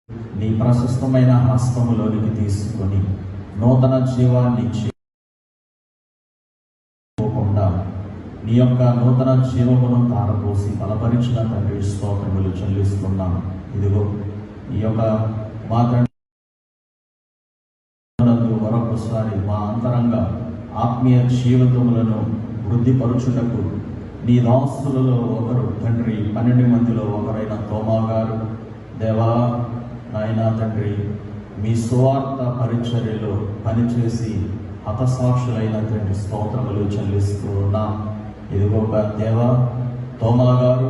నీ ప్రశస్తమైన హస్తములోనికి తీసుకొని నూతన జీవాన్ని చేయకుండా నీ యొక్క నూతన జీవమును తారపోసి బలపరిచిన తండ్రి స్తోత్రములు చెల్లిస్తున్నాను. ఇదిగో ఈ యొక్క మా తండ్రి మరొకసారి మా అంతరంగ ఆత్మీయ జీవితములను వృద్ధిపరచుటకు నీ దాసులలో ఒకరు తండ్రి 12 మందిలో ఒకరైన తోమా గారు, దేవా నాయన తండ్రి మీ సువార్త పరిచర్యలో పనిచేసి హతసాక్షులైన తండ్రి స్తోత్రములు చెల్లిస్తూ ఉన్నాం. ఇదిగో దేవా తోమా గారు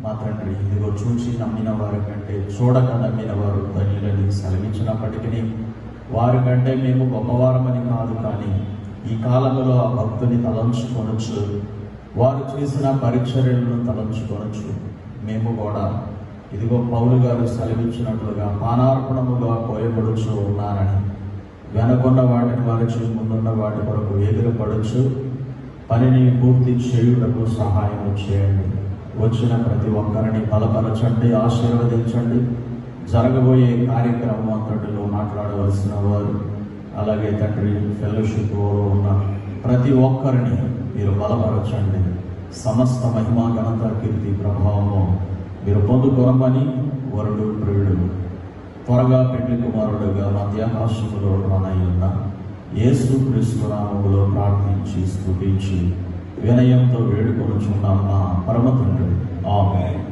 మా తండ్రి ఇదిగో చూచి నమ్మిన వారి కంటే చూడక నమ్మిన వారు ధన్యులని సెలవించినప్పటికీ వారి కంటే మేము గొప్పవారమని కాదు, కానీ ఈ కాలంలో ఆ భక్తుని తలంచుకొనొచ్చు, వారు చేసిన పరిచర్యలను తలంచుకొనొచ్చు. మేము కూడా ఇదిగో పౌలు గారు సెలవించినట్లుగా పానార్పణముగా పోయబడుచు ఉన్నారని, వెనకున్న వాటిని వరచు ముందున్న వాటి కొరకు ఎదురుపడచ్చు, పనిని పూర్తి చేయుటకు సహాయం చేయండి. వచ్చిన ప్రతి ఒక్కరిని బలపరచండి, ఆశీర్వదించండి. జరగబోయే కార్యక్రమం అంతటిలో మాట్లాడవలసిన వారు, అలాగే తండ్రి ఫెలోషిప్ ఉన్న ప్రతి ఒక్కరిని మీరు బలపరచండి. సమస్త మహిమ ఘనత కీర్తి ప్రభావము మీరు పొందుకోరమని వరుడు ప్రియుడు త్వరగా పెళ్లి కుమారుడుగా మధ్యాకాశములో రానయ్యున్న యేసు క్రీస్తు నామములో ప్రార్థించి స్తుతించి వినయంతో వేడుకొనుచున్నాం మా పరమ తండ్రి. ఆమేన్.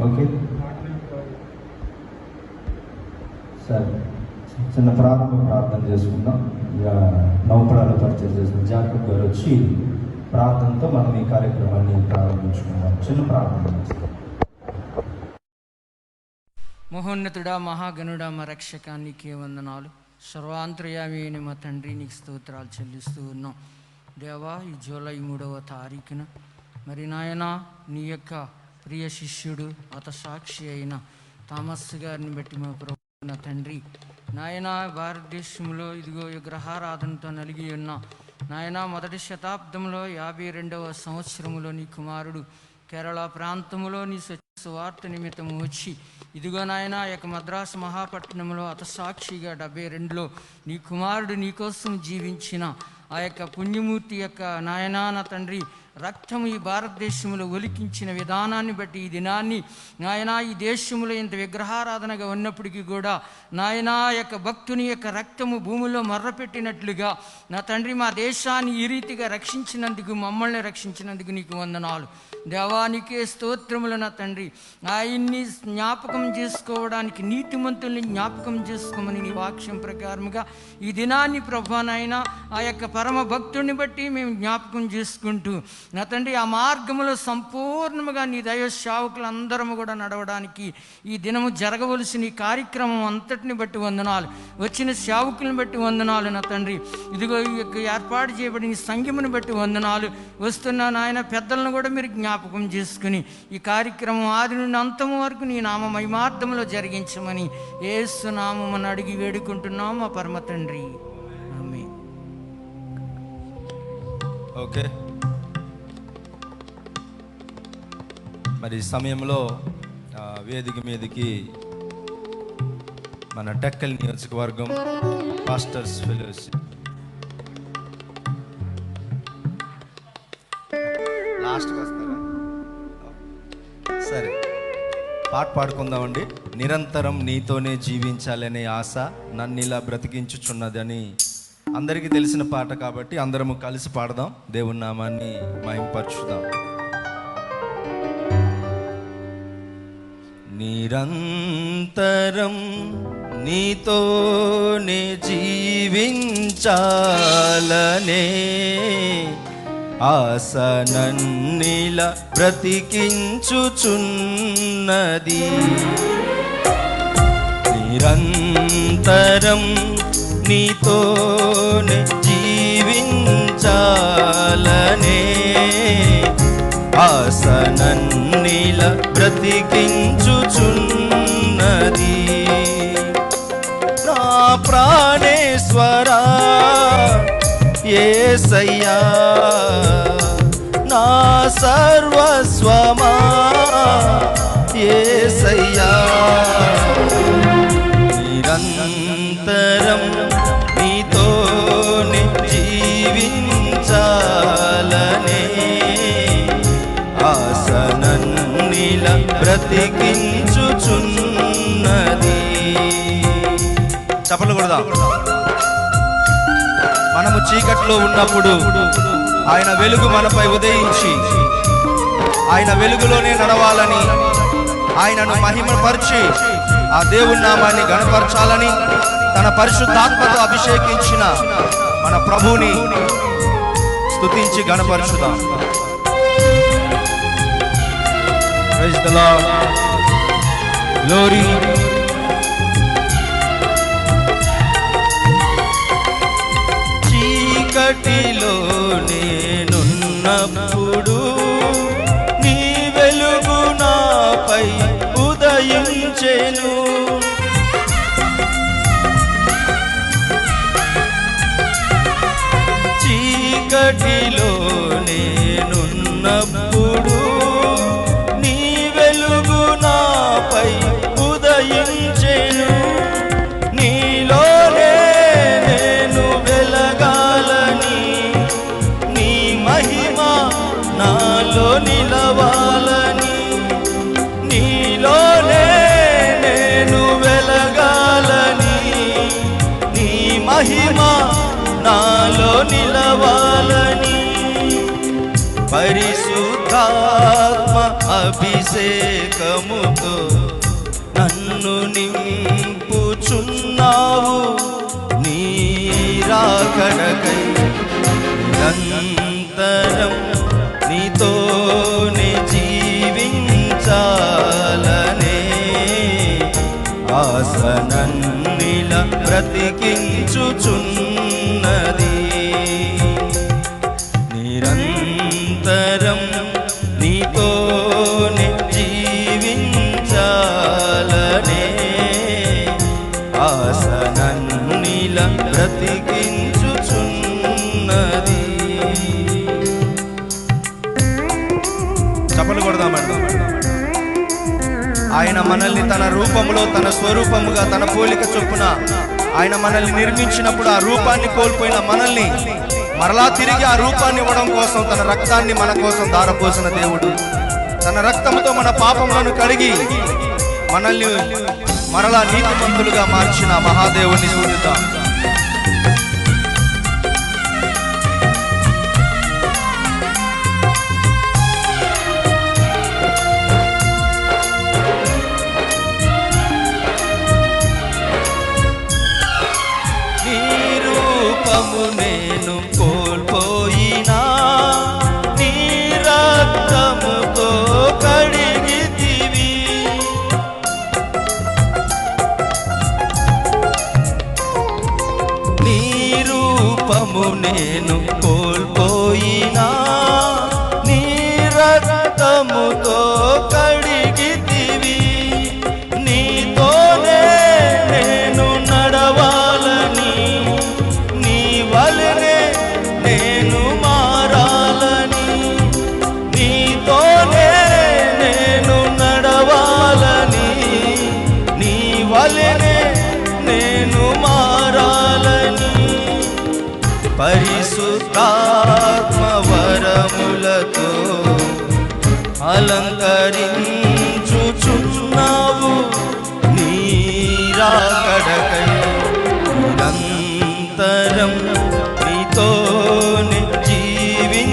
ఓకే సరే, చిన్న ప్రారంభ ప్రార్థన చేసుకుందాం. ఇక నవపడాల పరిచయం చేసుకుని జాకబ్ గారు వచ్చి ప్రార్థనతో మనం ఈ కార్యక్రమాన్ని ప్రారంభించుకుందాం. చిన్న ప్రార్థన చేస్తాం. మహోన్నతుడా, మహాగణుడా, మా రక్షక, నీకే వందనాలు. సర్వాంతర్యామి అయిన మా తండ్రి, నీకు స్తోత్రాలు చెల్లిస్తూ ఉన్నాం. దేవా, ఈ జూలై 3వ తారీఖున మరి నాయన నీ యొక్క ప్రియ శిష్యుడు హతసాక్షి అయిన థామస్ గారిని బట్టి మా ప్రభు నా తండ్రి నాయన భారతదేశంలో ఇదిగో విగ్రహారాధనతో నలిగి ఉన్న నాయన మొదటి శతాబ్దంలో 52వ సంవత్సరములో నీ కుమారుడు కేరళ ప్రాంతంలో నీ సువార్త నిమిత్తం వచ్చి ఇదిగో నాయన యొక్క మద్రాసు మహాపట్నంలో హతసాక్షిగా 72లో నీ కుమారుడు నీకోసం జీవించిన ఆ యొక్క పుణ్యమూర్తి యొక్క నాయనా నా తండ్రి రక్తము ఈ భారతదేశంలో ఒలికించిన విధానాన్ని బట్టి ఈ దినాన్ని నాయనా ఈ దేశంలో ఇంత విగ్రహారాధనగా ఉన్నప్పటికీ కూడా నాయనా యొక్క భక్తుని యొక్క రక్తము భూమిలో మర్రపెట్టినట్లుగా నా తండ్రి మా దేశాన్ని ఈ రీతిగా రక్షించినందుకు, మమ్మల్ని రక్షించినందుకు నీకు వందనాలు. దేవానికే స్తోత్రములు నా తండ్రి. ఆయన్ని జ్ఞాపకం చేసుకోవడానికి నీతిమంతుల్ని జ్ఞాపకం చేసుకోమని నీ వాక్యం ప్రకారముగా ఈ దినాన్ని ప్రభా నాయన ఆ యొక్క పరమ భక్తుడిని బట్టి మేము జ్ఞాపకం చేసుకుంటూ నా తండ్రి ఆ మార్గములో సంపూర్ణముగా నీ దైవ సేవకులందరము కూడా నడవడానికి ఈ దినము జరగవలసిన ఈ కార్యక్రమం అంతటిని బట్టి వందనాలు. వచ్చిన సేవకులను బట్టి వందనాలు నా తండ్రి. ఇదిగో ఈ యొక్క ఏర్పాటు చేయబడిన ఈ సంఘమును బట్టి వందనాలు. వస్తున్న నాయన పెద్దలను కూడా మీరు జ్ఞాపకం చేసుకుని ఈ కార్యక్రమం ఆది నుండి అంతము వరకు నీ నామ మహిమార్థములో జరిగించమని యేసు నామమును అడిగి వేడుకుంటున్నాం మా పరమ తండ్రి. ఆమేన్. ఓకే, మరి ఈ సమయంలో వేదిక మీదకి మన టెక్కల్ నియోజకవర్గం పాస్టర్స్ ఫెలోషిప్ లాస్ట్కి వస్తారా? సరే, పాట పాడుకుందామండి. నిరంతరం నీతోనే జీవించాలనే ఆశ నన్ను ఇలా బ్రతికించుచున్నదని అందరికీ తెలిసిన పాట కాబట్టి అందరము కలిసి పాడదాం, దేవుని నామాన్ని మహింపరచుదాం. నిరంతరం నీతోనే జీవించాలనే ఆశ నన్నిలా బ్రతికించుచున్నది. నిరంతరం నీతోనే జీవించాలనే ఆశ నన్నిలా బ్రతికించుచున్నది. యేసయ్యా నా సర్వస్వమా యేసయ్యా నిరంతరం నీతోనే జీవించాలనే ఆసనన్నిల బ్రతికించుచున్నది. చప్పట్లు కొడదాం. మనము చీకట్లో ఉన్నప్పుడు ఆయన వెలుగు మనపై ఉదయించి ఆయన వెలుగులోనే నడవాలని, ఆయనను మహిమపరిచి ఆ దేవుని నామాన్ని గణపరచాలని తన పరిశుద్ధాత్మతో అభిషేకించిన మన ప్రభువుని స్తుతించి గణపరచుదాం. Praise the lord. గ్లోరీ. చీకటిలో నేనున్నప్పుడు నీ వెలుగు నాపై ఉదయించెను. చీకటిలో నేనున్నప్పుడు నీ వెలుగు నాపై ఉదయించెను. నీలోనే నేను వెలగాలని, నీ మహిమ నాలో నిలవాలని, నీలోనే నేను వెలగాలని, నీ మహిమ నాలో నిలవాలని పరిశుద్ధాత్మ అభిషేకముతో నన్ను నింపుచున్నావు. నీ రాకడకై నిరంతరం నీతోనే జీవించాలనే ఆసనన్నిల బ్రతికించుచున్నది. నిరంతరం నీతోనే జీవించాలనే ఆసనన్నిల బ్రతికించుచున్నది. చప్పట్లు కొడదామండి. ఆయన మనల్ని తన రూపములో, తన స్వరూపముగా, తన పోలిక చొప్పున ఆయన మనల్ని నిర్మించినప్పుడు ఆ రూపాన్ని కోల్పోయిన మనల్ని మరలా తిరిగి ఆ రూపాన్ని ఇవ్వడం కోసం తన రక్తాన్ని మన కోసం ధారపోసిన దేవుడు. తన రక్తంతో మన పాపములను కడిగి మనల్ని మరలా నీతిమంతులుగా మార్చిన మహాదేవుని స్తుతిద్దాం. నేను కోల్పోయినా నీ రక్తముతో కడిగితివి. నీ రూపము నేను కోల్పోయినా నీ రక్తముతో కడిగితివి. నీతోనే నేను నడవాలని, నీ వలనే నేను మారాలని, నీతోనే నేను నడవాలని, నీ వలనే నేను మారాలని పరిశుద్ధాత్మ వరములతో అలంకరించుచున్నావు. నీ రాకడకై నిరంతరం నీతోనే జీవించాలనే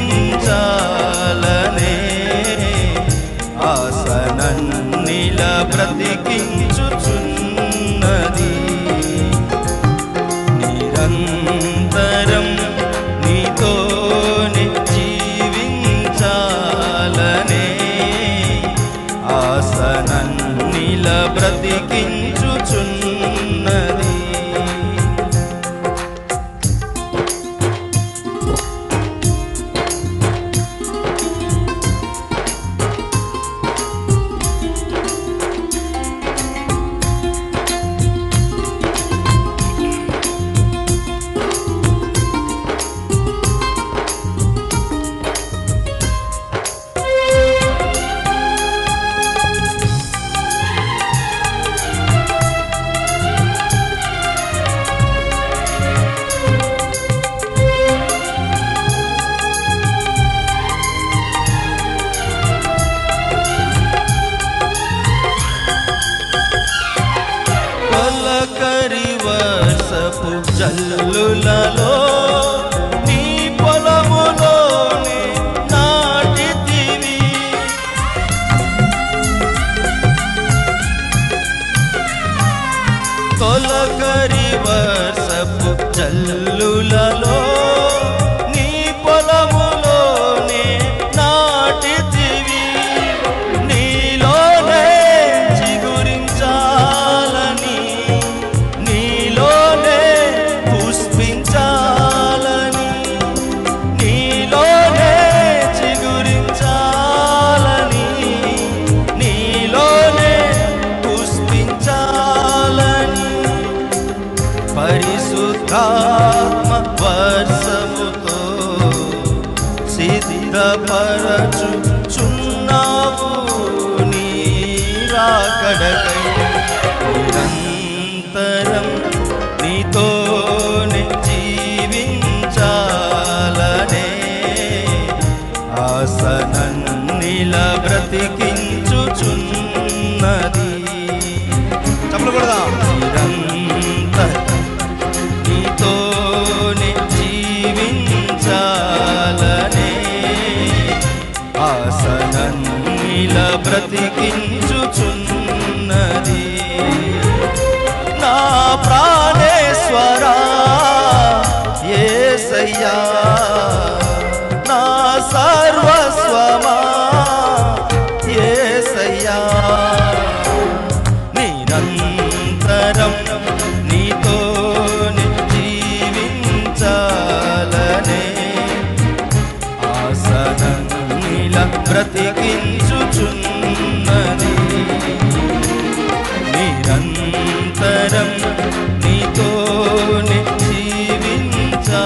ఆసనన్నిల బ్రతికించుచున్నది. నిరంతరం నీతోనే జీవించాలనే ఆసనన్నిల బ్రతికించుచున్నది. వర్షపు జల్లులలో నీ పొలములోనే నాటితివి. తొలకరి వర్షపు జల్లులలో నీ పొలములోనే నాటితివి. నీలోనే చిగురించాలని, నీలోనే పుష్పించాలని, నీలోనే చిగురించాలని, నీలోనే పుష్పించాలని పరిశుద్ధాత్మ వర్షముతో సిద్ధపరచుచున్నావు నీ రాకడకై. నిరంతరం నీతోనే జీవించాలనే ఆసనన్నిల బ్రతికించుచున్నది. చప్పలు కొడదాం. నిరంతరం నీతోనే జీవించాలనే ఆసనన్నిల బ్రతికించుచున్నది. నా ప్రాణేశ్వరా యేసయ్యా, నా సర్వస్వమా యేసయ్యా, నిరంతరం నీతోనే జీవించాలనే ఆసనన్నిల బ్రతికించుచున్నది. నిరంతరం నీతోనే జీవించాలనే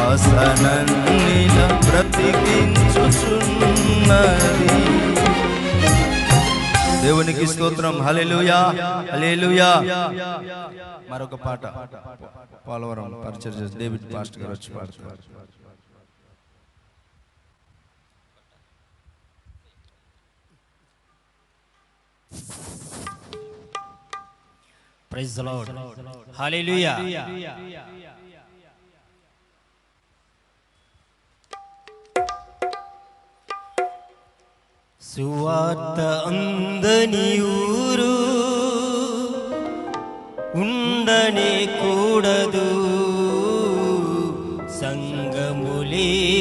ఆసనన్నిల బ్రతికించుచున్నది. దేవునికి స్తోత్రం. హల్లెలూయా, హల్లెలూయా. మరొక పాట పోలవరం పరిచయం చేసి డేవిడ్ పాస్టర్ గారు వచ్చి పాడుతున్నారు. Praise the lord. హల్లెలూయా. సువార్త అందని ఊరు ఉండనే కూడదు, సంగములేని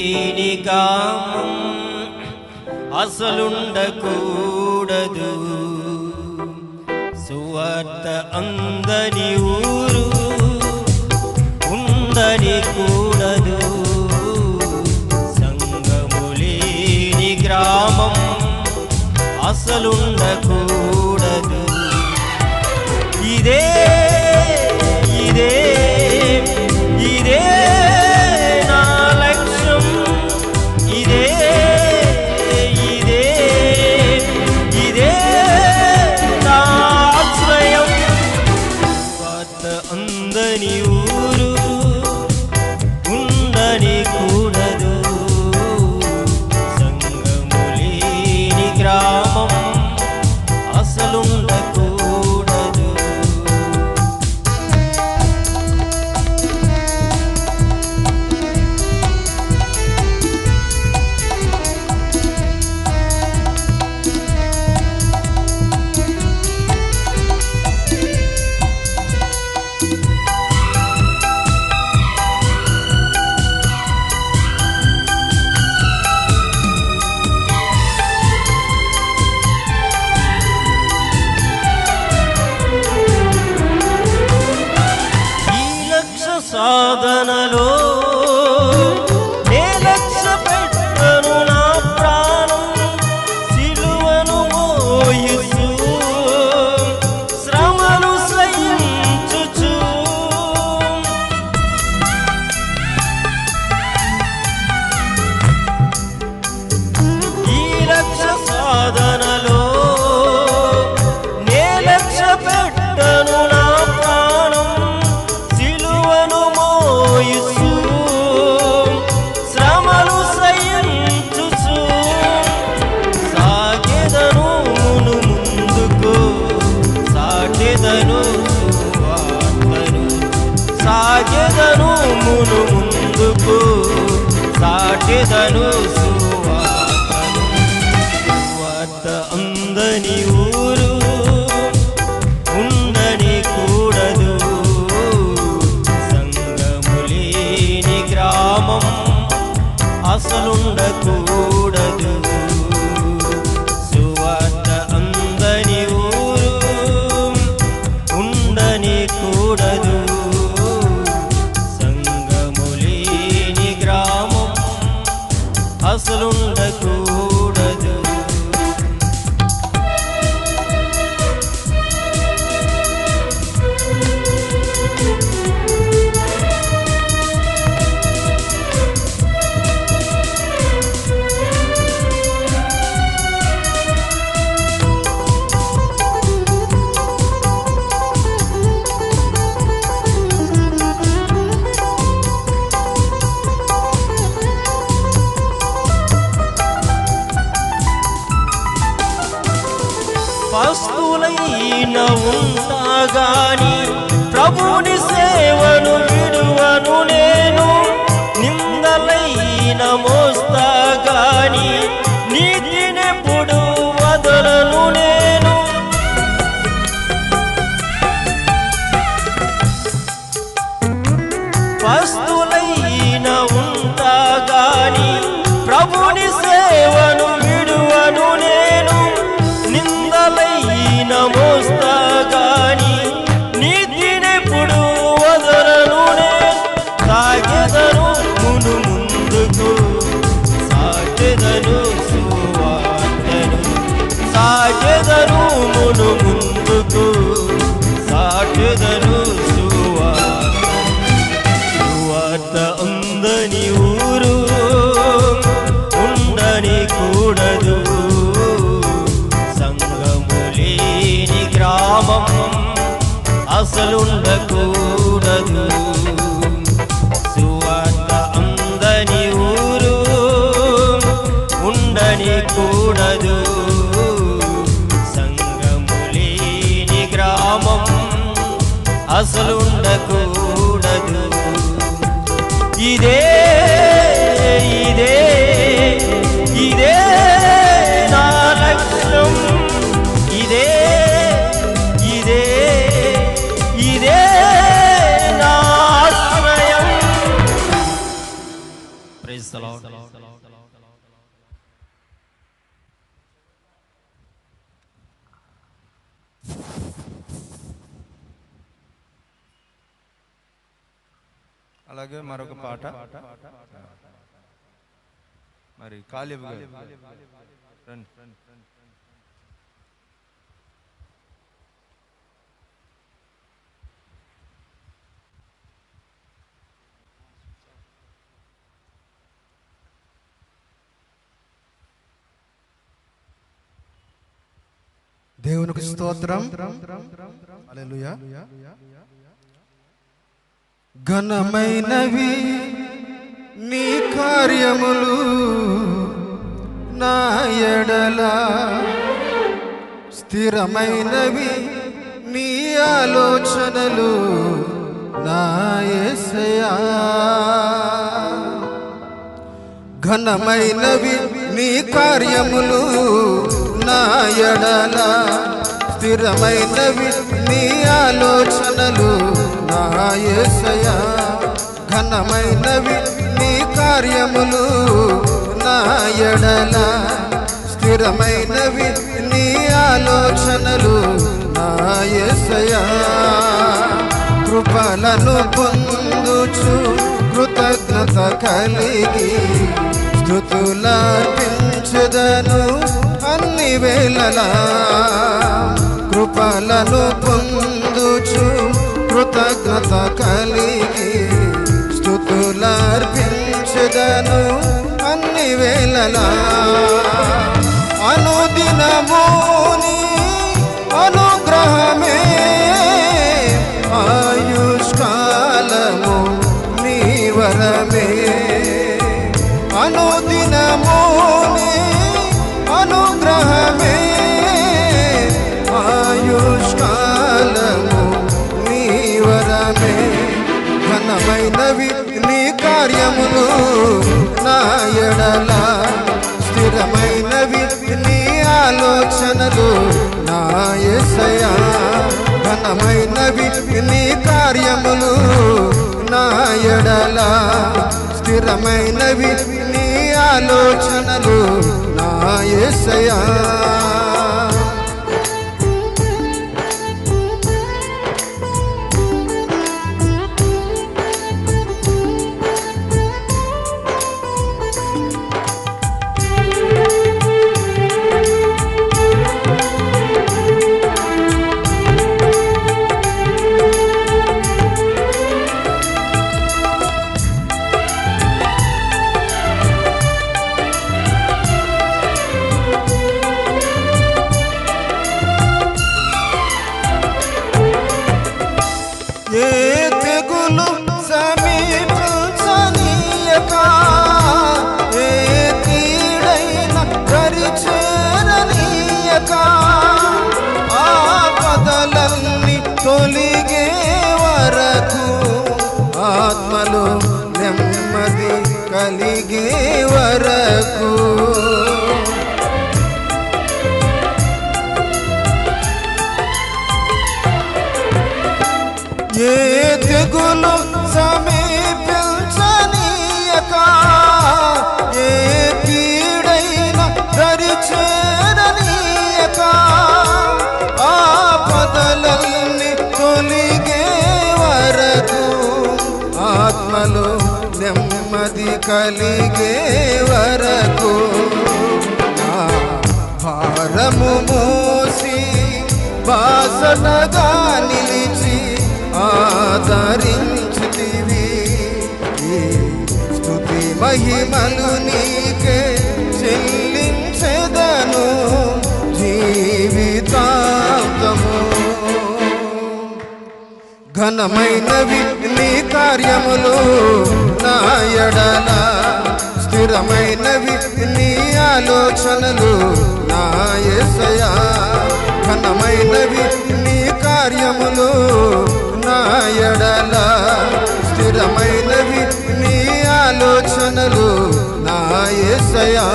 గ్రామం అసలుండకూడదు. సువార్త అందని ఊరు ఉండని కూడదు, సంగములేని గ్రామం అసలుండకూడదు. ఇదే ఇదే ఇదే నా లక్ష్యం, ఇదే ఇదే ఇదే నా ఆశ్రయం. స్వార్థ అందని ఊరు ఉండని కూడదు, సంగములేని గ్రామం అసలుండకూడదు. సాధనలో నే లక్ష్య పెట్టను నా ప్రాణం, సిలువను మోయుచు శ్రమను సహించుచు, ఈ లక్ష్య సాధనలో నే లక్ష్య పెట్టను నా ప్రాణం, సిలువను మోయుచు అసలుండకూడదు. సువార్త అందని ఊరు ఉండని కూడదు. సంగములేని గ్రామం అసలుండకూడదు. పస్తులైన ఉంటాగాని ప్రభుని సేవను విడువను నేను. నిందలైన మోస్తాగాని నీతినెప్పుడు వదలను నేను. పస్తులైన ఉంటాగాని ప్రభుని సేవను విడువను నేను. నిందలైన మోస్తాగాని నీతినెప్పుడు వదలను నేను. సాగెదను మును ముందుకు సాగెదను సువార్తను. సాగెదను మును ముందుకు సాగెదను సువార్తను. సువార్త అందని ఊరు ఉండని కూడదు. సంగములేని గ్రామం అసలుండకూడదు. సువార్త అందని ఊరు ఉండని కూడదు. సంగములేని గ్రామం అసలుండకూడదు. ఇదే ఇదే ఇదే నా లక్ష్యం. ఇదే ఇదే ఇదే నా ఆశ్రయం. Praise the lord. అలాగే మరొక పాట మరి కాలేబు గారు రండి. దేవునికి స్తోత్రం. హల్లెలూయా. ఘనమైనవి నీ కార్యములు నా ఎడల, స్థిరమైనవి నీ ఆలోచనలు నా యేసయ్యా. ఘనమైనవి నీ కార్యములు నా ఎడల, స్థిరమైనవి నీ ఆలోచనలు నా యేసయ్యా. ఘనమైనవి నీ కార్యములు నా ఎడల, స్థిరమైనవి నీ ఆలోచనలు నా యేసయ్యా. కృపలను పొందుచు కృతజ్ఞత కలిగి స్తుతులర్పించెదను అన్ని వేళలా. కృపలను పొందుచు కృతజ్ఞత కలిగి స్తుతులర్పించెదను అన్ని వేళలా. అనుదినము నీ అనుగ్రహమే ఆయుష్కాలము నీ వరమే. అనుదినము నీ అనుగ్రహమే ఆయుష్కాలము నీ వరమే. ఘనమైనవి నీ కార్యములు నా ఎడల, స్థిరమైనవి నీ ఆలోచనలు నా యేసయ్యా. ఘనమైనవి నీ కార్యములు నా ఎడల, స్థిరమైనవి నీ ఆలోచనలు నా యేసయ్యా. ఏ తెగులు సమీపించనీయక, ఏ కీడైన దరిచేరనీయక, ఆపదలన్నీ తొలిగే వరకు, ఆత్మలో నెమ్మది కలిగే వరకు, ఏ తెగులు సమీపించనీయక, ఏ కీడైన దరిచేరనీయక, ఆపదలన్నీ తొలిగే వరకు, ఆత్మలో నెమ్మది కలిగే వరకు, భారము మోసి బాసటగా నిలిచి ఆదరించితివి. స్తుతి మహిమలు నీకే చెల్లించెదను జీవితాంతము. ఘనమైనవి నీ కార్యములు నా ఎడల, స్థిరమైనవి నీ ఆలోచనలు నా యేసయ్యా. ఘనమైనవి నీ కార్యములు నా ఎడల, స్థిరమైనవి నీ ఆలోచనలు నా యేసయ్యా.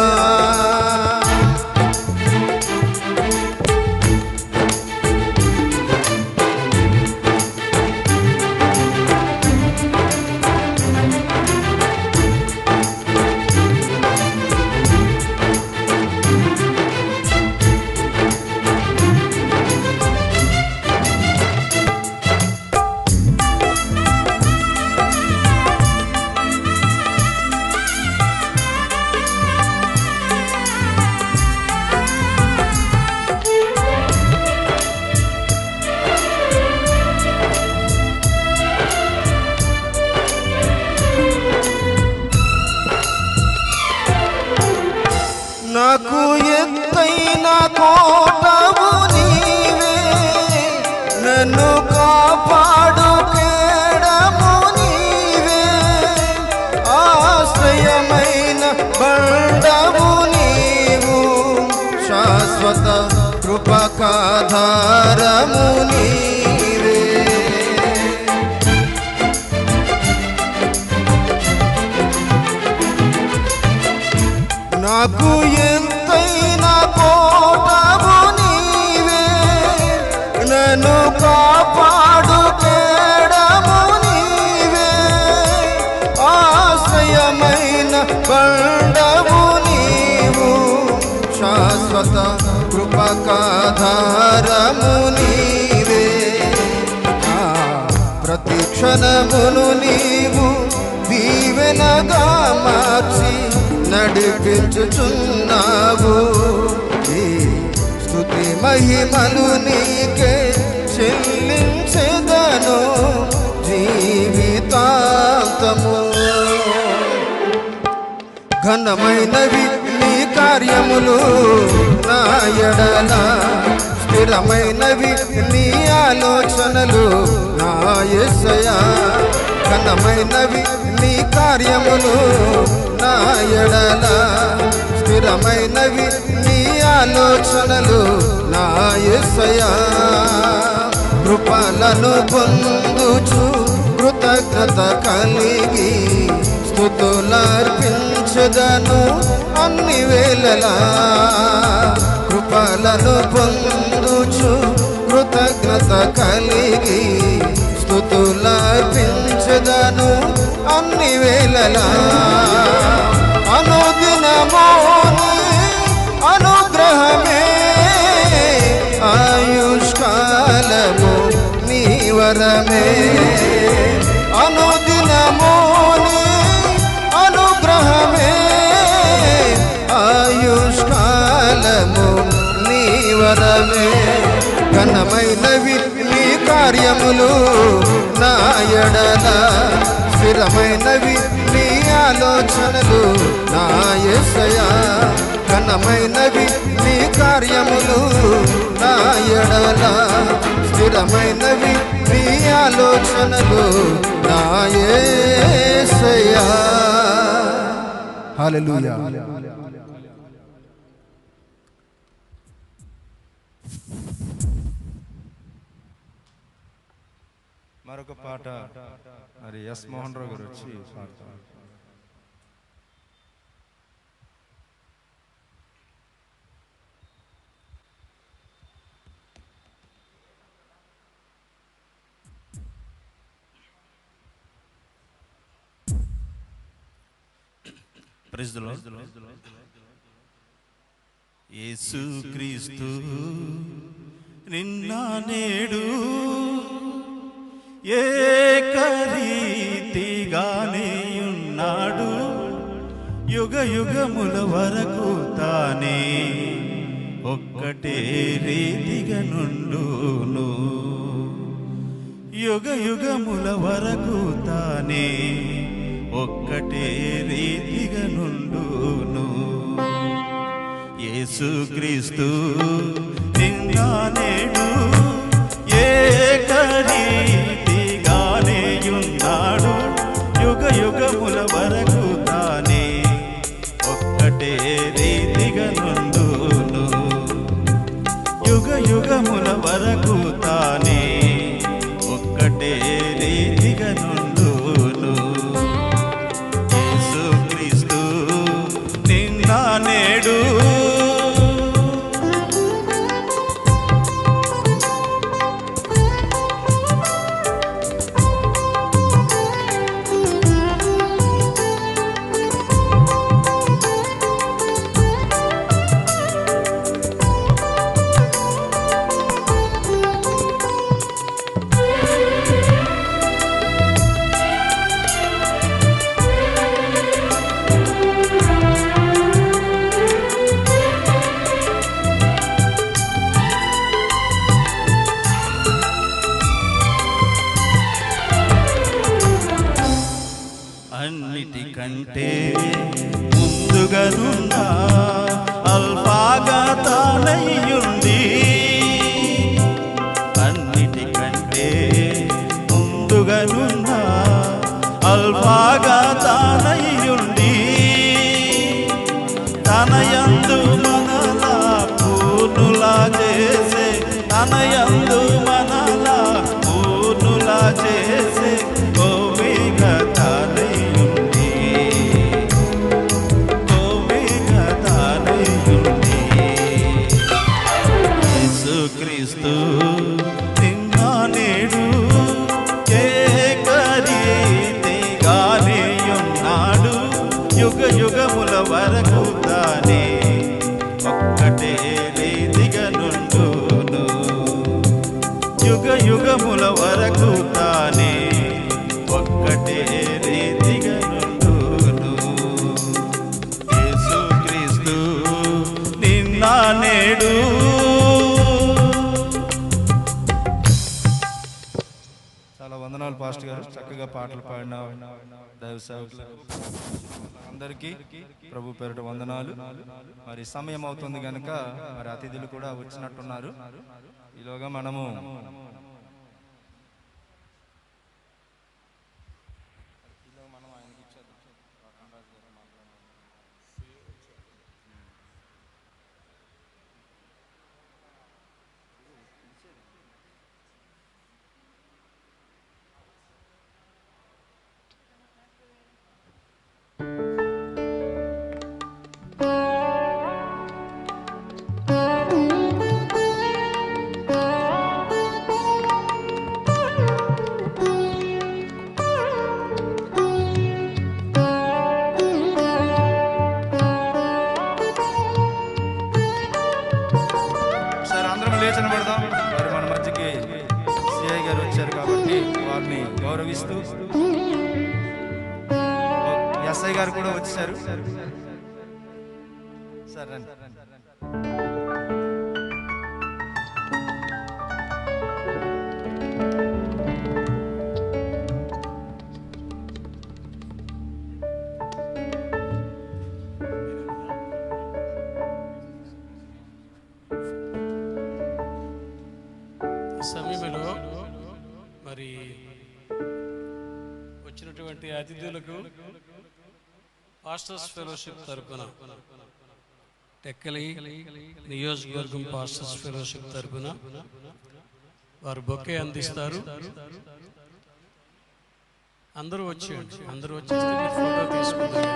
నాకు ఎత్తైన కోటవు నీవే, నన్ను కాపాడు కేడము నీవే, ఆశ్రయమైన బండవు నీవు, శాశ్వత కృపకాధారము నీవే. నాకు ఎంతైన కోటవు నీవే, నన్ను కాపాడు కేడము నీవే, ఆశ్రయమైన బండవు నీవు, శాశ్వత కృపకాధారము నీవే. ప్రతి క్షణమును నీవు దీవెనగా మార్చి నడిపించుచున్నావు. ఈ స్తుతి మహిమలు నీకే చెల్లించెదను జీవితాంతము. ఘనమైనవి నీ కార్యములు నా ఎడల, స్థిరమైనవి నీ ఆలోచనలు నా యేసయ్యా. ఘనమైనవి నీ కార్యములు నా ఎడల, స్థిరమైనవి నీ ఆలోచనలు నా యేసయ్యా. కృపలను పొందుచు కృతజ్ఞత కలిగి స్తుతులర్పించదను అన్ని వేళలా. కృపలను పొందుచు కృతజ్ఞత కలిగి స్తుతులర్పించదను అన్ని వేళలా. అనుదిన ఘనమైనవి నీ కార్యములు నా ఎడల, స్థిరమైనవి నీ ఆలోచనలు నా యేసయ్యా. ఘనమైనవి నీ కార్యములు నా ఎడల, స్థిరమైనవి నీ ఆలోచనలు నా యేసయ్యా. హల్లెలూయా. మరొక పాట మరి ఎస్ మోహన్ రావు గారు వచ్చి పాడతారు. Praise the lord. యేసుక్రీస్తు నిన్న నేడు ఏకరీతిగానే ఉన్నాడు, యుగ యుగముల వరకు తానే ఒక్కటే రీతిగా నుండును. యుగ యుగముల వరకు తానే ఒక్కటే రీతిగా నుండును. యేసుక్రీస్తు నిన్న నేడు ఏకరీతిగానే ఉన్నాడు, యుగ యుగముల వరకు తానే ఒక్కటే రీతిగా నుండును. యుగ యుగముల వరకు తానే ఒక్కటే రీతిగా నుండును. యేసుక్రీస్తు నిన్న నేడు అన్నిటికంటే ముందుగానున్న అల్ఫాగా తానయ్యుంది, అన్నిటికంటే ముందుగానున్న అల్ఫాగా తానయ్యుండి, తనయందు మనలా పూర్ణులా చేసే, తనయందు మనలా పూర్ణులా చేసే ఓమేగా తానయ్యుండి, ఓమేగా తానయ్యుండి. యేసుక్రీస్తు నిన్న నేడు ఏకరీతిగానే ఉన్నాడు, యుగ యుగముల వరకు తానే ఒక్కటే రీతిగా నుండును. యుగ యుగముల వరకు తానే ఒక్కటే రీతిగా నుండును. యేసుక్రీస్తు నిన్న నేడు. చాలా వందనాలు పాస్టర్ గారు, చక్కగా పాటలు పాడిన దైవ సేవకులకు అందరికీ ప్రభు పేరిట వందనాలు. మరి సమయం అవుతుంది కనుక మరి అతిథులు కూడా వచ్చినట్టున్నారు. ఈలోగా మనము లేచిన పడదాం. మరి మన మధ్యకి సిఐ గారు వచ్చారు కాబట్టి వారిని గౌరవిస్తూ, ఎస్ఐ గారు కూడా వచ్చారు. సార్ రండి. సమయంలో మరి వచ్చినటువంటి అతిథులకు పాస్టర్స్ ఫెలోషిప్ తరపున టెక్కలి నియోజకవర్గం పాస్టర్స్ ఫెలోషిప్ తరపున వారు బొకే అందిస్తారు. అందరూ వచ్చేస్తే మీరు ఫోటో తీసుకుంటారు.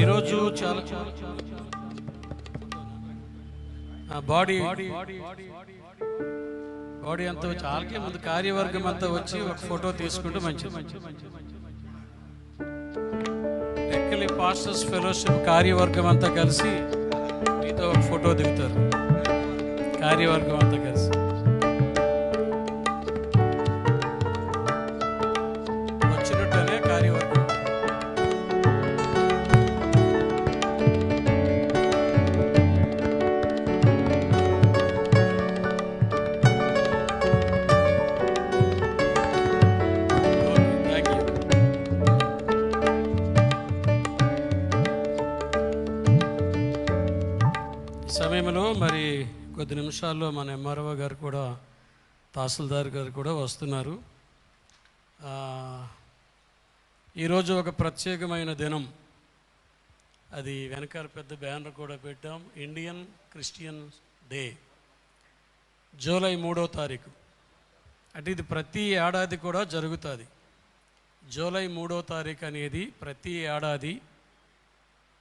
ఈరోజు చాలా బాడీ అంతా వచ్చి ఆల్కే ముందు కార్యవర్గం అంతా వచ్చి ఒక ఫోటో తీసుకుంటే మంచిది. టెక్కలి పాస్టర్స్ ఫెలోషిప్ కార్యవర్గం అంతా కలిసి మీతో ఒక ఫోటో దిగుతారు. కార్యవర్గం అంతా కలిసి వచ్చినట్టనే కార్యవర్గం. సమయంలో మరి కొద్ది నిమిషాల్లో మన ఎంఆర్ఓ గారు కూడా తహసీల్దార్ గారు కూడా వస్తున్నారు. ఈరోజు ఒక ప్రత్యేకమైన దినం. అది వెనకాల పెద్ద బ్యానర్ కూడా పెట్టాం. ఇండియన్ క్రిస్టియన్ డే, జూలై 3వ తారీఖు. అంటే ఇది ప్రతి ఏడాది కూడా జరుగుతుంది. జూలై 3వ తారీఖు అనేది ప్రతి ఏడాది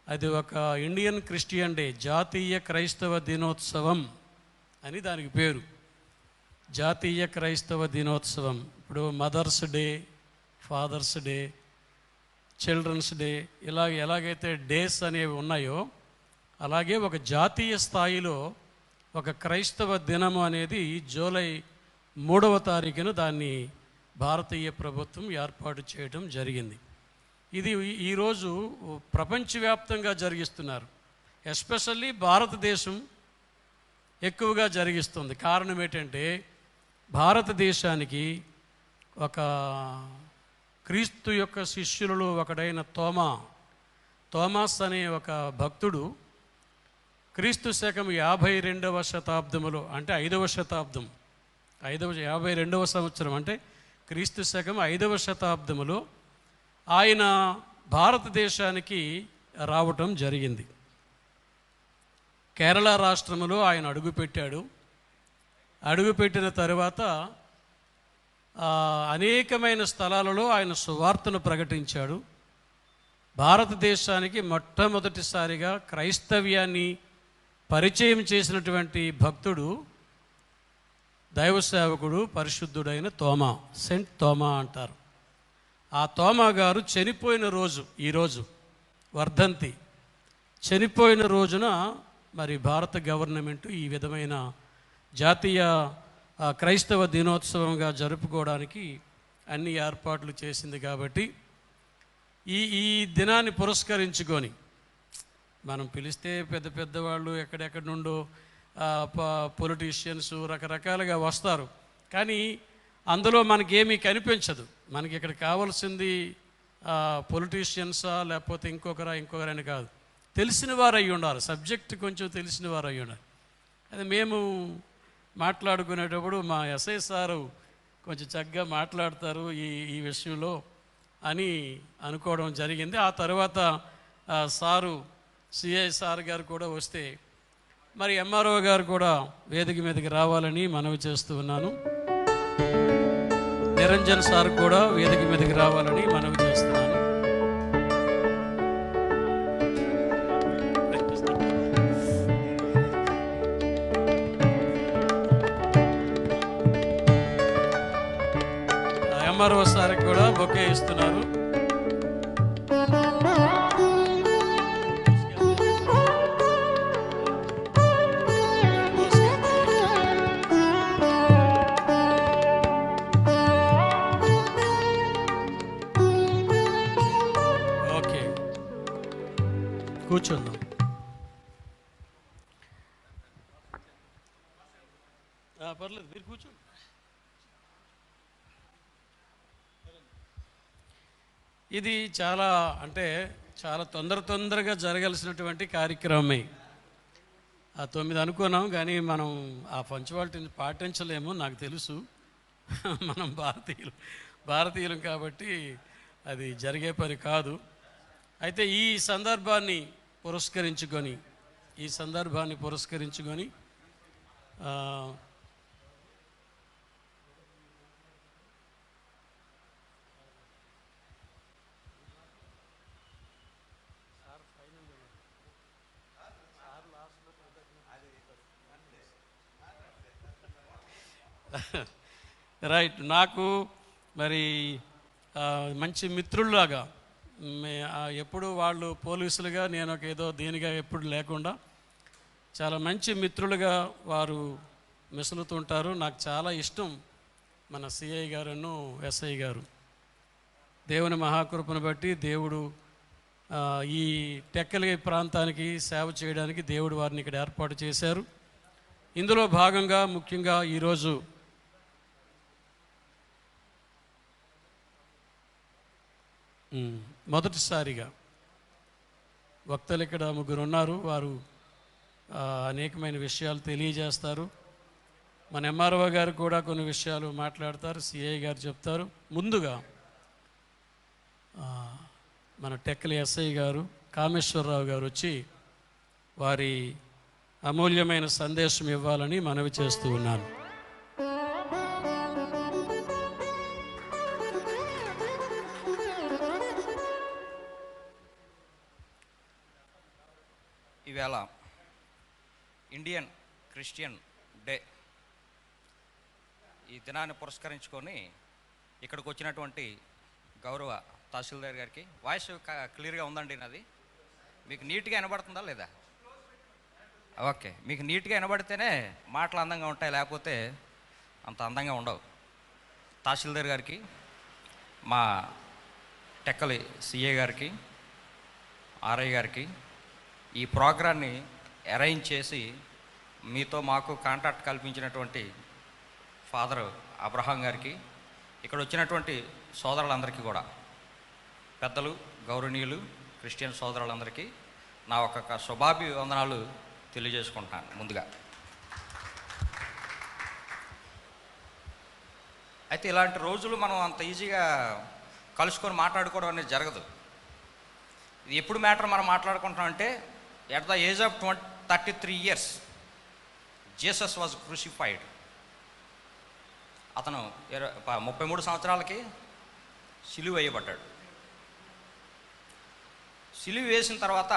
అది ఒక ఇండియన్ క్రిస్టియన్ డే, జాతీయ క్రైస్తవ దినోత్సవం అని దానికి పేరు. జాతీయ క్రైస్తవ దినోత్సవం. ఇప్పుడు mother's day, father's day, children's day, ఎలాగైతే డేస్ అనేవి ఉన్నాయో అలాగే ఒక జాతీయ స్థాయిలో ఒక క్రైస్తవ దినము అనేది జూలై 3వ తారీఖున దాన్ని భారతీయ ప్రభుత్వం ఏర్పాటు చేయడం జరిగింది. ఇది ఈరోజు ప్రపంచవ్యాప్తంగా జరిగిస్తున్నారు. ఎస్పెషల్లీ భారతదేశం ఎక్కువగా జరిగిస్తుంది. కారణం ఏంటంటే భారతదేశానికి ఒక క్రీస్తు యొక్క శిష్యులలో ఒకడైన థోమాస్ అనే ఒక భక్తుడు క్రీస్తు శకం 52వ శతాబ్దములో, అంటే 5వ శతాబ్దం, 52వ సంవత్సరం, అంటే క్రీస్తు శకం 5వ శతాబ్దములో ఆయన భారతదేశానికి రావటం జరిగింది. కేరళ రాష్ట్రంలో ఆయన అడుగుపెట్టాడు. అడుగుపెట్టిన తర్వాత అనేకమైన స్థలాలలో ఆయన సువార్తను ప్రకటించాడు. భారతదేశానికి మొట్టమొదటిసారిగా క్రైస్తవ్యాన్ని పరిచయం చేసినటువంటి భక్తుడు దైవ సేవకుడు పరిశుద్ధుడైన తోమా, సెంట్ తోమా అంటారు. ఆ తోమా గారు చనిపోయిన రోజు, ఈరోజు వర్ధంతి. చనిపోయిన రోజున మరి భారత గవర్నమెంట్ ఈ విధమైన జాతీయ క్రైస్తవ దినోత్సవంగా జరుపుకోవడానికి అన్ని ఏర్పాట్లు చేసింది. కాబట్టి ఈ దినాన్ని పురస్కరించుకొని మనం పిలిస్తే పెద్ద పెద్దవాళ్ళు ఎక్కడెక్కడి నుండో పొలిటీషియన్స్ రకరకాలుగా వస్తారు. కానీ అందులో మనకేమీ కనిపించదు. మనకి ఇక్కడ కావాల్సింది పొలిటీషియన్సా లేకపోతే ఇంకొకరని కాదు, తెలిసిన వారు అయ్యి ఉండాలి. సబ్జెక్ట్ కొంచెం తెలిసిన వారు అయ్యి ఉండాలి. అది మేము మాట్లాడుకునేటప్పుడు మా ఎస్ఐ సారు కొంచెం చక్కగా మాట్లాడతారు ఈ విషయంలో అని అనుకోవడం జరిగింది. ఆ తర్వాత సారు సిఐ సార్ గారు కూడా వస్తే మరి ఎంఆర్ఓ గారు కూడా వేదిక మీదకి రావాలని మనవి చేస్తూ ఉన్నాను. నిరంజన్ సార్ కూడా వేదిక మీదకి రావాలని మనవి చేస్తున్నాను. ఎంఆర్ఓ సార్కి కూడా బొకే ఇస్తున్నారు. ఓకే, కూర్చుందాం. పర్లేదు, మీరు కూర్చోండి. ఇది చాలా చాలా తొందరగా జరగాల్సినటువంటి కార్యక్రమమే. 9 అనుకున్నాం, కానీ మనం ఆ పంచువాలిటీని పాటించలేము, నాకు తెలుసు. మనం భారతీయులం కాబట్టి అది జరిగే పని కాదు. అయితే ఈ సందర్భాన్ని పురస్కరించుకొని రైట్, నాకు మరి మంచి మిత్రుల్లాగా ఎప్పుడు వాళ్ళు పోలీసులుగా, నేను ఒక ఏదో దీనిగా ఎప్పుడు లేకుండా చాలా మంచి మిత్రులుగా వారు మెసులుతుంటారు. నాకు చాలా ఇష్టం మన సిఐ గారును ఎస్ఐ గారు. దేవుని మహాకృపను బట్టి దేవుడు ఈ టెక్కలి ప్రాంతానికి సేవ చేయడానికి దేవుడు వారిని ఇక్కడ ఏర్పాటు చేశారు. ఇందులో భాగంగా ముఖ్యంగా ఈరోజు మొదటిసారిగా వక్తలు ఇక్కడ 3 ఉన్నారు. వారు అనేకమైన విషయాలు తెలియజేస్తారు. మన ఎంఆర్ఓ గారు కూడా కొన్ని విషయాలు మాట్లాడతారు, సిఐ గారు చెప్తారు. ముందుగా మన టెక్కలి ఎస్ఐ గారు కామేశ్వరరావు గారు వచ్చి వారి అమూల్యమైన సందేశం ఇవ్వాలని మనవి చేస్తూ ఉన్నాను. ఈవేళ ఇండియన్ క్రిస్టియన్ డే, ఈ దినాన్ని పురస్కరించుకొని ఇక్కడికి వచ్చినటువంటి గౌరవ తహసీల్దార్ గారికి, వాయిస్ క్లియర్గా ఉందండి నాది? మీకు నీట్గా వినబడుతుందా లేదా? ఓకే, మీకు నీట్గా వినబడితేనే మాటలు అందంగా ఉంటాయి, లేకపోతే అంత అందంగా ఉండవు. తహసీల్దార్ గారికి, మా టెక్కలి సిఏ గారికి, ఆర్ఐ గారికి, ఈ ప్రోగ్రాన్ని అరేంజ్ చేసి మీతో మాకు కాంటాక్ట్ కల్పించినటువంటి ఫాదర్ అబ్రహాం గారికి, ఇక్కడ వచ్చినటువంటి సోదరులందరికీ కూడా, పెద్దలు, గౌరవనీయులు, క్రిస్టియన్ సోదరులందరికీ నా ఒక శుభాభివందనాలు తెలియజేసుకుంటాను. ముందుగా అయితే ఇలాంటి రోజులు మనం అంత ఈజీగా కలుసుకొని మాట్లాడుకోవడం అనేది జరగదు. ఇది ఎప్పుడు మ్యాటర్ మనం మాట్లాడుకుంటాం అంటే, at the age of 33 years Jesus was crucified. అతను 33 సంవత్సరాలకి సిలువ వేయబడ్డాడు. సిలువ వేసిన తర్వాత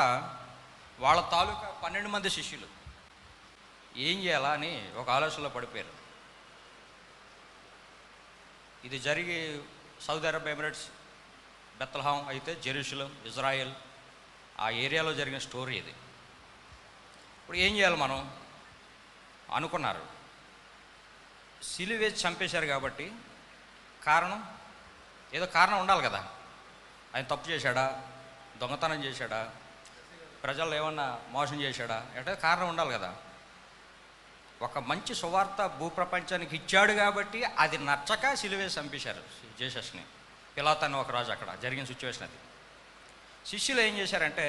వాళ్ళ తాలూకా 12 మంది శిష్యులు ఏం చేయాలా అని ఒక ఆలోచనలో పడిపోయారు. ఇది జరిగి సౌదీ అరబ్ ఎమిరేట్స్, బెత్లెహేమ్, అయితే జెరూసలేం, ఇజ్రాయెల్ ఆ ఏరియాలో జరిగిన స్టోరీ ఇది. ఇప్పుడు ఏం చేయాలి మనం అనుకున్నారు. సిలువ వేసి చంపేశారు కాబట్టి ఏదో కారణం ఉండాలి కదా. ఆయన తప్పు చేశాడా, దొంగతనం చేశాడా, ప్రజలు ఏమన్నా మోసం చేశాడా, అంటే కారణం ఉండాలి కదా. ఒక మంచి సువార్త భూప్రపంచానికి ఇచ్చాడు కాబట్టి అది నచ్చక సిలువ వేసి చంపేశారు జీసస్ని. పిలాతు అనే ఒక రాజు, అక్కడ జరిగిన సిచ్యువేషన్ అది. శిష్యులు ఏం చేశారంటే,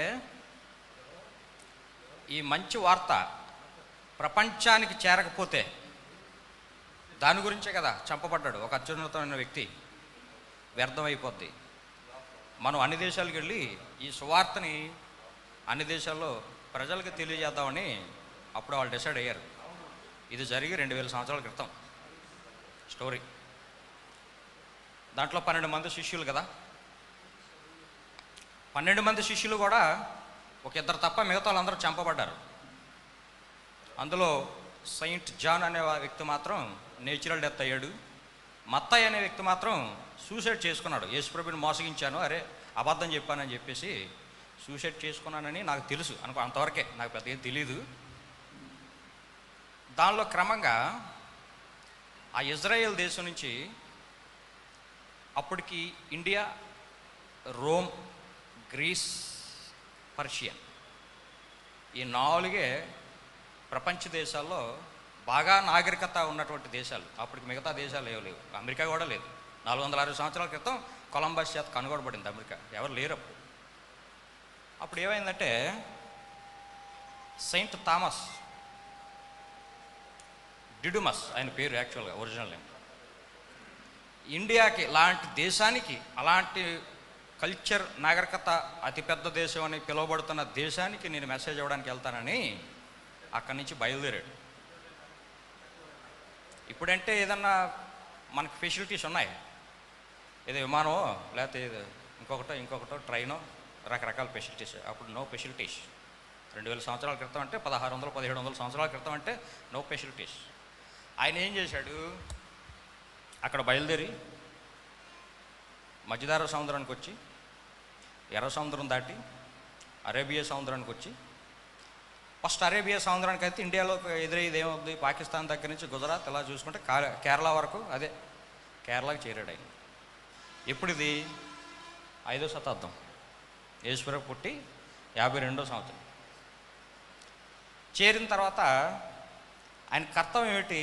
ఈ మంచి వార్త ప్రపంచానికి చేరకపోతే, దాని గురించే కదా చంపబడ్డాడు ఒక అత్యున్నతమైన వ్యక్తి, వ్యర్థమైపోద్ది. మనం అన్ని దేశాలకు వెళ్ళి ఈ సువార్తని అన్ని దేశాల్లో ప్రజలకు తెలియజేద్దామని అప్పుడు వాళ్ళు డిసైడ్ అయ్యారు. ఇది జరిగి 2000 సంవత్సరాల క్రితం స్టోరీ. దాంట్లో 12 మంది శిష్యులు కదా, 12 మంది శిష్యులు కూడా ఒక ఇద్దరు తప్ప మిగతా వాళ్ళందరూ చంపబడ్డారు. అందులో సెయింట్ జాన్ అనే వ్యక్తి మాత్రం నేచురల్ డెత్ అయ్యాడు. మత్తయి అనే వ్యక్తి మాత్రం సూసైడ్ చేసుకున్నాడు. యేసుప్రభుని మోసగించాను, అరే అబద్ధం చెప్పానని చెప్పేసి సూసైడ్ చేసుకున్నానని నాకు తెలుసు అనుకో, అంతవరకే, నాకు పెద్ద ఏం తెలీదు. దానిలో క్రమంగా ఆ ఇజ్రాయెల్ దేశం నుంచి అప్పటికి ఇండియా, రోమ్, గ్రీస్, పర్షియన్, ఈ 4 ప్రపంచ దేశాల్లో బాగా నాగరికత ఉన్నటువంటి దేశాలు. అప్పటికి మిగతా దేశాలు ఏవి లేవు, అమెరికా కూడా లేదు. 460 సంవత్సరాల క్రితం కొలంబస్ చేత కనుగొనబడింది అమెరికా, ఎవరు లేరు అప్పుడు. అప్పుడు ఏమైందంటే సెయింట్ థామస్ డిడుమస్ ఆయన పేరు, యాక్చువల్గా ఒరిజినల్ నేమ్. ఇండియాకి లాంటి దేశానికి, అలాంటి కల్చర్ నాగరికత అతిపెద్ద దేశం అని పిలువబడుతున్న దేశానికి నేను మెసేజ్ ఇవ్వడానికి వెళ్తానని అక్కడి నుంచి బయలుదేరాడు. ఇప్పుడంటే ఏదన్నా మనకు ఫెసిలిటీస్ ఉన్నాయి, ఏదో విమానమో లేకపోతే ఇంకొకటో ట్రైనో, రకరకాల ఫెసిలిటీస్. అప్పుడు నో ఫెసిలిటీస్. 2000 సంవత్సరాల క్రితం అంటే 1600, 1700 సంవత్సరాల క్రితం అంటే నో ఫెసిలిటీస్. ఆయన ఏం చేశాడు, అక్కడ బయలుదేరి మధ్యధరా సముద్రానికి వచ్చి, ఎర్ర సముద్రం దాటి అరేబియా సముద్రానికి వచ్చి, ఫస్ట్ అరేబియా సముద్రానికి అయితే ఇండియాలో ఎదురయ్యేది ఏమవుతుంది, పాకిస్తాన్ దగ్గర నుంచి గుజరాత్ ఇలా చూసుకుంటే కేరళ వరకు, అదే కేరళకి చేరాడు ఆయన. ఇప్పుడు ఇది 5వ శతాబ్దం, యేసుప్రభు పుట్టి 52వ సంవత్సరం. చేరిన తర్వాత ఆయన కర్తవ్యం ఏమిటి,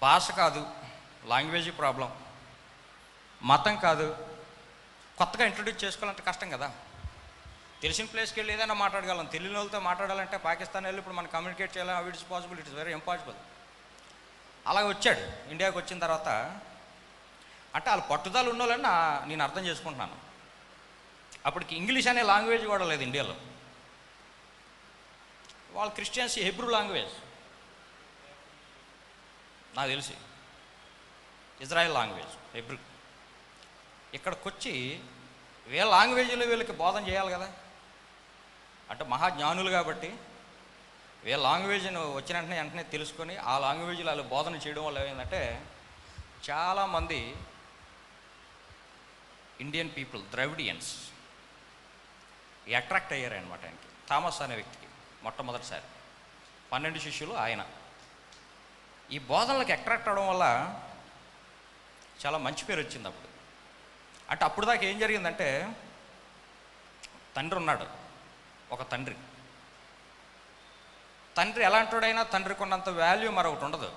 భాష కాదు, లాంగ్వేజ్ ప్రాబ్లం, మతం కాదు, కొత్తగా ఇంట్రొడ్యూస్ చేసుకోవాలంటే కష్టం కదా. తెలిసిన ప్లేస్కి వెళ్ళి ఏదైనా మాట్లాడగలం, తెలియని వాళ్ళతో మాట్లాడాలంటే పాకిస్తాన్ వెళ్ళి ఇప్పుడు మనం కమ్యూనికేట్ చేయాలి, అవి it's possible, it's very impossible. అలాగే వచ్చాడు. ఇండియాకి వచ్చిన తర్వాత అంటే వాళ్ళు పట్టుదల ఉన్నోళ్ళని నేను అర్థం చేసుకుంటున్నాను. అప్పటికి ఇంగ్లీష్ అనే లాంగ్వేజ్ కూడా లేదు ఇండియాలో. వాళ్ళు క్రిస్టియన్స్ హెబ్రూ లాంగ్వేజ్ నాకు తెలిసి, ఇజ్రాయెల్ లాంగ్వేజ్ హెబ్రూ. ఇక్కడికి వచ్చి వీళ్ళ లాంగ్వేజ్లో వీళ్ళకి బోధన చేయాలి కదా. అంటే మహాజ్ఞానులు కాబట్టి వీళ్ళ లాంగ్వేజ్ను వచ్చిన వెంటనే తెలుసుకొని ఆ లాంగ్వేజ్లో వాళ్ళు బోధన చేయడం వల్ల ఏమైందంటే చాలామంది ఇండియన్ పీపుల్, ద్రవిడియన్స్ అట్రాక్ట్ అయ్యారనమాట ఆయనకి, థామస్ అనే వ్యక్తికి. మొట్టమొదటిసారి 12 శిష్యులు ఆయన. ఈ బోధనలకు అట్రాక్ట్ అవడం వల్ల చాలా మంచి పేరు వచ్చింది అప్పుడు. అంటే అప్పుడు దాకా ఏం జరిగిందంటే, తండ్రి ఉన్నాడు, ఒక తండ్రి ఎలాంటివాడైనా తండ్రికి ఉన్నంత వాల్యూ మరొకటి ఉండదు.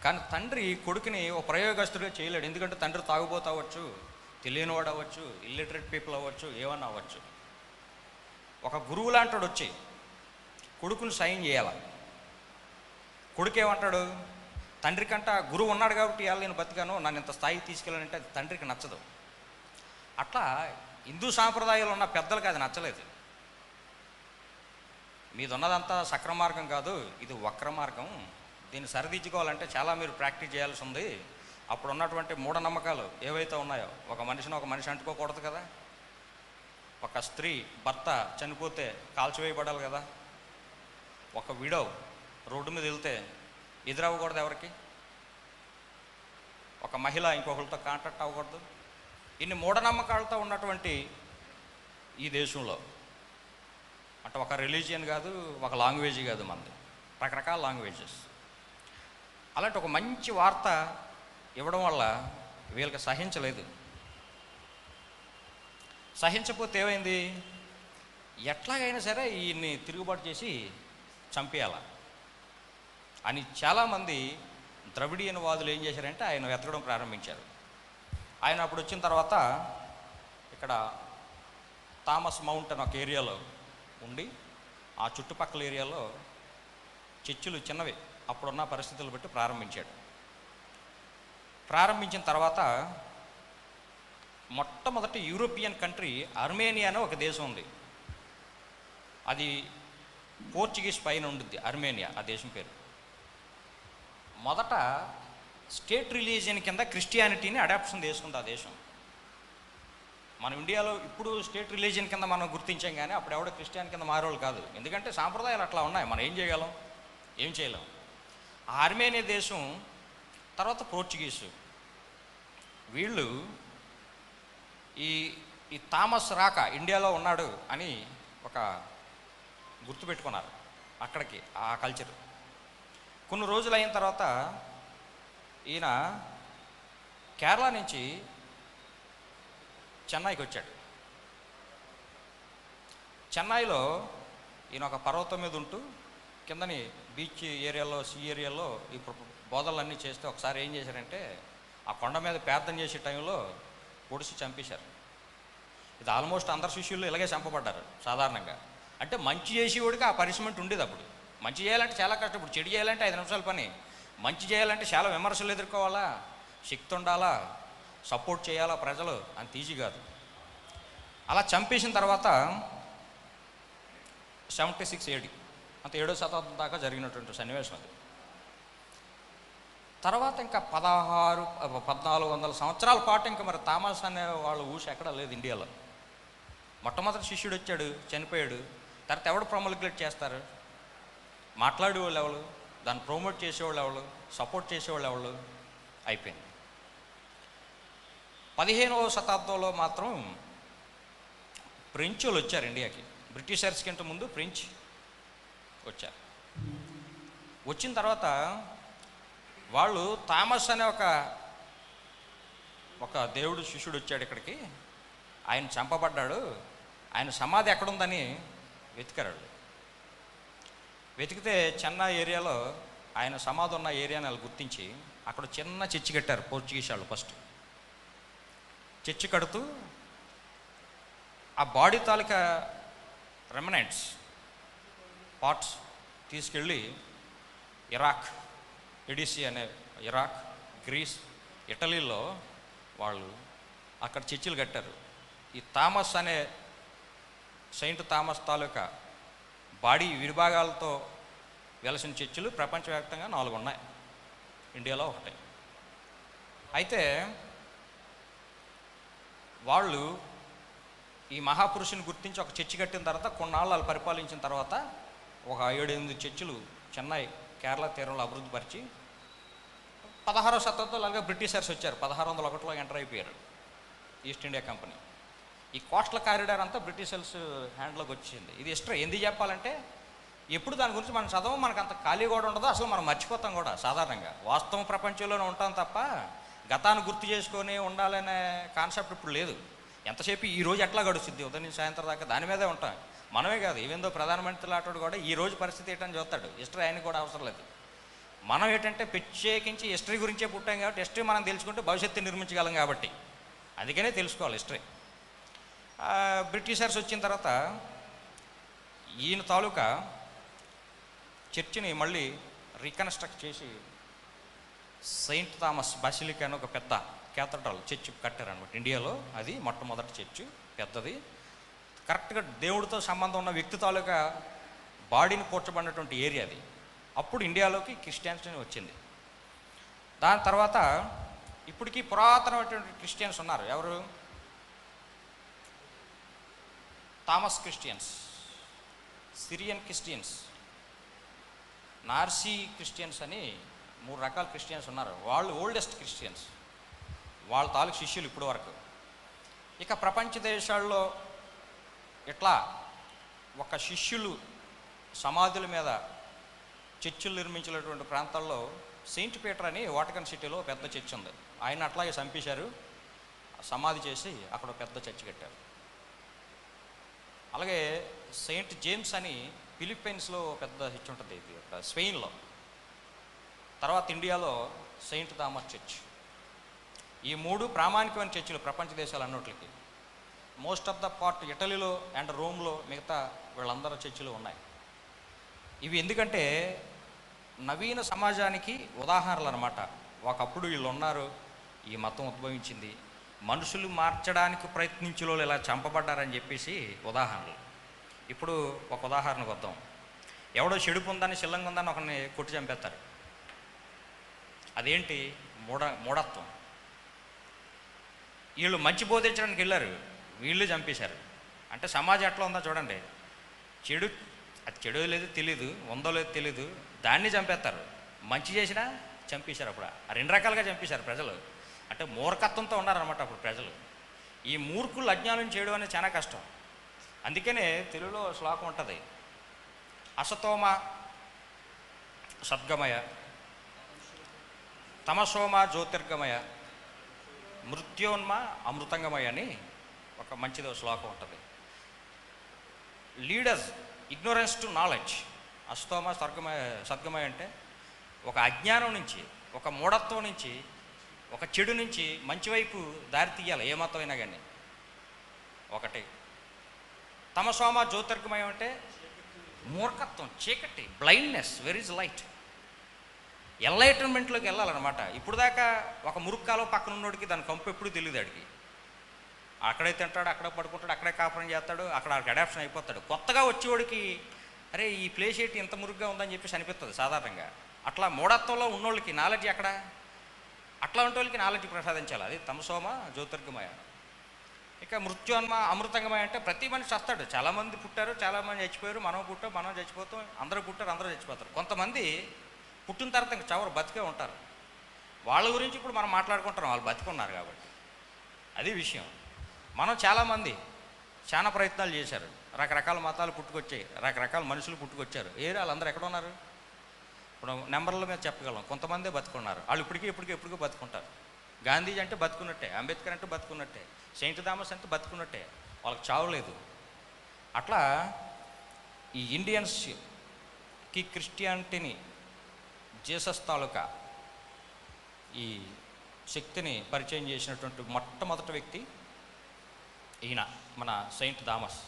కానీ తండ్రి కొడుకుని ఒక ప్రయోగస్తుడిగా చేయలేడు. ఎందుకంటే తండ్రి తాగుబోతు అవ్వచ్చు, తెలియనివాడు అవ్వచ్చు, ఇల్లిటరేట్ పీపుల్ అవ్వచ్చు, ఏమన్నా అవ్వచ్చు. ఒక గురువు లాంటివాడు వచ్చి కొడుకుని సైన్ చేయాల. కొడుకు ఏమంటాడు, తండ్రి కంట గురువు ఉన్నాడు కాబట్టి ఇవాళ నేను బతికాను, నన్ను ఇంత స్థాయికి తీసుకెళ్ళాలంటే అది తండ్రికి నచ్చదు. అట్లా హిందూ సాంప్రదాయాలు ఉన్న పెద్దలకు అది నచ్చలేదు. మీది ఉన్నదంతా సక్ర మార్గం కాదు, ఇది వక్ర మార్గం, దీన్ని సరిదిద్దుకోవాలంటే చాలా మీరు ప్రాక్టీస్ చేయాల్సి ఉంది. అప్పుడు ఉన్నటువంటి మూఢనమ్మకాలు ఏవైతే ఉన్నాయో, ఒక మనిషి అంటుకోకూడదు కదా, ఒక స్త్రీ భర్త చనిపోతే కాల్చివేయబడాలి కదా, ఒక విడో రోడ్డు మీద వెళ్తే ఎదురవ్వకూడదు ఎవరికి, ఒక మహిళ ఇంకొకరితో కాంటాక్ట్ అవ్వకూడదు. ఇన్ని మూఢనమ్మకాలతో ఉన్నటువంటి ఈ దేశంలో అంటే ఒక రిలీజియన్ కాదు, ఒక లాంగ్వేజ్ కాదు, మనది రకరకాల లాంగ్వేజెస్. అలాంటి ఒక మంచి వార్త ఇవ్వడం వల్ల వీళ్ళకి సహించలేదు. సహించకపోతే ఏమైంది, ఎట్లాగైనా సరే ఈయన్ని తిరుగుబాటు చేసి చంపేయాల అని చాలామంది ద్రవిడియన్ వాదులు ఏం చేశారంటే ఆయన వెతకడం ప్రారంభించారు. ఆయన అప్పుడు వచ్చిన తర్వాత ఇక్కడ థామస్ మౌంట్ అని ఒక ఏరియాలో ఉండి ఆ చుట్టుపక్కల ఏరియాలో చర్చిలు చిన్నవి అప్పుడున్న పరిస్థితులు బట్టి ప్రారంభించాడు. ప్రారంభించిన తర్వాత మొట్టమొదటి యూరోపియన్ కంట్రీ అర్మేనియా అని ఒక దేశం ఉంది. అది పోర్చుగీస్ పైన ఉండుద్ది, అర్మేనియా ఆ దేశం పేరు. మొదట స్టేట్ రిలీజియన్ కింద క్రిస్టియానిటీని అడాప్షన్ చేసుకుంది ఆ దేశం. మన ఇండియాలో ఇప్పుడు స్టేట్ రిలీజియన్ కింద మనం గుర్తించాం, కానీ అప్పుడు ఎవడో క్రిస్టియన్ కింద మారేవాళ్ళు కాదు. ఎందుకంటే సాంప్రదాయాలు అట్లా ఉన్నాయి, మనం ఏం చేయగలం, ఏం చేయలేం. ఆ ఆర్మేనియా దేశం తర్వాత పోర్చుగీసు, వీళ్ళు ఈ థామస్ రాక ఇండియాలో ఉన్నాడు అని ఒక గుర్తుపెట్టుకున్నారు అక్కడికి, ఆ కల్చర్. కొన్ని రోజులు అయిన తర్వాత ఈయన కేరళ నుంచి చెన్నైకి వచ్చాడు. చెన్నైలో ఈయన ఒక పర్వతం మీద ఉంటూ కిందని బీచ్ ఏరియాలో, సీ ఏరియాలో ఈ బోధనలన్నీ చేస్తే ఒకసారి ఏం చేశారంటే ఆ కొండ మీద ప్రార్థన చేసే టైంలో పొడిచి చంపేశారు. ఇది ఆల్మోస్ట్ అందరు శిష్యులు ఇలాగే చంపబడ్డారు సాధారణంగా. అంటే మంచి చేసేవాడికి ఆ పనిష్మెంట్ ఉండేది. అప్పుడు మంచి చేయాలంటే చాలా కష్టం, ఇప్పుడు చెడు చేయాలంటే 5 నిమిషాల పని, మంచి చేయాలంటే చాలా విమర్శలు ఎదుర్కోవాలా, శక్తి ఉండాలా, సపోర్ట్ చేయాలా ప్రజలు, అంత ఈజీ కాదు. అలా చంపేసిన తర్వాత 76 AD, అంత 7వ శతాబ్దం దాకా జరిగినటువంటి సన్నివేశం అది. తర్వాత ఇంకా 1400 సంవత్సరాల పాటు ఇంకా మరి థామస్ అనే వాళ్ళ ఊసి ఎక్కడా లేదు ఇండియాలో. మొట్టమొదటి శిష్యుడు వచ్చాడు, చనిపోయాడు. తర్వాత ఎవడు ప్రొమల్గేట్ చేస్తారు? మాట్లాడేవాళ్ళు ఎవరు, దాన్ని ప్రమోట్ చేసేవాళ్ళు ఎవరు, సపోర్ట్ చేసేవాళ్ళు ఎవరు? అయిపోయింది. 15వ శతాబ్దంలో మాత్రం ఫ్రెంచ్ వాళ్ళు వచ్చారు ఇండియాకి. బ్రిటిషర్స్ కంటే ముందు ఫ్రెంచ్ వచ్చారు. వచ్చిన తర్వాత వాళ్ళు థామస్ అనే ఒక దేవుడు శిష్యుడు వచ్చాడు ఇక్కడికి, ఆయన చంపబడ్డాడు, ఆయన సమాధి ఎక్కడుందని వెతికారు. వెతికితే చెన్నై ఏరియాలో ఆయన సమాధి ఉన్న ఏరియాని వాళ్ళు గుర్తించి అక్కడ చిన్న చర్చి కట్టారు పోర్చుగీస్ వాళ్ళు. ఫస్ట్ చర్చి కడుతూ ఆ బాడీ తాలూకా రెమనెంట్స్ పార్ట్స్ తీసుకెళ్ళి ఇరాక్, ఎడిసి అనే ఇరాక్, గ్రీస్, ఇటలీలో వాళ్ళు అక్కడ చర్చిలు కట్టారు. ఈ థామస్ అనే సెయింట్ థామస్ తాలూకా బాడీ విడిభాగాలతో వెలసిన చర్చిలు ప్రపంచవ్యాప్తంగా 4 ఉన్నాయి, ఇండియాలో 1. అయితే వాళ్ళు ఈ మహాపురుషుని గుర్తించి ఒక చర్చి కట్టిన తర్వాత కొన్నాళ్ళు వాళ్ళు పరిపాలించిన తర్వాత ఒక 7-8 చర్చిలు చెన్నై, కేరళ తీరంలో అభివృద్ధి పరిచి 16వ శతాబ్దంలో అలాగే బ్రిటిషర్స్ వచ్చారు. 1601లో ఎంటర్ అయిపోయారు ఈస్ట్ ఇండియా కంపెనీ. ఈ కోస్టల్ కారిడార్ అంతా బ్రిటిషర్స్ హ్యాండ్లోకి వచ్చింది. ఇది హిస్టరీ. ఎందుకు చెప్పాలంటే ఎప్పుడు దాని గురించి మనం చదవం, మనకు అంత ఖాళీ కూడా ఉండదు, అసలు మనం మర్చిపోతాం కూడా సాధారణంగా. వాస్తవం ప్రపంచంలోనే ఉంటాం తప్ప గతాన్ని గుర్తు చేసుకొని ఉండాలనే కాన్సెప్ట్ ఇప్పుడు లేదు. ఎంతసేపు ఈ రోజు ఎట్లా గడుస్తుంది, ఉదయం నుంచి సాయంత్రం దాకా దాని మీదే ఉంటాం. మనమే కాదు, ఈవెందో ప్రధానమంత్రి లాంటి కూడా ఈ రోజు పరిస్థితి ఏంటని చూస్తాడు. హిస్టరీ ఆయనకు కూడా అవసరం లేదు. మనం ఏంటంటే ప్రత్యేకించి హిస్టరీ గురించే పుట్టాం కాబట్టి హిస్టరీ మనం తెలుసుకుంటే భవిష్యత్తు నిర్మించగలం కాబట్టి అందుకనే తెలుసుకోవాలి హిస్టరీ. బ్రిటిషర్స్ వచ్చిన తర్వాత ఈయన తాలూకా చర్చిని మళ్ళీ రీకన్స్ట్రక్ట్ చేసి సెయింట్ థామస్ బసిలికా అని ఒక పెద్ద క్యాథడ్రల్ చర్చ్ కట్టారనమాట ఇండియాలో. అది మొట్టమొదటి చర్చ్, పెద్దది. కరెక్ట్గా దేవుడితో సంబంధం ఉన్న వ్యక్తి తాలూకా బాడీని కూర్చబడినటువంటి ఏరియా అది. అప్పుడు ఇండియాలోకి క్రిస్టియానిటీ వచ్చింది. దాని తర్వాత ఇప్పటికీ పురాతనమైనటువంటి క్రిస్టియన్స్ ఉన్నారు. ఎవరు? థామస్ క్రిస్టియన్స్, సిరియన్ క్రిస్టియన్స్, నార్సీ క్రిస్టియన్స్ అని 3 రకాల క్రిస్టియన్స్ ఉన్నారు. వాళ్ళు ఓల్డెస్ట్ క్రిస్టియన్స్, వాళ్ళ తాలూకు శిష్యులు ఇప్పటి వరకు. ఇక ప్రపంచ దేశాల్లో ఇట్లా ఒక శిష్యులు సమాధుల మీద చర్చిలు నిర్మించినటువంటి ప్రాంతాల్లో సెయింట్ పీటర్ అని వాటికన్ సిటీలో పెద్ద చర్చ్ ఉంది. ఆయన అట్లాగే చంపేశారు, సమాధి చేసి అక్కడ పెద్ద చర్చ్ కట్టారు. అలాగే సెయింట్ జేమ్స్ అని ఫిలిప్పైన్స్లో పెద్ద చర్చ్ ఉంటుంది, ఇది స్పెయిన్లో. తర్వాత ఇండియాలో సెయింట్ థామస్ చర్చ్. ఈ 3 ప్రామాణికమైన చర్చిలు ప్రపంచ దేశాలు అన్నిటికి. మోస్ట్ ఆఫ్ ద పార్ట్ ఇటలీలో అండ్ రోమ్లో మిగతా వీళ్ళందరూ చర్చిలు ఉన్నాయి. ఇవి ఎందుకంటే నవీన సమాజానికి ఉదాహరణలు అనమాట. ఒకప్పుడు వీళ్ళు ఉన్నారు, ఈ మతం ఉద్భవించింది, మనుషులు మార్చడానికి ప్రయత్నించిన వాళ్ళు ఇలా చంపబడ్డారని చెప్పేసి ఉదాహరణలు. ఇప్పుడు ఒక ఉదాహరణకు వద్దాం. ఎవడో చెడుపు ఉందని శిల్లంగా ఉందని ఒకరిని కొట్టి చంపేస్తారు. అదేంటి? మూఢత్వం. వీళ్ళు మంచి బోధించడానికి వెళ్ళారు, వీళ్ళు చంపేశారు. అంటే సమాజం ఎట్లా ఉందో చూడండి. అది చెడు లేదు తెలీదు, ఉందో లేదో తెలీదు, దాన్ని చంపేస్తారు. మంచి చేసినా చంపేశారు. అప్పుడు ఆ 2 రకాలుగా చంపేశారు ప్రజలు. అంటే మూర్ఖత్వంతో ఉన్నారనమాట అప్పుడు ప్రజలు. ఈ మూర్ఖులు అజ్ఞానం చేయడం అనేది చాలా కష్టం. అందుకనే తెలుగులో శ్లోకం ఉంటుంది, అసతోమ సద్గమయ, తమసోమ జ్యోతిర్గమయ, మృత్యోన్మ అమృతంగమయ అని ఒక మంచిది శ్లోకం ఉంటుంది. Leaders ignorance to knowledge. అస్తోమ సద్గమయ అంటే ఒక అజ్ఞానం నుంచి, ఒక మూఢత్వం నుంచి, ఒక చెడు నుంచి మంచి వైపు దారి తీయాలి ఏ మతం అయినా కానీ. ఒకటి. తమసోమ జ్యోతిర్గమయం అంటే మూర్ఖత్వం, చీకటి, బ్లైండ్నెస్. Where is light? ఎన్లైటన్మెంట్లోకి వెళ్ళాలన్నమాట. ఇప్పుడు దాకా ఒక మురుక్కాలో పక్కన ఉన్నోడికి దాని కంపు ఎప్పుడు తెలియదు. అడిగి అక్కడే తింటాడు, అక్కడే పడుకుంటాడు, అక్కడే కాపురం చేస్తాడు, అక్కడ అడాప్షన్ అయిపోతాడు. కొత్తగా వచ్చేవాడికి అరే ఈ ప్లేస్ ఏంటి ఇంత మురుగ్గా ఉందని చెప్పేసి అనిపిస్తుంది సాధారణంగా. అట్లా మూఢత్వంలో ఉన్నోళ్ళకి నాలెడ్జ్ ఎక్కడ? అట్లా ఉంటే వాళ్ళకి నాలెడ్జ్ ప్రసాదించాలి. అది తమసోమ జ్యోతిర్గమయ. ఇక మృత్యోన్మ అమృతంగమయ అంటే ప్రతి మనిషి వస్తాడు. చాలామంది పుట్టారు, చాలామంది చచ్చిపోయారు. మనం పుట్టాం, మనం చచ్చిపోతాం. అందరూ పుట్టారు, అందరూ చచ్చిపోతారు. కొంతమంది పుట్టిన తర్వాత ఇంక చవరు బతికే ఉంటారు. వాళ్ళ గురించి ఇప్పుడు మనం మాట్లాడుకుంటున్నాం, వాళ్ళు బతికున్నారు కాబట్టి. అది విషయం. మనం చాలామంది చాలా ప్రయత్నాలు చేశారు. రకరకాల మతాలు పుట్టుకొచ్చాయి, రకరకాల మనుషులు పుట్టుకొచ్చారు. వాళ్ళందరూ ఎక్కడ ఉన్నారు? ఇప్పుడు నెంబర్ల మీద చెప్పగలం. కొంతమందే బతుకున్నారు. వాళ్ళు ఎప్పటికీ బతుకుంటారు. గాంధీజీ అంటే బతుకున్నట్టే, అంబేద్కర్ అంటే బతుకున్నట్టే, సెయింట్ థామస్ అంటే బతుకున్నట్టే. వాళ్ళకి చావులేదు. అట్లా ఈ ఇండియన్స్కి క్రిస్టియానిటీని, జీసస్ తాలూకా ఈ శక్తిని పరిచయం చేసినటువంటి మొట్టమొదటి వ్యక్తి ఈయన మన సెయింట్ థామస్.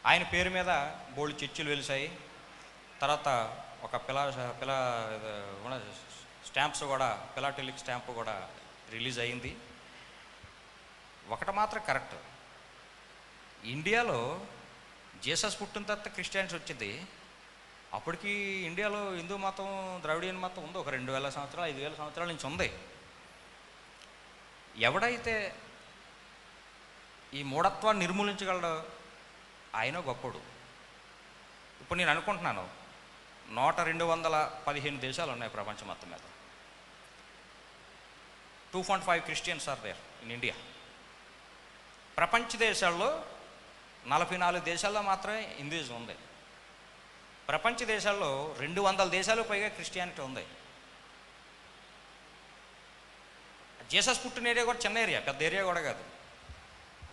ఆయన పేరు మీద బోల్డ్ చర్చిలు వెలిసాయి. తర్వాత ఒక స్టాంప్స్ కూడా, ఫిలాటెలిక్ స్టాంప్ కూడా రిలీజ్ అయింది. ఒకటి మాత్రం కరెక్ట్, ఇండియాలో జీసస్ పుట్టిన తర్వాత క్రిస్టియానిటీ వచ్చింది. అప్పటికి ఇండియాలో హిందూ మతం, ద్రవిడియన్ మతం ఉంది. ఒక 2000 సంవత్సరాలు 5000 సంవత్సరాల నుంచి ఉంది. ఎవడైతే ఈ మూఢత్వాన్ని నిర్మూలించగలడో ఆయన గొప్పడు. ఇప్పుడు నేను అనుకుంటున్నాను 215 దేశాలు ఉన్నాయి ప్రపంచం మొత్తం మీద. 2.5 Christians are there in India. ప్రపంచ దేశాల్లో 44 దేశాల్లో మాత్రమే హిందూయిజం ఉంది. ప్రపంచ దేశాల్లో 200 దేశాలకు పైగా క్రిస్టియానిటీ ఉంది. జీసస్ పుట్టిన ఏరియా కూడా చిన్న ఏరియా, పెద్ద ఏరియా కూడా కాదు.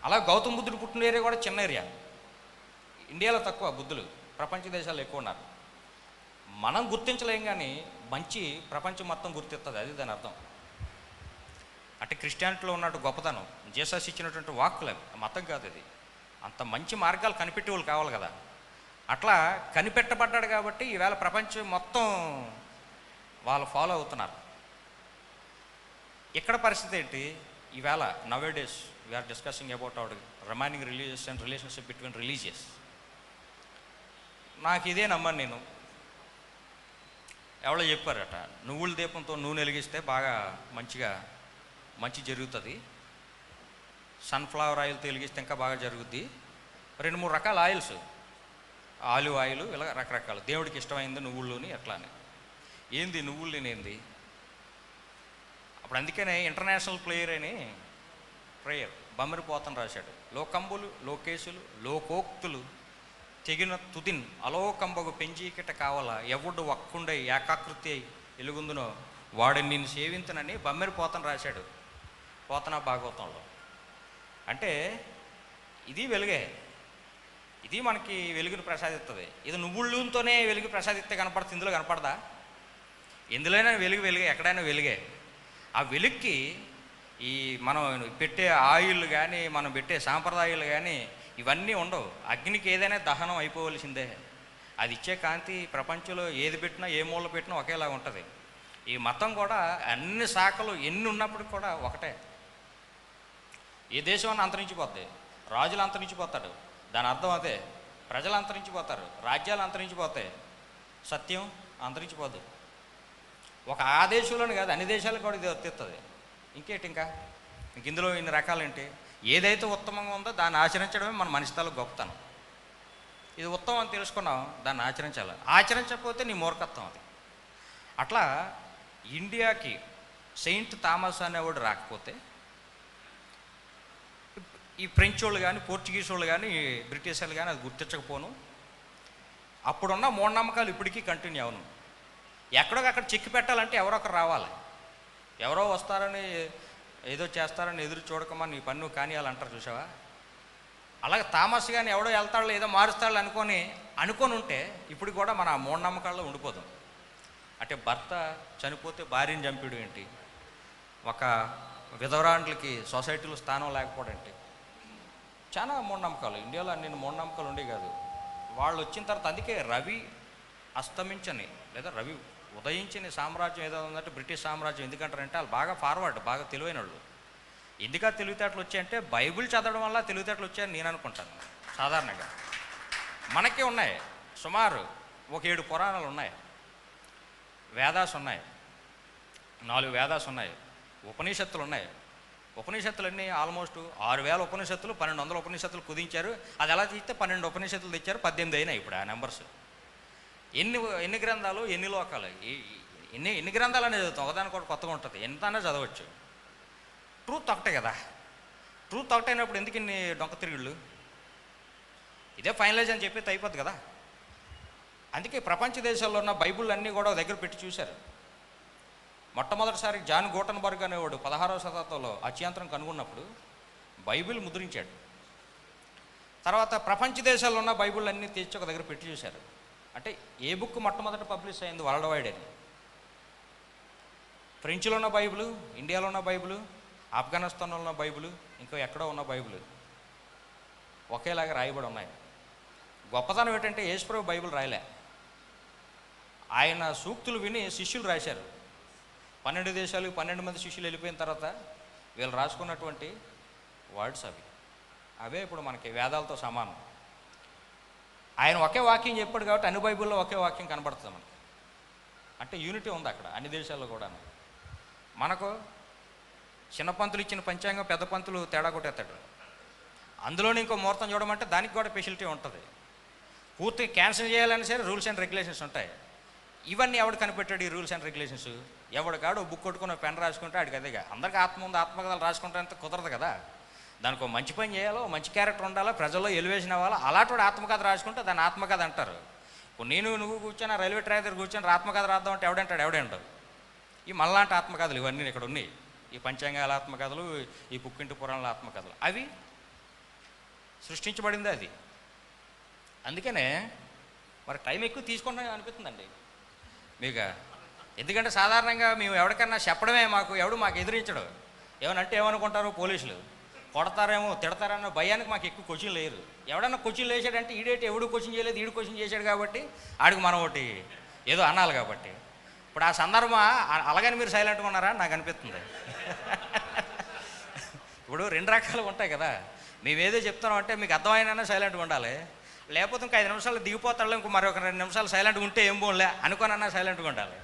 అలా గౌతమ బుద్ధుడు పుట్టిన ఏరియా కూడా చిన్న ఏరియా. ఇండియాలో తక్కువ బుద్ధులు, ప్రపంచ దేశాల్లో ఎక్కువ ఉన్నారు. మనం గుర్తించలేం, కానీ మంచి ప్రపంచం మొత్తం గుర్తిస్తుంది. అది దాని అర్థం. అంటే క్రిస్టియానిటీలో ఉన్నట్టు గొప్పతనం, జీసస్ ఇచ్చినటువంటి వాక్కులు, మతం కాదు అది. అంత మంచి మార్గాలు కనిపెట్టే వాళ్ళు కావాలి కదా. అట్లా కనిపెట్టబడ్డాడు కాబట్టి ఈవేళ ప్రపంచం మొత్తం వాళ్ళు ఫాలో అవుతున్నారు. ఇక్కడ పరిస్థితి ఏంటి? ఈవేళ nowadays we are discussing about our remaining religious and relationship between religious. నాకు ఇదే నమ్మను నేను. ఎవరో చెప్పారట, నువ్వుల దీపంతో నూనె వెలిగిస్తే బాగా మంచి జరుగుతుంది, సన్ఫ్లవర్ ఆయిల్తో వెలిగిస్తే ఇంకా బాగా జరుగుద్ది. 2-3 రకాల ఆయిల్స్, ఆలివ్ ఆయిల్, ఇలా రకరకాలు. దేవుడికి ఇష్టమైంది నువ్వుల్లోని అట్లానే. ఏంది నువ్వులు లేనింది? అప్పుడు అందుకనే ఇంటర్నేషనల్ ప్రేయర్ బమ్మిరిపోతను రాశాడు. లోకంబులు, లోకేశులు, లోకోక్తులు తెగిన తుదిన్ అలోకంబగు పెంచీకిట కావాల ఎవడు ఒక్కుండై ఏకాకృతి అయి ఎలుగుందునో వాడిని నేను సేవించనని బమ్మిరిపోతను రాశాడు పోతన భాగవతంలో. అంటే ఇది వెలుగే, ఇది మనకి వెలుగును ప్రసాదిస్తుంది. ఇది నువ్వుళ్ళతోనే వెలుగు ప్రసాదిస్తే కనపడుతుంది, ఇందులో కనపడదా? ఎందులోనైనా వెలుగే, ఎక్కడైనా వెలుగే. ఆ వెలుగుకి ఈ మనం పెట్టే ఆయిల్ కానీ, మనం పెట్టే సాంప్రదాయాలు కానీ ఇవన్నీ ఉండవు. అగ్నికి ఏదైనా దహనం అయిపోవలసిందే. అది ఇచ్చే కాంతి ప్రపంచంలో ఏది పెట్టినా, ఏ మూల పెట్టినా ఒకేలా ఉంటుంది. ఈ మతం కూడా అన్ని శాఖలు ఎన్ని ఉన్నప్పటికి కూడా ఒకటే. ఏ దేశం అంతరించిపోద్ది, రాజులు అంతరించిపోతాడు, దాని అర్థం అదే. ప్రజలు అంతరించిపోతారు, రాజ్యాలు అంతరించిపోతాయి, సత్యం అంతరించిపోదు. ఒక ఆ దేశంలోనే కాదు, అన్ని దేశాలకు కూడా ఇది వర్తిస్తుంది. ఇంకేంటి ఇంక ఇందులో ఇన్ని రకాలేంటి? ఏదైతే ఉత్తమంగా ఉందో దాన్ని ఆచరించడమే మన మనిషితాలో గొప్పతనం. ఇది ఉత్తమం అని తెలుసుకున్నాం, దాన్ని ఆచరించాలి. ఆచరించకపోతే నీ మూర్ఖత్వం అది. అట్లా ఇండియాకి సెయింట్ థామస్ అనేవాడు రాకపోతే ఈ ఫ్రెంచ్ వాళ్ళు కానీ, పోర్చుగీస్ వాళ్ళు కానీ, బ్రిటిష్ వాళ్ళు కానీ అది గుర్తించకపోను. అప్పుడున్న మూఢనమ్మకాలు ఇప్పటికీ కంటిన్యూ అవును. ఎక్కడొకక్కడ చెక్కి పెట్టాలంటే ఎవరో ఒకరు రావాలి. ఎవరో వస్తారని ఏదో చేస్తారని ఎదురు చూడకమా నీ పన్ను కానియాలంటారు చూసావా? అలాగే థామస్ కానీ ఎవడో వెళ్తాడు ఏదో మారుస్తాడు అనుకొని ఉంటే ఇప్పుడు కూడా మన మూఢనమ్మకాల్లో ఉండిపోదాం. అంటే భర్త చనిపోతే భార్యని చంపేయడం ఏంటి, ఒక విధవరాండ్లకి సొసైటీలో స్థానం లేకపోవడం ఏంటి, చాలా మూఢనమ్మకాలు. ఇండియాలో అన్ని మూఢనమ్మకాలు ఉండేవి కాదు. వాళ్ళు వచ్చిన తర్వాత అందుకే రవి అస్తమించని లేదా రవి ఉదయించని సామ్రాజ్యం ఏదో ఉందంటే బ్రిటిష్ సామ్రాజ్యం. ఎందుకంటారంటే వాళ్ళు బాగా ఫార్వర్డ్, బాగా తెలివైన వాళ్ళు. ఎందుకు తెలివితేటలు వచ్చాయంటే బైబిల్ చదవడం వల్ల తెలివితేటలు వచ్చాయని నేను అనుకుంటాను. సాధారణంగా మనకే ఉన్నాయి, సుమారు ఒక 7 పురాణాలు ఉన్నాయి, వేదాస్ ఉన్నాయి, 4 వేదాస్ ఉన్నాయి, ఉపనిషత్తులు ఉన్నాయి. ఉపనిషత్తులన్నీ ఆల్మోస్ట్ 6000 ఉపనిషత్తులు, 1200 ఉపనిషత్తులు కుదించారు. అది ఎలా తీస్తే 12 ఉపనిషత్తులు తెచ్చారు, 18 అయినాయి ఇప్పుడు ఆ నెంబర్స్. ఎన్ని గ్రంథాలు, ఎన్ని లోకాలు, ఎన్ని గ్రంథాలు అనేది చదువుతాం, ఒకదానికి కూడా కొత్తగా ఉంటుంది, ఎంత అన్నా చదవచ్చు. ట్రూత్ ఒకటే కదా. ట్రూత్ ఒకటే అయినప్పుడు ఎందుకు ఇన్ని డొంక తిరుగుళ్ళు? ఇదే ఫైనలైజ్ అని చెప్పి అయిపోద్ది కదా. అందుకే ప్రపంచ దేశాల్లో ఉన్న బైబుల్ అన్నీ కూడా దగ్గర పెట్టి చూశారు. మొట్టమొదటిసారి జాన్ గూటన్బర్గ్ అనేవాడు 16వ శతాబ్దంలో అత్యంతరం కనుగొన్నప్పుడు బైబిల్ ముద్రించాడు. తర్వాత ప్రపంచ దేశాల్లో ఉన్న బైబిల్ అన్నీ తెచ్చి ఒక దగ్గర పెట్టి చూశారు. అంటే ఏ బుక్ మొట్టమొదట పబ్లిష్ అయింది వరల్డ్ వైడ్ అని. ఫ్రెంచ్లో ఉన్న బైబిల్, ఇండియాలో ఉన్న బైబిల్, ఆఫ్ఘనిస్తాన్లో ఉన్న బైబిల్, ఇంకో ఎక్కడో ఉన్న బైబిల్ ఒకేలాగా రాయబడి ఉన్నాయి. గొప్పతనం ఏంటంటే యేసుప్రభు బైబిల్ రాయలే, ఆయన సూక్తులు విని శిష్యులు రాశారు. 12 దేశాలకు 12 మంది శిష్యులు వెళ్ళిపోయిన తర్వాత వీళ్ళు రాసుకున్నటువంటి వర్డ్స్ అవే ఇప్పుడు మనకి వేదాలతో సమానం. ఆయన ఒకే వాక్యం చెప్పాడు కాబట్టి అన్ని బైబిల్లో ఒకే వాక్యం కనబడుతుంది మనకి. అంటే యూనిటీ ఉంది అక్కడ అన్ని దేశాల్లో కూడా. మనకు చిన్న పంతులు ఇచ్చిన పంచాంగం పెద్ద పంతులు తేడా కొట్టేస్తాడు. అందులోనే ఇంకో ముహూర్తం చూడమంటే దానికి కూడా స్పెషాలిటీ ఉంటుంది. పూర్తిగా క్యాన్సిల్ చేయాలని సరే రూల్స్ అండ్ రెగ్యులేషన్స్ ఉంటాయి. ఇవన్నీ ఎవడు కనిపెట్టాడు ఈ రూల్స్ అండ్ రెగ్యులేషన్స్? ఎవడు కాడు బుక్ కొట్టుకుని పెన్ రాసుకుంటే ఆడికి అదేగా. అందరికీ ఆత్మ ఉంది, ఆత్మకథలు రాసుకుంటే కుదరదు కదా. దానికి ఒక మంచి పని చేయాలో, మంచి క్యారెక్టర్ ఉండాలో, ప్రజల్లో ఎలివేషన్ అవ్వాలో. అలాంటి ఆత్మకథ రాసుకుంటే దాన్ని ఆత్మకథ అంటారు. ఇప్పుడు నువ్వు కూర్చొని రైల్వే ట్రాక్ దగ్గర కూర్చొని ఆత్మకథ రాద్దాం అంటే ఎవడంటాడు? ఈ మళ్ళాంటి ఆత్మకథలు ఇవన్నీ ఇక్కడ ఉన్నాయి. ఈ పంచాంగాల ఆత్మకథలు, ఈ పుక్కింటి పురాణాల ఆత్మకథలు అవి సృష్టించబడింది అది. అందుకనే మరి టైం ఎక్కువ తీసుకుంటాం అనిపిస్తుందండి మీకు. ఎందుకంటే సాధారణంగా మేము ఎవరికన్నా చెప్పడమే, ఎవడు మాకు ఎదిరించడు. ఏమనంటే ఏమనుకుంటారు పోలీసులు, కొడతారేమో తిడతారన్న భయానికి మాకు ఎక్కువ క్వశ్చన్ లేరు. ఎవడన్నా క్వశ్చన్ వేసాడంటే ఎవడు క్వశ్చన్ చేయలేదు, ఈడు క్వశ్చన్ చేశాడు కాబట్టి ఆడికి మనం ఒకటి ఏదో అనాలి కాబట్టి. ఇప్పుడు ఆ సందర్భం అలాగని మీరు సైలెంట్గా ఉన్నారా నాకు అనిపిస్తుంది. ఇప్పుడు 2 రకాలు ఉంటాయి కదా. మేమేదో చెప్తున్నాం అంటే మీకు అర్థమైనా సైలెంట్గా ఉండాలి, లేకపోతే ఇంక 5 నిమిషాలు దిగిపోతాడు, ఇంకో మరొక 2 నిమిషాలు సైలెంట్గా ఉంటే ఏం పోలే అనుకోనన్నా సైలెంట్గా ఉండాలి.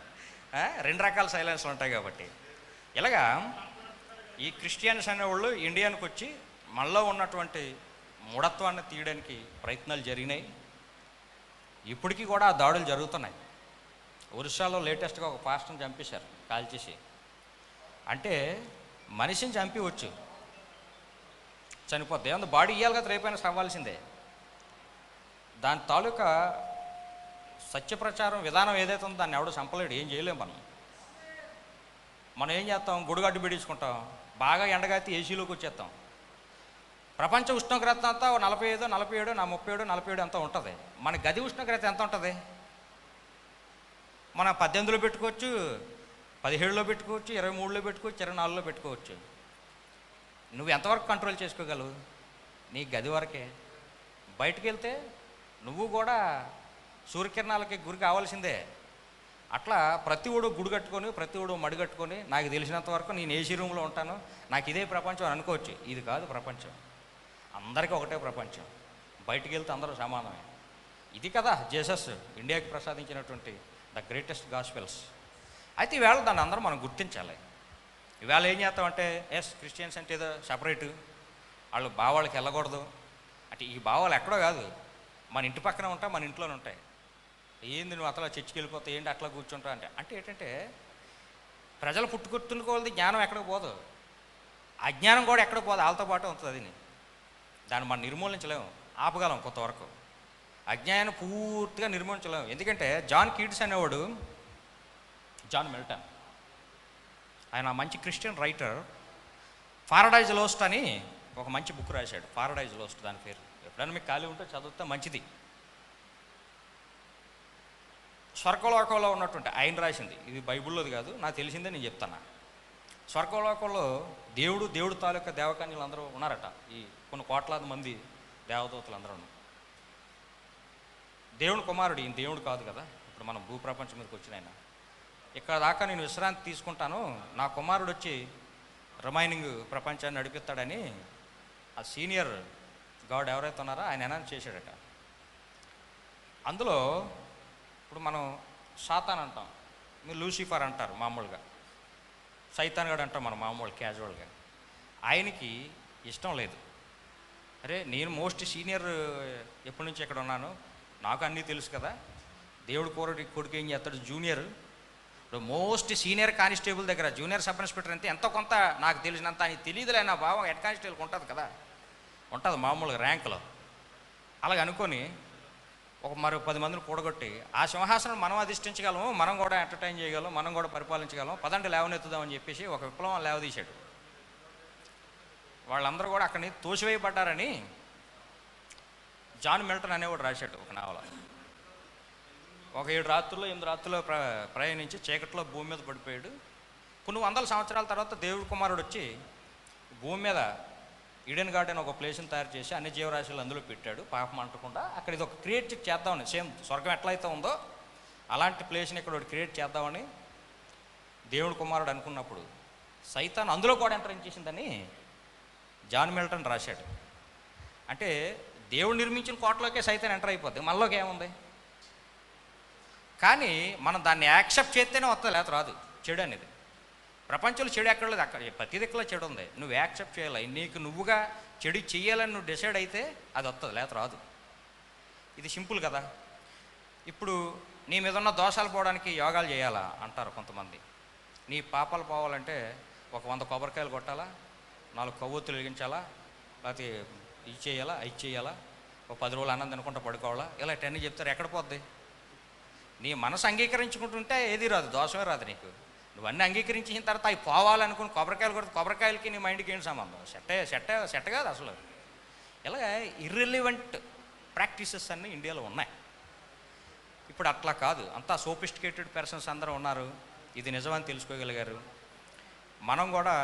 2 రకాల సైలెన్స్లు ఉంటాయి కాబట్టి. ఇలాగా ఈ క్రిస్టియన్స్ అనేవాళ్ళు ఇండియానికి వచ్చి మనలో ఉన్నటువంటి మూఢత్వాన్ని తీయడానికి ప్రయత్నాలు జరిగినాయి. ఇప్పటికీ కూడా ఆ దాడులు జరుగుతున్నాయి. ఒరిస్సాలో లేటెస్ట్గా ఒక పాస్టర్ని చంపేశారు కాల్చేసి. అంటే మనిషిని చంపవచ్చు, చనిపోద్ది, ఏమన్నా బాడీ ఇవ్వాలి కదా, రేపైనా అవ్వాల్సిందే. దాని తాలూకా సత్యప్రచారం విధానం ఏదైతే ఉందో దాన్ని ఎవడో చంపలేడు, ఏం చేయలేము మనం ఏం చేస్తాం, గుడిగడ్డు బిడించుకుంటాం, బాగా ఎండగాతి ఏసీలోకి వచ్చేస్తాం. ప్రపంచ ఉష్ణోగ్రత అంతా 45, 47, 37, 47 అంతా ఉంటుంది. మన గది ఉష్ణోగ్రత ఎంత ఉంటుంది? మనం 18లో పెట్టుకోవచ్చు, 17లో పెట్టుకోవచ్చు, 23లో పెట్టుకోవచ్చు, 24లో పెట్టుకోవచ్చు. నువ్వు ఎంతవరకు కంట్రోల్ చేసుకోగలవు? నీ గది వరకే. బయటికి వెళ్తే నువ్వు కూడా సూర్యకిరణాలకి గురి కావాల్సిందే. అట్లా ప్రతి ఒడు గుడి కట్టుకొని, ప్రతి ఒడు మడి కట్టుకొని, నాకు తెలిసినంత వరకు నేను ఏసీ రూమ్లో ఉంటాను, నాకు ఇదే ప్రపంచం అని అనుకోవచ్చు. ఇది కాదు ప్రపంచం. అందరికీ ఒకటే ప్రపంచం. బయటికి వెళ్తే అందరూ సమానమే. ఇది కదా జీసస్ ఇండియాకి ప్రసాదించినటువంటి ద గ్రేటెస్ట్ గాస్పెల్స్. అయితే ఈవేళ దాన్ని అందరం మనం గుర్తించాలి. ఈవేళ ఏం చేస్తామంటే ఎస్ క్రిస్టియన్స్ అంటే ఏదో సపరేటు, వాళ్ళు భావాళ్ళకి వెళ్ళకూడదు అంటే ఈ భావాలు ఎక్కడో కాదు, మన ఇంటి పక్కన ఉంటాయి, మన ఇంట్లోనే ఉంటాయి. ఏంది నువ్వు అట్లా చర్చికి వెళ్ళిపోతావు, ఏంటి అట్లా కూర్చుంటావు అంటే ఏంటంటే ప్రజలు పుట్టుకొట్టుకోవాలి, జ్ఞానం ఎక్కడికి పోదు, అజ్ఞానం కూడా ఎక్కడికి పోదు, వాళ్ళతో పాటు ఉంటుంది. అది దాన్ని మనం నిర్మూలించలేము, ఆపగలం కొంతవరకు. అజ్ఞానం పూర్తిగా నిర్మూలించలేము. ఎందుకంటే జాన్ కీట్స్ అనేవాడు, జాన్ మిల్టన్, ఆయన మంచి క్రిస్టియన్ రైటర్. పారడైజ్ లోస్ట్ అని ఒక మంచి బుక్ రాశాడు. పారడైజ్ లోస్ట్ దాని పేరు. ఎప్పుడైనా మీకు ఖాళీ ఉంటే చదివితే మంచిది. స్వర్గలోకంలో ఉన్నటువంటి ఆయన రాసింది, ఇది బైబిల్లోది కాదు, నాకు తెలిసిందే నేను చెప్తాను. స్వర్గలోకంలో దేవుడు తాలూకా దేవకన్యలు అందరూ ఉన్నారట. ఈ కొన్ని కోట్లాది మంది దేవదూతలు అందరూ. దేవుని కుమారుడు, ఈయన దేవుడు కాదు కదా, ఇప్పుడు మనం భూప్రపంచం మీదకి వచ్చిన ఆయన. ఇక్కడ దాకా నేను విశ్రాంతి తీసుకుంటాను, నా కుమారుడు వచ్చి రిమైనింగ్ ప్రపంచాన్ని నడిపిస్తాడని ఆ సీనియర్ గాడ్ ఎవరైతే ఉన్నారో ఆయన అనౌన్స్ చేశాడట. అందులో ఇప్పుడు మనం సాతాన్ అంటాం, మీరు లూసిఫర్ అంటారు మామూలుగా, సైతాన్ గడు అంటాం మనం మామూలు క్యాజువల్గా. ఆయనకి ఇష్టం లేదు, అరే నేను మోస్ట్ సీనియర్ ఎప్పటి నుంచి ఇక్కడ ఉన్నాను, నాకు అన్నీ తెలుసు కదా, దేవుడు కొడుకు ఏం చేస్తాడు జూనియర్, ఇప్పుడు మోస్ట్ సీనియర్ కానిస్టేబుల్ దగ్గర జూనియర్ సబ్ ఇన్స్పెక్టర్ అంతే ఎంతో కొంత నాకు తెలిసినంత ఆయన తెలియదులే నా భావం హెడ్ కానిస్టేబుల్కి ఉంటుంది కదా, ఉంటుంది మామూలుగా ర్యాంకులో. అలాగ అనుకొని ఒక మరి 10 మందిని కూడగొట్టి ఆ సింహాసనం మనం అధిష్ఠించగలము, మనం కూడా ఎంటర్టైన్ చేయగలం, మనం కూడా పరిపాలించగలం, పదండి లేవనెత్తుదామని చెప్పేసి ఒక విప్లవం లేవదీశాడు. వాళ్ళందరూ కూడా అక్కడిని తోసివేయబడ్డారని జాన్ మిల్టన్ అనేవాడు రాశాడు ఒక నవల. ఒక 7 రాత్రుల్లో 8 రాత్రుల్లో ప్రయాణించి చీకట్లో భూమి మీద పడిపోయాడు. కొన్ని వందల సంవత్సరాల తర్వాత దేవుడి కుమారుడు వచ్చి భూమి మీద ఈడెన్ గార్డెన్ ఒక ప్లేస్ని తయారు చేసి అన్ని జీవరాశులు అందులో పెట్టాడు, పాపం అంటకుండా. అక్కడ ఇది ఒక క్రియేట్ చేద్దామని, సేమ్ స్వర్గం ఎట్లయితే ఉందో అలాంటి ప్లేస్ని ఇక్కడ ఒకటి క్రియేట్ చేద్దామని దేవుడి కుమారుడు అనుకున్నప్పుడు సైతాన్ అందులో కూడా ఎంటర్ చేసిందని జాన్ మిల్టన్ రాశాడు. అంటే దేవుడు నిర్మించిన కోటలోకే సైతాన్ ఎంటర్ అయిపోద్ది, మనలోకి ఏముంది? కానీ మనం దాన్ని యాక్సెప్ట్ చేస్తేనే వస్తుంది, లేకపోతే రాదు. చెడు అనేది ప్రపంచంలో చెడు ఎక్కడ లేదు, అక్కడ ప్రతి దిక్కులో చెడు ఉంది. నువ్వు యాక్సెప్ట్ చేయాలి, నీకు నువ్వుగా చెడు చెయ్యాలని నువ్వు డిసైడ్ అయితే అది వస్తుంది, లేకపోతే రాదు. ఇది సింపుల్ కదా. ఇప్పుడు నీ మీద ఉన్న దోషాలు పోవడానికి యోగాలు చేయాలా అంటారు కొంతమంది. నీ పాపాలు పోవాలంటే ఒక 100 కొబ్బరికాయలు కొట్టాలా, 4 కొవ్వొత్తులు వెలిగించాలా, లేకపోతే ఇది చేయాలా, అది చేయాలా, ఒక 10 రోజులు అన్నం తినకుండా పడుకోవాలా, ఇలా 10 చెప్తారు. ఎక్కడ పోద్ది? నీ మనసు అంగీకరించుకుంటుంటే ఏది రాదు, దోషమే రాదు నీకు. నువ్వన్నీ అంగీకరించిన తర్వాత అవి పోవాలనుకుని కొబ్బరికాయలు కొడితే కొబ్బరికాయలకి నీ మైండ్కి ఏంటి సంబంధం? సెట్ కాదు అసలు. ఇలా ఇర్రెలివెంట్ ప్రాక్టీసెస్ అన్నీ ఇండియాలో ఉన్నాయి. ఇప్పుడు అట్లా కాదు, అంతా సోఫిస్టికేటెడ్ పర్సన్స్ అందరూ ఉన్నారు, ఇది నిజమని తెలుసుకోగలిగారు. మనం కూడా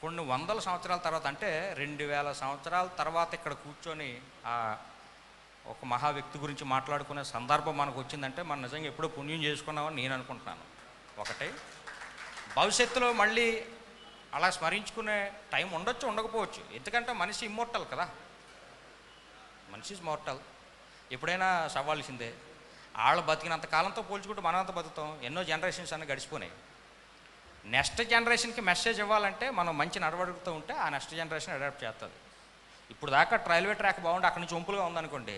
కొన్ని వందల సంవత్సరాల తర్వాత, అంటే 2000 సంవత్సరాల తర్వాత ఇక్కడ కూర్చొని ఒక మహా వ్యక్తి గురించి మాట్లాడుకునే సందర్భం మనకు వచ్చిందంటే మనం నిజంగా ఎప్పుడో పుణ్యం చేసుకున్నామని నేను అనుకుంటున్నాను. ఒకటి, భవిష్యత్తులో మళ్ళీ అలా స్మరించుకునే టైం ఉండొచ్చు, ఉండకపోవచ్చు. ఎందుకంటే మనిషి ఇమ్మోర్టల్ కదా, మనిషి ఇస్ మోర్టల్, ఎప్పుడైనా సవాల్సిందే. వాళ్ళు బతికినంత కాలంతో పోల్చుకుంటూ మనం అంత బతుకుతాం. ఎన్నో జనరేషన్స్ అన్నీ గడిచిపోయినాయి. నెక్స్ట్ జనరేషన్కి మెసేజ్ ఇవ్వాలంటే మనం మంచి నడవడుగుతూ ఉంటే ఆ నెక్స్ట్ జనరేషన్ అడాప్ట్ చేస్తుంది. ఇప్పుడు దాకా రైల్వే ట్రాక్ బాగుండి అక్కడి నుంచి వంపులుగా ఉందనుకోండి,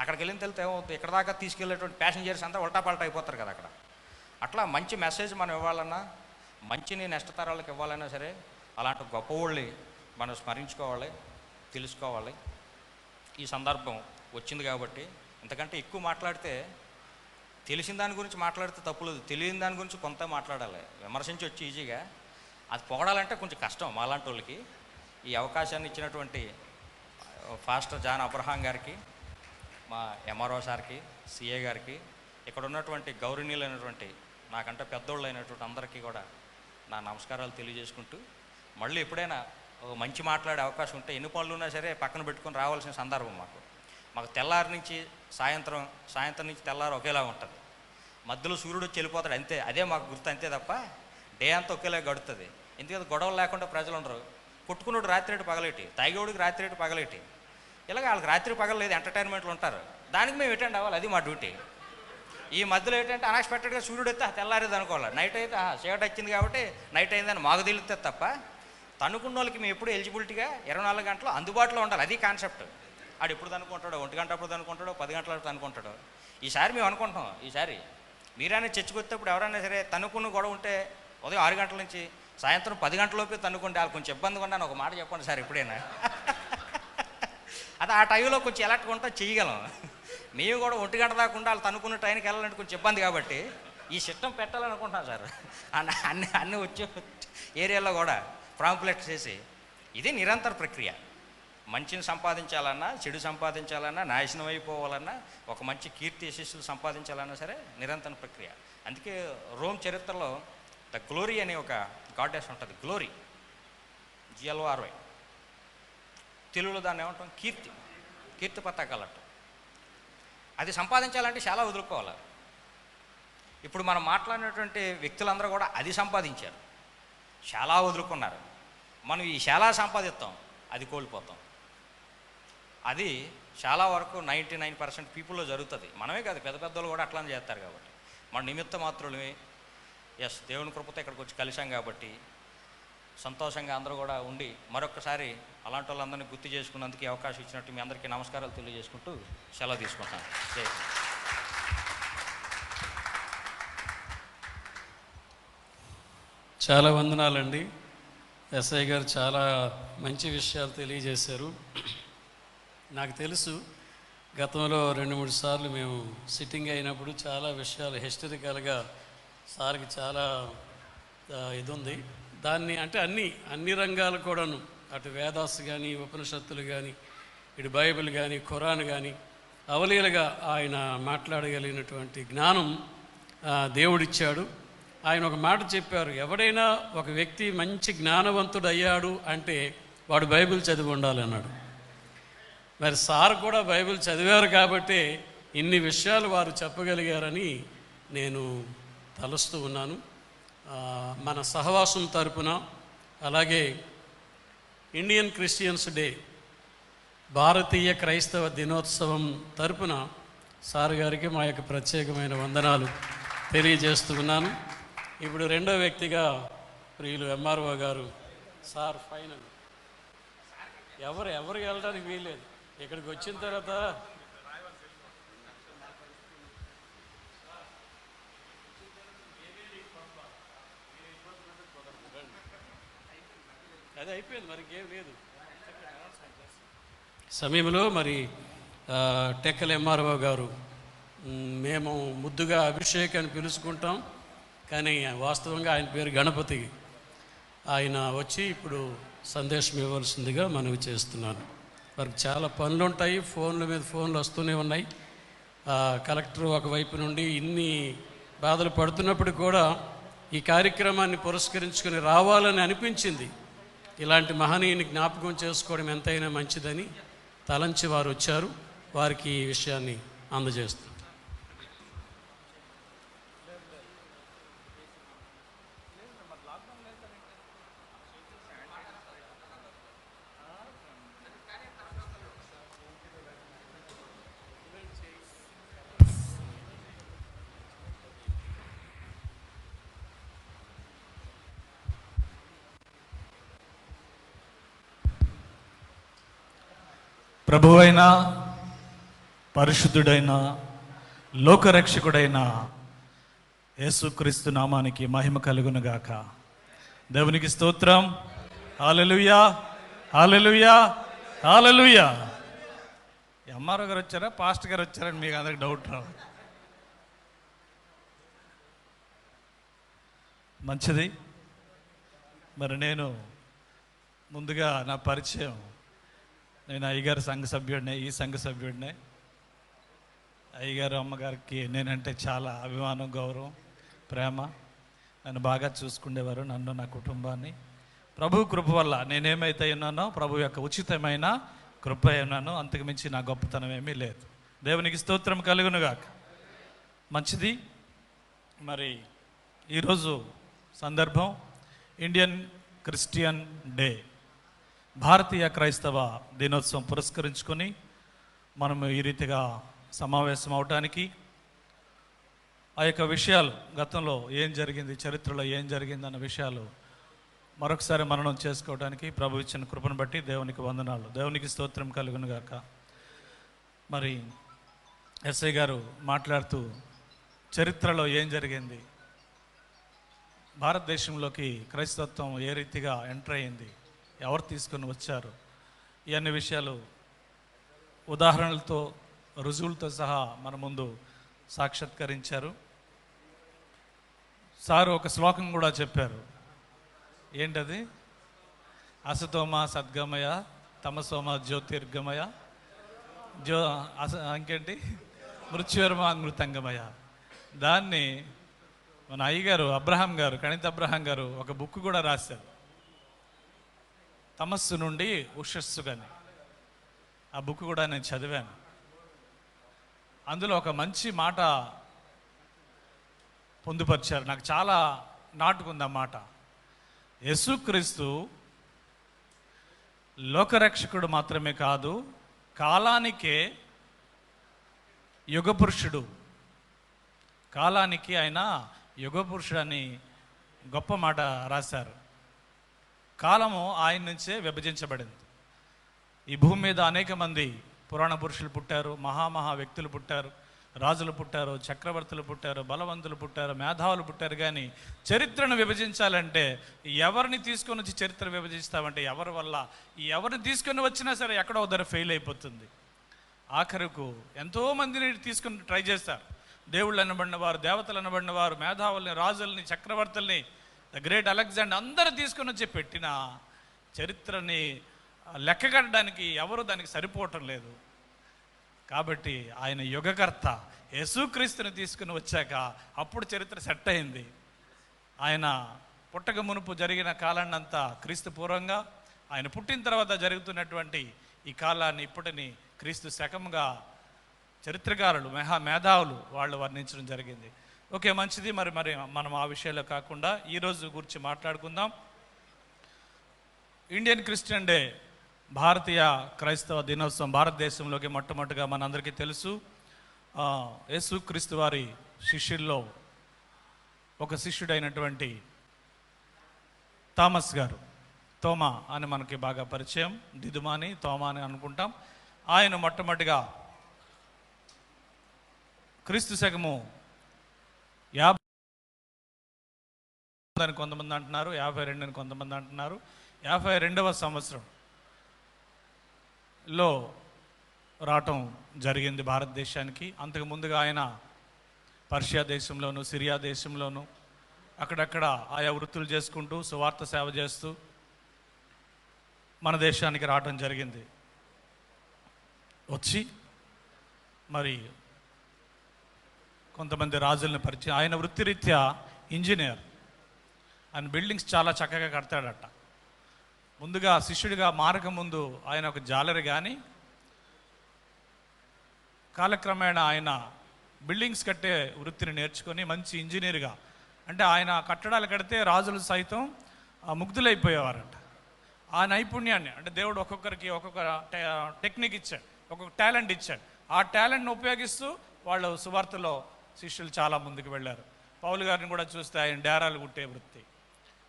అక్కడికి వెళ్ళిన తెలితే ఏమవుతుంది, ఇక్కడ దాకా తీసుకెళ్ళేటువంటి ప్యాసింజర్స్ అంతా ఉల్టా పల్టా అయిపోతారు కదా అక్కడ. అట్లా మంచి మెసేజ్ మనం ఇవ్వాలన్నా, మంచిని నెక్స్ట్ తరాలకు ఇవ్వాలన్నా సరే అలాంటి గొప్ప వాళ్ళని మనం స్మరించుకోవాలి, తెలుసుకోవాలి. ఈ సందర్భం వచ్చింది కాబట్టి ఇంతకంటే ఎక్కువ మాట్లాడితే, తెలిసిన దాని గురించి మాట్లాడితే తప్పులేదు, తెలియని దాని గురించి కొంత మాట్లాడాలి. విమర్శించి వచ్చి ఈజీగా, అది పొగడాలంటే కొంచెం కష్టం మాలాంటి వాళ్ళకి. ఈ అవకాశాన్ని ఇచ్చినటువంటి ఫాస్టర్ జాన్ అబ్రహాం గారికి, మా ఎంఆర్ఓ సార్కి, సిఏ గారికి, ఇక్కడ ఉన్నటువంటి గౌరవనీయులైనటువంటి నాకంటే పెద్దోళ్ళు అయినటువంటి అందరికీ కూడా నా నమస్కారాలు తెలియజేసుకుంటూ, మళ్ళీ ఎప్పుడైనా మంచి మాట్లాడే అవకాశం ఉంటే ఎన్ని పనులు ఉన్నా సరే పక్కన పెట్టుకొని రావాల్సిన సందర్భం మాకు తెల్లారి నుంచి సాయంత్రం నుంచి తెల్లారి ఒకేలా ఉంటుంది. మధ్యలో సూర్యుడు వచ్చి వెళ్ళిపోతాడు అంతే, అదే మాకు గుర్తు అంతే తప్ప డే అంతా ఒకేలా గడుతుంది. ఎందుకంటే గొడవలు లేకుండా ప్రజలు ఉండరు. కొట్టుకున్నాడు రాత్రి పగలేటి, తాగేవాడికి రాత్రి పగలేటి, ఇలాగ వాళ్ళకి రాత్రి పగలేదు ఎంటర్టైన్మెంట్లు ఉంటారు. దానికి మేము అటెండ్ అవ్వాలి, అది మా డ్యూటీ. ఈ మధ్యలో ఏంటంటే అన్ఎక్స్పెక్టెడ్గా సూర్యుడు ఎత్తే తెల్లారేది అనుకోవాలి, నైట్ అయితే చీకటి వచ్చింది కాబట్టి నైట్ అయిందని మాకు తెలుస్తుంది తప్ప, తనుకున్న వాళ్ళకి మేము ఎప్పుడు ఎలిజిబిలిటీగా 24 గంటలు అందుబాటులో ఉండాలి. అది కాన్సెప్ట్. ఆడు ఎప్పుడు అనుకుంటాడో, 1 గంట అప్పుడు అనుకుంటాడో, 10 గంటల అనుకుంటాడో. ఈసారి మేము అనుకుంటాం, ఈసారి మీరైనా చర్చకొచ్చేటప్పుడు ఎవరైనా సరే తనుకున్న గొడవ ఉంటే ఉదయం 6 గంటల నుంచి సాయంత్రం 10 గంటలలోపే తన్నుకుంటే వాళ్ళు కొంచెం ఇబ్బందిగా ఉండాలని ఒక మాట చెప్పండి సార్ ఎప్పుడైనా. అది ఆ టైంలో కొంచెం ఎలర్ట్గా ఉంటే చేయగలం. మేము కూడా 1 గంట దాకా వాళ్ళు తనుకున్న టైంకి వెళ్ళాలంటే కొంచెం ఇబ్బంది కాబట్టి ఈ సిస్టమ్ పెట్టాలనుకుంటున్నాం సార్. అన్నీ వచ్చే ఏరియాలో కూడా ప్రాంప్లెట్ చేసి, ఇది నిరంతర ప్రక్రియ. మంచిని సంపాదించాలన్నా, చెడు సంపాదించాలన్నా, నాశనం అయిపోవాలన్నా, ఒక మంచి కీర్తి యశస్సులు సంపాదించాలన్నా సరే నిరంతర ప్రక్రియ. అందుకే రోమ్ చరిత్రలో ద గ్లోరీ అనే ఒక గాడెస్ ఉంటుంది. గ్లోరీ, GLORY, తెలుగులో దాన్ని ఏమంటాం, కీర్తి, కీర్తి పతాకాలు అంటాం. అది సంపాదించాలంటే చాలా వదులుకోవాలి. ఇప్పుడు మనం మాట్లాడినటువంటి వ్యక్తులందరూ కూడా అది సంపాదించారు, చాలా వదులుకున్నారు. మనం ఈ చాలా సంపాదిస్తాం, అది కోల్పోతాం. అది చాలా వరకు 99% పీపుల్లో జరుగుతుంది. మనమే కాదు, పెద్ద పెద్దలు కూడా అట్లానే చేస్తారు. కాబట్టి మన నిమిత్త మాత్రులమే దేవుని కృపతో ఇక్కడికి వచ్చి కలిసాం కాబట్టి సంతోషంగా అందరూ కూడా ఉండి మరొకసారి అలాంటి వాళ్ళందరినీ గుర్తు చేసుకున్నందుకు అవకాశం ఇచ్చినట్టు మీ అందరికీ నమస్కారాలు తెలియజేసుకుంటూ సెలవు తీసుకుంటాను. జై. చాలా వందనాలండి. ఎస్ఐ గారు చాలా మంచి విషయాలు తెలియజేశారు. నాకు తెలుసు, గతంలో 2-3 సార్లు మేము సిట్టింగ్ అయినప్పుడు చాలా విషయాలు హిస్టరికల్గా సార్కి చాలా ఇది ఉంది. దాన్ని అంటే అన్ని రంగాలు కూడాను, అటు వేదాస్ కానీ, ఉపనిషత్తులు కానీ, ఇటు బైబిల్ కానీ, ఖురాన్ కానీ అవలీలగా ఆయన మాట్లాడగలిగినటువంటి జ్ఞానం దేవుడిచ్చాడు. ఆయన ఒక మాట చెప్పారు, ఎవడైనా ఒక వ్యక్తి మంచి జ్ఞానవంతుడు అయ్యాడు అంటే వాడు బైబిల్ చదివి ఉండాలన్నాడు. మరి సార్ కూడా బైబిల్ చదివారు కాబట్టి ఇన్ని విషయాలు వారు చెప్పగలిగారని నేను తలుస్తూ ఉన్నాను. మన సహవాసం తరపున, అలాగే ఇండియన్ క్రిస్టియన్స్ డే, భారతీయ క్రైస్తవ దినోత్సవం తరపున సార్ గారికి మా యొక్క ప్రత్యేకమైన వందనాలు తెలియజేస్తూ ఉన్నాను. ఇప్పుడు రెండో వ్యక్తిగా ప్రియులు MRO గారు. సార్ ఫైనల్ ఎవరు వెళ్ళడానికి వీల్లేదు. ఇక్కడికి వచ్చిన తర్వాత అది అయిపోయింది, మరి ఇంకేం లేదు. సమయంలో మరి టెక్కల MRO గారు, మేము ముద్దుగా అభిషేక్ అని పిలుచుకుంటాం, కానీ వాస్తవంగా ఆయన పేరు గణపతి. ఆయన వచ్చి ఇప్పుడు సందేశం ఇవ్వాల్సిందిగా మనవి చేస్తున్నాను. వారికి చాలా పనులు ఉంటాయి, ఫోన్ల మీద ఫోన్లు వస్తూనే ఉన్నాయి. కలెక్టర్ ఒకవైపు నుండి ఇన్ని బాధలు పడుతున్నప్పుడు కూడా ఈ కార్యక్రమాన్ని పురస్కరించుకొని రావాలని అనిపించింది. ఇలాంటి మహనీయుని జ్ఞాపకం చేసుకోవడం ఎంతైనా మంచిదని తలంచి వారు వచ్చారు. వారికి ఈ విషయాన్ని అందజేస్తాం. ప్రభువైన పరిశుద్ధుడైన లోకరక్షకుడైన యేసుక్రీస్తు నామానికి మహిమ కలుగునుగాక. దేవునికి స్తోత్రం. హల్లెలూయా, హల్లెలూయా, హల్లెలూయా. MRO గారు వచ్చారా, పాస్టర్ గారు వచ్చారని మీకు అందరికి డౌట్ రావు. మంచిది. మరి నేను ముందుగా నా పరిచయం, నేను అయ్యగారు సంఘ సభ్యుడినే, ఈ సంఘ సభ్యుడినే. అయ్యగారు అమ్మగారికి నేనంటే చాలా అభిమానం, గౌరవం, ప్రేమ. నన్ను బాగా చూసుకునేవారు, నన్ను, నా కుటుంబాన్ని. ప్రభు కృప వల్ల నేనేమైతే ఉన్నానో ప్రభు యొక్క ఉచితమైన కృప ఉన్నాను. అంతకుమించి నా గొప్పతనం ఏమీ లేదు. దేవునికి స్తోత్రం కలుగునుగాక. మంచిది. మరి ఈరోజు సందర్భం ఇండియన్ క్రిస్టియన్ డే, భారతీయ క్రైస్తవ దినోత్సవం పురస్కరించుకొని మనము ఈ రీతిగా సమావేశం అవటానికి ఆ యొక్క విషయాలు, గతంలో ఏం జరిగింది, చరిత్రలో ఏం జరిగింది అన్న విషయాలు మరొకసారి మననం చేసుకోవడానికి ప్రభు ఇచ్చిన కృపను బట్టి దేవునికి వందనాలు, దేవునికి స్తోత్రం కలుగును గాక. మరి ఎస్ఐ గారు మాట్లాడుతూ చరిత్రలో ఏం జరిగింది, భారతదేశంలోకి క్రైస్తవత్వం ఏ రీతిగా ఎంటర్ అయింది, ఎవరు తీసుకొని వచ్చారు, ఇవన్నీ విషయాలు ఉదాహరణలతో రుజువులతో సహా మన ముందు సాక్షాత్కరించారు. సారు ఒక శ్లోకం కూడా చెప్పారు. ఏంటది? అసతోమ సద్గమయ తమసోమ జ్యోతిర్గమయ ఇంకేంటి మృత్యువర్మ అమృతంగమయ. దాన్ని మన అయ్యగారు అబ్రహాం గారు, కణిత అబ్రహాం గారు ఒక బుక్ కూడా రాశారు, తమస్సు నుండి ఉషస్సు అని. ఆ బుక్ కూడా నేను చదివాను. అందులో ఒక మంచి మాట పొందుపరిచారు, నాకు చాలా నాటుకుంది ఆ మాట. యేసుక్రీస్తు లోకరక్షకుడు మాత్రమే కాదు, కాలానికే యుగపురుషుడు. కాలానికి ఆయన యుగపురుషుడు అని గొప్ప మాట రాశారు. కాలము ఆయన నుంచే విభజించబడింది. ఈ భూమి మీద అనేక మంది పురాణ పురుషులు పుట్టారు, మహామహా వ్యక్తులు పుట్టారు, రాజులు పుట్టారు, చక్రవర్తులు పుట్టారు, బలవంతులు పుట్టారు, మేధావులు పుట్టారు. కానీ చరిత్రను విభజించాలంటే ఎవరిని తీసుకొని వచ్చి చరిత్ర విభజిస్తామంటే ఎవరి వల్ల, ఎవరిని తీసుకొని వచ్చినా సరే ఎక్కడో ధర ఫెయిల్ అయిపోతుంది. ఆఖరుకు ఎంతోమందిని తీసుకొని ట్రై చేస్తారు. దేవుళ్ళు అనబడిన వారు, దేవతలు అనబడిన వారు, మేధావుల్ని, రాజుల్ని, చక్రవర్తుల్ని, ద గ్రేట్ అలెగ్జాండర్ అందరూ తీసుకొని వచ్చి పెట్టిన చరిత్రని లెక్కగట్టడానికి ఎవరు దానికి సరిపోవటం లేదు. కాబట్టి ఆయన యుగకర్త యేసుక్రీస్తుని తీసుకుని వచ్చాక అప్పుడు చరిత్ర సెట్ అయింది. ఆయన పుట్టక మునుపు జరిగిన కాలాన్ని అంతా క్రీస్తు పూర్వంగా, ఆయన పుట్టిన తర్వాత జరుగుతున్నటువంటి ఈ కాలాన్ని ఇప్పటిని క్రీస్తు శకంగా చరిత్రకారులు, మేధావులు వాళ్ళు వర్ణించడం జరిగింది. ఓకే, మంచిది. మరి మనం ఆ విషయాల్లో కాకుండా ఈరోజు గురించి మాట్లాడుకుందాం. ఇండియన్ క్రిస్టియన్ డే, భారతీయ క్రైస్తవ దినోత్సవం భారతదేశంలోకి మొట్టమొదటిగా మనందరికీ తెలుసు. యేసుక్రీస్తు వారి శిష్యుల్లో ఒక శిష్యుడైనటువంటి థామస్ గారు, తోమా అని మనకి బాగా పరిచయం, దిదుమాని తోమా అని అనుకుంటాం. ఆయన మొట్టమొదటిగా క్రీస్తు శకము 50 అని కొంతమంది అంటున్నారు, 52 అని కొంతమంది అంటున్నారు, 52వ సంవత్సరంలో రావటం జరిగింది భారతదేశానికి. అంతకు ముందుగా ఆయన పర్షియా దేశంలోను, సిరియా దేశంలోను అక్కడక్కడ ఆయా వృత్తులు చేసుకుంటూ సువార్త సేవ చేస్తూ మన దేశానికి రావటం జరిగింది. వచ్చి మరి కొంతమంది రాజులను పరిచయం. ఆయన వృత్తిరీత్యా ఇంజనీర్. ఆయన బిల్డింగ్స్ చాలా చక్కగా కడతాడట. ముందుగా శిష్యుడిగా మారక ముందు ఆయన ఒక జాలరి, కానీ కాలక్రమేణా ఆయన బిల్డింగ్స్ కట్టే వృత్తిని నేర్చుకొని మంచి ఇంజనీర్గా, అంటే ఆయన కట్టడాలు కడితే రాజులు సైతం ముగ్ధులైపోయేవారంట. ఆ నైపుణ్యాన్ని, అంటే దేవుడు ఒక్కొక్కరికి ఒక్కొక్క టెక్నిక్ ఇచ్చాడు, ఒక్కొక్క టాలెంట్ ఇచ్చాడు. ఆ టాలెంట్ని ఉపయోగిస్తూ వాళ్ళు సువార్తలో శిష్యులు చాలా ముందుకు వెళ్ళారు. పౌలు గారిని కూడా చూస్తే ఆయన డేరాలు కుట్టే వృత్తి.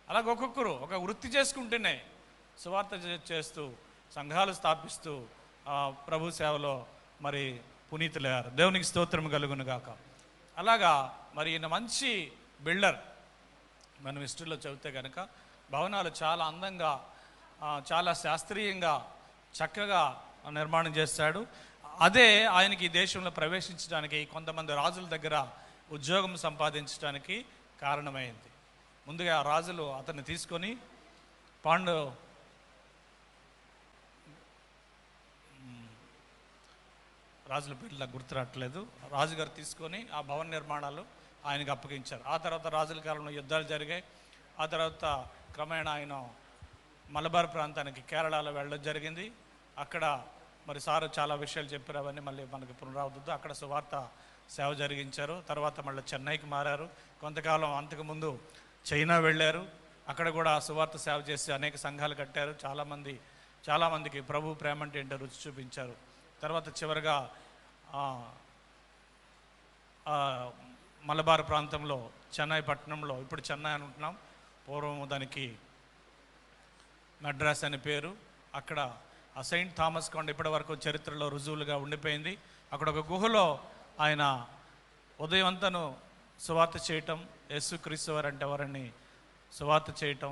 అలాగే ఒక్కొక్కరు ఒక వృత్తి చేసుకుంటేనే సువార్త చేస్తూ సంఘాలు స్థాపిస్తూ ప్రభు సేవలో మరి పునీతులయ్యారు. దేవునికి స్తోత్రం కలుగును గాక. అలాగా మరి ఈయన మంచి బిల్డర్. మనం హిస్టరీలో చదివితే కనుక భవనాలు చాలా అందంగా, చాలా శాస్త్రీయంగా, చక్కగా నిర్మాణం చేస్తాడు. అదే ఆయనకి ఈ దేశంలో ప్రవేశించడానికి, కొంతమంది రాజుల దగ్గర ఉద్యోగం సంపాదించడానికి కారణమైంది. ముందుగా రాజులు అతన్ని తీసుకొని రాజుల పేర్లు నాకు గుర్తురావట్లేదు, రాజుగారు తీసుకొని ఆ భవన నిర్మాణాలు ఆయనకు అప్పగించారు. ఆ తర్వాత రాజుల కాలంలో యుద్ధాలు జరిగాయి. ఆ తర్వాత క్రమేణా ఆయన మలబార్ ప్రాంతానికి, కేరళలో వెళ్ళడం జరిగింది. అక్కడ మరి సారు చాలా విషయాలు చెప్పారు, అవన్నీ మళ్ళీ మనకి పునరావృద్దు. అక్కడ సువార్త సేవ జరిగించారు. తర్వాత మళ్ళీ చెన్నైకి మారారు. కొంతకాలం అంతకుముందు చైనా వెళ్ళారు. అక్కడ కూడా సువార్త సేవ చేసి అనేక సంఘాలు కట్టారు. చాలామందికి ప్రభు ప్రేమ అంటే ఏంటో రుచి చూపించారు. తర్వాత చివరిగా మలబార్ ప్రాంతంలో చెన్నై పట్టణంలో, ఇప్పుడు చెన్నై అనుకుంటున్నాం, పూర్వం దానికి మద్రాస్ అని పేరు. అక్కడ ఆ సెయింట్ థామస్ కొండ ఇప్పటి వరకు చరిత్రలో రుజువులుగా ఉండిపోయింది. అక్కడ ఒక గుహలో ఆయన ఉదయం అంతాను సువార్త చేయటం, యేసుక్రీస్తు వారు అంటే వారిని సువార్త చేయటం,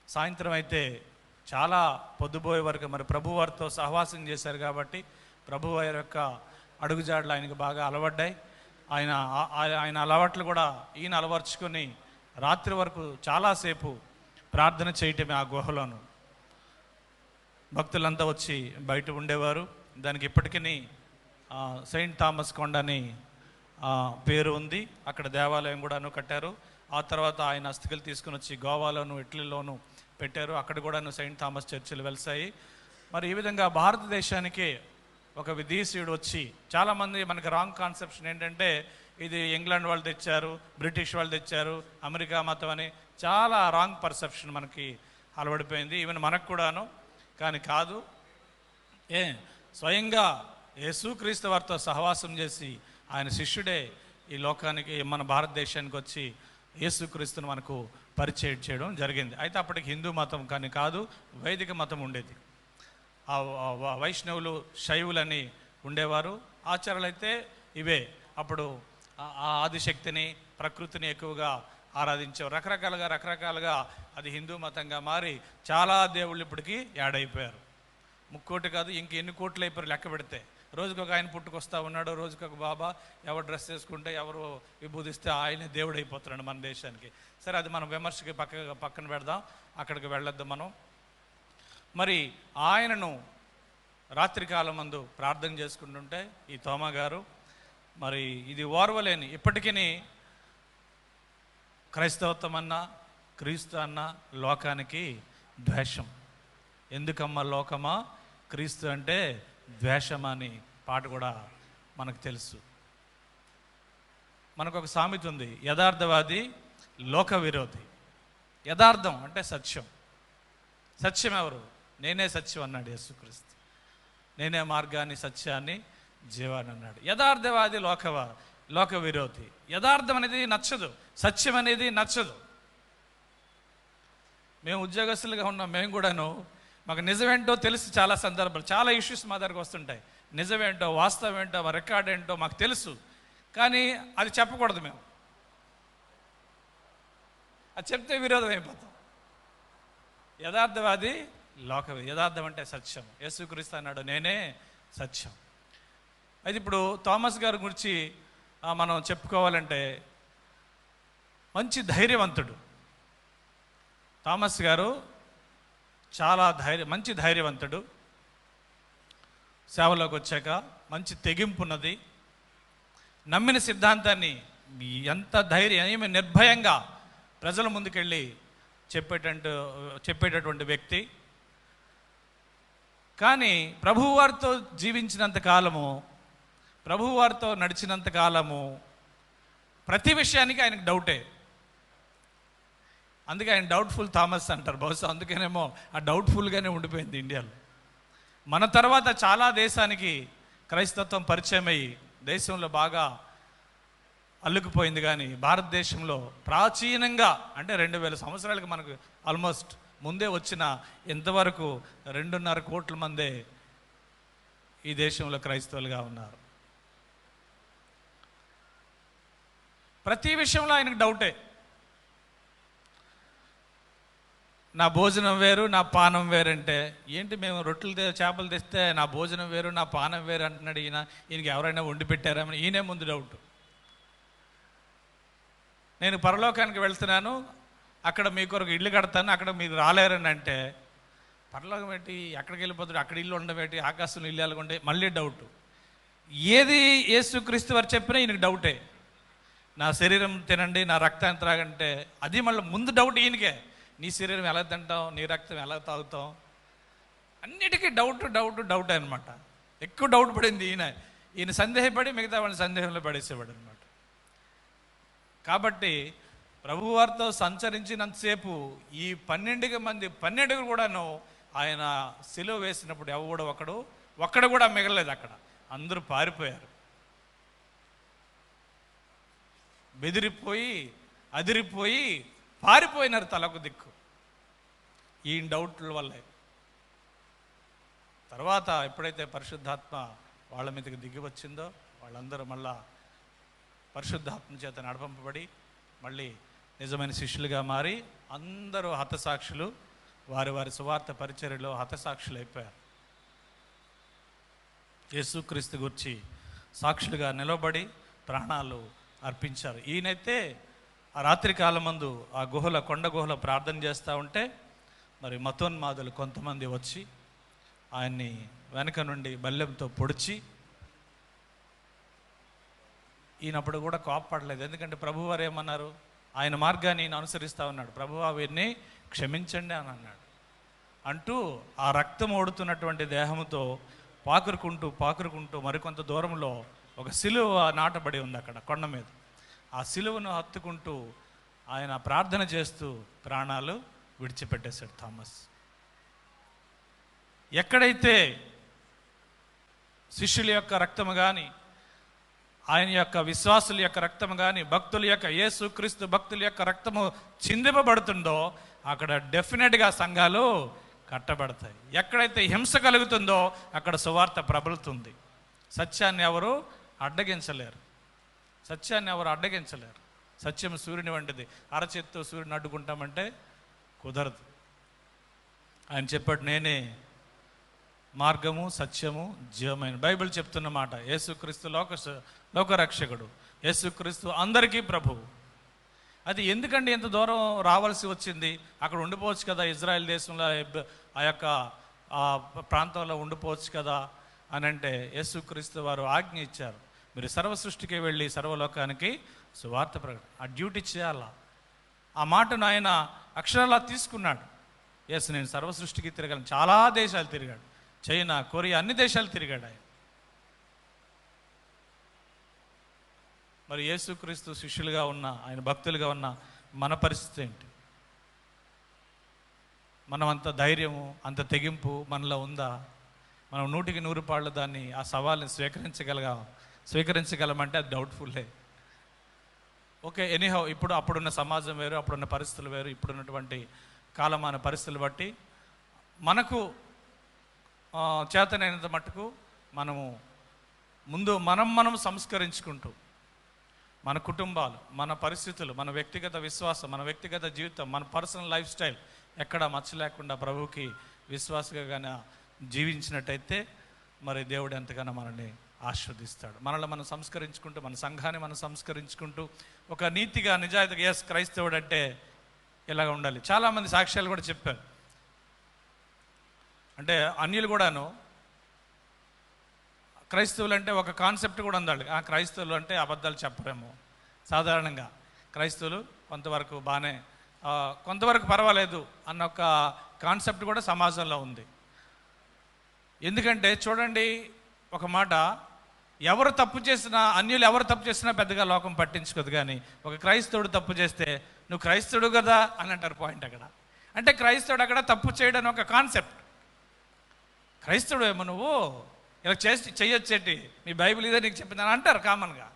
సాయంత్రం అయితే చాలా పొద్దుపోయే వరకు మరి ప్రభు వారితో సహవాసం చేశారు కాబట్టి ప్రభు వారి యొక్క అడుగుజాడలు ఆయనకు బాగా అలవడ్డాయి. ఆయన అలవాట్లు కూడా ఈయన అలవర్చుకొని రాత్రి వరకు చాలాసేపు ప్రార్థన చేయటమే ఆ గుహలోను. భక్తులంతా వచ్చి బయట ఉండేవారు. దానికి ఇప్పటికీ సెయింట్ థామస్ కొండ అని పేరు ఉంది. అక్కడ దేవాలయం కూడాను కట్టారు. ఆ తర్వాత ఆయన అస్థికలు తీసుకుని వచ్చి గోవాలోను ఇటలీలోను పెట్టారు. అక్కడ కూడాను సెయింట్ థామస్ చర్చిలు వెలిసాయి. మరి ఈ విధంగా భారతదేశానికి ఒక విదేశీయుడు వచ్చి, చాలామంది మనకి రాంగ్ కాన్సెప్షన్ ఏంటంటే ఇది ఇంగ్లాండ్ వాళ్ళు తెచ్చారు, బ్రిటిష్ వాళ్ళు తెచ్చారు, అమెరికా మతం అని చాలా రాంగ్ పర్సెప్షన్ మనకి అలవడిపోయింది, ఈవెన్ మనకు కూడాను. కానీ కాదు, స్వయంగా యేసుక్రీస్తు వారితో సహవాసం చేసి ఆయన శిష్యుడే ఈ లోకానికి, మన భారతదేశానికి వచ్చి యేసుక్రీస్తును మనకు పరిచయం చేయడం జరిగింది. అయితే అప్పటికి హిందూ మతం కానీ కాదు, వైదిక మతం ఉండేది. ఆ వైష్ణవులు, శైవులని ఉండేవారు. ఆచారాలు అయితే ఇవే. అప్పుడు ఆ ఆదిశక్తిని, ప్రకృతిని ఎక్కువగా ఆరాధించేవారు. రకరకాలుగా అది హిందూ మతంగా మారి చాలా దేవుళ్ళు ఇప్పటికీ యాడ్ అయిపోయారు. 3 కోట్లు కాదు, ఎన్ని కోట్లు అయిపోయారు లెక్క పెడితే. రోజుకు ఒక ఆయన పుట్టుకొస్తా ఉన్నాడు, రోజుకు ఒక బాబా. ఎవరు డ్రెస్ చేసుకుంటే, ఎవరు విభూదిస్తే ఆయనే దేవుడు అయిపోతున్నాడు మన దేశానికి. సరే, అది మనం విమర్శకి పక్కన పెడదాం, అక్కడికి వెళ్ళొద్దాం మనం. మరి ఆయనను రాత్రికాలం మందు ప్రార్థన చేసుకుంటుంటే ఈ తోమా గారు, మరి ఇది ఓర్వలేని, ఇప్పటికీ క్రైస్తవత్వం అన్నా క్రీస్తు అన్న లోకానికి ద్వేషం. ఎందుకమ్మా లోకమా క్రీస్తు అంటే ద్వేషమా అని పాట కూడా మనకు తెలుసు. మనకు ఒక సామెత ఉంది, యథార్థవాది లోక విరోధి. యథార్థం అంటే సత్యం. సత్యం ఎవరు? నేనే సత్యం అన్నాడు యేసుక్రీస్తు. నేనే మార్గాన్ని, సత్యాన్ని, జీవాన్ని అన్నాడు. యథార్థవాది లోక విరోధి. యథార్థం అనేది నచ్చదు, సత్యం అనేది నచ్చదు. మేము ఉద్యోగస్తులుగా ఉన్నాం, మేము కూడాను మాకు నిజమేంటో తెలుసు. చాలా సందర్భాలు, చాలా ఇష్యూస్ మా దగ్గరకు వస్తుంటాయి. నిజమేంటో, వాస్తవం ఏంటో, మా రికార్డ్ ఏంటో మాకు తెలుసు. కానీ అది చెప్పకూడదు. మేము అది చెప్తే విరోధం అయిపోతాం. యథార్థవాది యథార్థం అంటే సత్యం. యేసుక్రీస్తు అన్నాడు, నేనే సత్యం. అయితే ఇప్పుడు థామస్ గారి గురించి మనం చెప్పుకోవాలంటే మంచి ధైర్యవంతుడు. థామస్ గారు చాలా మంచి ధైర్యవంతుడు. సేవలోకి వచ్చాక మంచి తెగింపున్నది. నమ్మిన సిద్ధాంతాన్ని ఎంత ధైర్యం, నిర్భయంగా ప్రజల ముందుకెళ్ళి చెప్పేటటువంటి వ్యక్తి. కానీ ప్రభువారితో జీవించినంత కాలము, ప్రభువారితో నడిచినంత కాలము ప్రతి విషయానికి ఆయనకు డౌటే. అందుకే ఆయన డౌట్ఫుల్ థామస్ అంటారు. బహుశా అందుకేనేమో ఆ డౌట్ఫుల్గానే ఉండిపోయింది ఇండియాలో. మన తర్వాత చాలా దేశానికి క్రైస్తత్వం పరిచయం అయ్యి దేశంలో బాగా అల్లుకుపోయింది. కానీ భారతదేశంలో ప్రాచీనంగా అంటే 2000 సంవత్సరాలకి మనకు ఆల్మోస్ట్ ముందే వచ్చిన ఇంతవరకు 2.5 కోట్ల మందే ఈ దేశంలో క్రైస్తవులుగా ఉన్నారు. ప్రతి విషయంలో ఆయనకు డౌటే. నా భోజనం వేరు, నా పానం వేరంటే ఏంటి? మేము రొట్టెలు చేపలు తెస్తే నా భోజనం వేరు, నా పానం వేరు అంటున్నాడు ఈయనకి ఎవరైనా వండి పెట్టారని ఈయనే ముందు డౌట్. నేను పరలోకానికి వెళ్తున్నాను, అక్కడ మీ కొరకు ఇల్లు కడతాను, అక్కడ మీరు రాలేరని అంటే పరలోకం ఏంటి? ఎక్కడికి వెళ్ళిపోతాడు? అక్కడ ఇల్లు ఉండబెట్టి ఆకాశంలో ఇల్లు వెళ్ళకుంటే మళ్ళీ డౌట్. ఏది యేసుక్రీస్తు వారు చెప్పినా ఈయనకి డౌటే. నా శరీరం తినండి, నా రక్తాన్ని త్రాగంటే అది మళ్ళీ ముందు డౌట్ ఈయనకే. నీ శరీరం ఎలా తింటావు, నీ రక్తం ఎలా తాగుతావు, అన్నిటికీ డౌట్ అనమాట. ఎక్కువ డౌట్ పడింది ఈయన సందేహపడి మిగతా వాళ్ళని సందేహంలో పడేసేవాడు అనమాట. కాబట్టి ప్రభువారితో సంచరించినంతసేపు ఈ 12 మంది 12 కూడాను ఆయన సిలువ వేసినప్పుడు ఒక్కడు కూడా మిగలలేదు. అక్కడ అందరూ పారిపోయారు. బెదిరిపోయి అదిరిపోయి పారిపోయినారు తలకు దిక్కు ఈ డౌట్ల వల్లే. తర్వాత ఎప్పుడైతే పరిశుద్ధాత్మ వాళ్ళ మీదకి దిగి వచ్చిందో వాళ్ళందరూ మళ్ళా పరిశుద్ధాత్మ చేత నడపబడి మళ్ళీ నిజమైన శిష్యులుగా మారి అందరూ హతసాక్షులు, వారి వారి సువార్త పరిచర్యలో హతసాక్షులు అయిపోయారు. యేసుక్రీస్తు గురించి సాక్షులుగా నిలబడి ప్రాణాలు అర్పించారు. ఈయనైతే ఆ రాత్రి కాలమందు ఆ గుహల కొండ గుహలో ప్రార్థన చేస్తూ ఉంటే మరి మతోన్మాదులు కొంతమంది వచ్చి ఆయన్ని వెనక నుండి బల్లెంతో పొడిచి, ఈయనప్పుడు కూడా కోప్పడలేదు. ఎందుకంటే ప్రభువారు ఏమన్నారు, ఆయన మార్గాన్ని ఈయన అనుసరిస్తూ ఉన్నాడు. ప్రభువా వీరిని క్షమించండి అని అన్నాడు. అంటూ ఆ రక్తం ఓడుతున్నటువంటి దేహంతో పాకురుకుంటూ మరికొంత దూరంలో ఒక సిలువ నాటబడి ఉంది అక్కడ కొండ మీద. ఆ సిలువను హత్తుకుంటూ ఆయన ప్రార్థన చేస్తూ ప్రాణాలు విడిచిపెట్టేశాడు థామస్. ఎక్కడైతే శిష్యుల యొక్క రక్తము కానీ, ఆయన యొక్క విశ్వాసుల యొక్క రక్తము కానీ, భక్తుల యొక్క యేసుక్రీస్తు భక్తుల యొక్క రక్తము చిందింపబడుతుందో అక్కడ డెఫినెట్గా సంఘాలు కట్టబడతాయి. ఎక్కడైతే హింస కలుగుతుందో అక్కడ సువార్త ప్రబలుతుంది. సత్యాన్ని ఎవరు అడ్డగించలేరు. సత్యం సూర్యుని వంటిది. అరచేత్తో సూర్యుని అడ్డుకుంటామంటే కుదరదు. ఆయన చెప్పాడు, నేనే మార్గము సత్యము జీవమైన. బైబిల్ చెప్తున్న మాట, యేసుక్రీస్తు లోకరక్షకుడు, యేసుక్రీస్తు అందరికీ ప్రభువు. అది ఎందుకండి ఎంత దూరం రావాల్సి వచ్చింది? అక్కడ ఉండిపోవచ్చు కదా, ఇజ్రాయెల్ దేశంలో ఆ యొక్క ప్రాంతంలో ఉండిపోవచ్చు కదా అని అంటే యేసుక్రీస్తు వారు ఆజ్ఞ ఇచ్చారు, మీరు సర్వ సృష్టికి వెళ్ళి సర్వలోకానికి సువార్త ప్రకటన. ఆ డ్యూటీ చేయాలా. ఆ మాటను ఆయన అక్షరాలా తీసుకున్నాడు. ఎస్, నేను సర్వ సృష్టికి తిరగలను. చాలా దేశాలు తిరిగాడు, చైనా, కొరియా, అన్ని దేశాలు తిరిగాడు ఆయన. మరి యేసుక్రీస్తు శిష్యులుగా ఉన్న, ఆయన భక్తులుగా ఉన్న మన పరిస్థితి ఏంటి? మనం అంత ధైర్యము, అంత తెగింపు మనలో ఉందా? మనం 100% దాన్ని, ఆ సవాల్ని స్వీకరించగలమంటే అది డౌట్ఫుల్లే. ఓకే, ఎనీహౌ అప్పుడున్న సమాజం వేరు, అప్పుడున్న పరిస్థితులు వేరు, ఇప్పుడున్నటువంటి కాలమాన పరిస్థితులు బట్టి మనకు చేతనైనంత మట్టుకు మనము ముందు మనం సంస్కరించుకుంటూ మన కుటుంబాలు, మన పరిస్థితులు, మన వ్యక్తిగత విశ్వాసం, మన వ్యక్తిగత జీవితం, మన పర్సనల్ లైఫ్ స్టైల్ ఎక్కడా మచ్చ లేకుండా ప్రభువుకి విశ్వాసగా జీవించినట్టయితే మరి దేవుడు ఎంతగానో మనల్ని ఆశీర్వదిస్తాడు. మనల్ని మనం సంస్కరించుకుంటూ, మన సంఘాన్ని మనం సంస్కరించుకుంటూ ఒక నీతిగా నిజాయితీగా, ఎస్ క్రైస్తవుడు అంటే ఇలాగ ఉండాలి. చాలామంది సాక్ష్యాలు కూడా చెప్పారు. అంటే అన్యులు కూడాను క్రైస్తవులు అంటే ఒక కాన్సెప్ట్ కూడా ఉండాలి. ఆ క్రైస్తవులు అంటే అబద్ధాలు చెప్పరేమో. సాధారణంగా క్రైస్తవులు కొంతవరకు బాగానే, కొంతవరకు పర్వాలేదు అన్న ఒక కాన్సెప్ట్ కూడా సమాజంలో ఉంది. ఎందుకంటే చూడండి, ఒక మాట, ఎవరు తప్పు చేసినా, అన్యులు ఎవరు తప్పు చేసినా పెద్దగా లోకం పట్టించుకోదు. కానీ ఒక క్రైస్తవుడు తప్పు చేస్తే నువ్వు క్రైస్తవుడు కదా అని అంటారు. పాయింట్ అక్కడ. అంటే క్రైస్తవుడు అక్కడ తప్పు చేయడం ఒక కాన్సెప్ట్. క్రైస్తవుడు ఏమో నువ్వు ఇలా చేయొచ్చేటి, నీ బైబిల్ ఇదే నీకు చెప్పిందని అంటారు కామన్గా.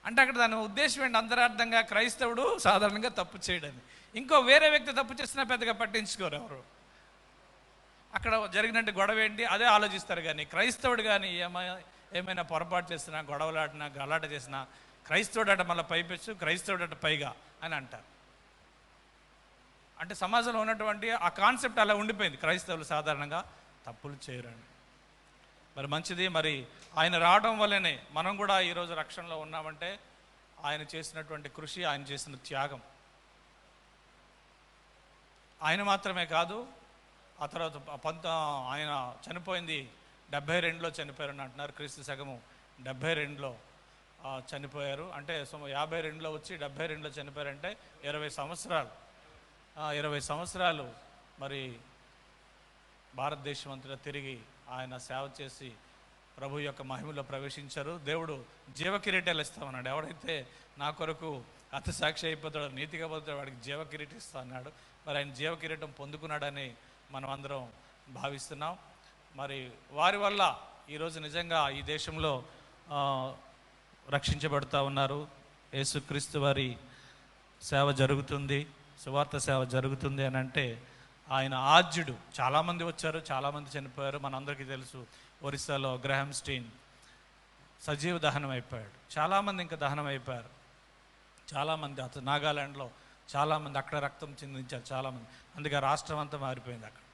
అంటే అక్కడ దాని ఉద్దేశం ఏంటి? అంతరార్థంగా క్రైస్తవుడు సాధారణంగా తప్పు చేయడని. ఇంకో వేరే వ్యక్తి తప్పు చేసినా పెద్దగా పట్టించుకోరు ఎవరు. అక్కడ జరిగినట్టు గొడవ ఏంటి అదే ఆలోచిస్తారు. కానీ క్రైస్తవుడు కానీ ఏమైనా పొరపాటు చేసినా, గొడవలాడినా, గలాట చేసినా, క్రైస్తవుడు అట మళ్ళీ పైపెచ్చు, క్రైస్తవుడు అట పైగా అని అంటారు. అంటే సమాజంలో ఉన్నటువంటి ఆ కాన్సెప్ట్ అలా ఉండిపోయింది. క్రైస్తవులు సాధారణంగా తప్పులు చేయరండి. మరి మంచిది. మరి ఆయన రావడం వల్లనే మనం కూడా ఈరోజు రక్షణలో ఉన్నామంటే ఆయన చేసినటువంటి కృషి, ఆయన చేసిన త్యాగం. ఆయన మాత్రమే కాదు, ఆ తర్వాత ఆయన చనిపోయింది 72లో చనిపోయారని అంటున్నారు. క్రీస్తు శకము 72లో చనిపోయారు. అంటే 52లో వచ్చి 72లో చనిపోయారంటే 20 సంవత్సరాలు. 20 సంవత్సరాలు మరి భారతదేశం అంతటా తిరిగి ఆయన సేవ చేసి ప్రభు యొక్క మహిమలో ప్రవేశించారు. దేవుడు జీవకిరీటాలు ఇస్తామన్నాడు. ఎవడైతే నా కొరకు హతసాక్షి అయిపోతాడో, నీతిగా పోతాడో వాడికి జీవకిరీటం ఇస్తా అన్నాడు. మరి ఆయన జీవకిరీటం పొందుకున్నాడని మనం అందరం భావిస్తున్నాం. మరి వారి వల్ల ఈరోజు నిజంగా ఈ దేశంలో రక్షించబడుతూ ఉన్నారు. యేసుక్రీస్తు వారి సేవ జరుగుతుంది, సువార్త సేవ జరుగుతుంది అని అంటే ఆయన ఆద్యుడు. చాలామంది వచ్చారు, చాలామంది చనిపోయారు. మనందరికీ తెలుసు ఒరిస్సాలో గ్రహాం స్టీన్ సజీవ దహనం అయిపోయాడు. చాలామంది ఇంకా దహనం అయిపోయారు. చాలామంది అతను నాగాలాండ్లో చాలామంది అక్కడ రక్తం చిందించారు చాలామంది. అందుకే రాష్ట్రం అంతా మారిపోయింది అక్కడ.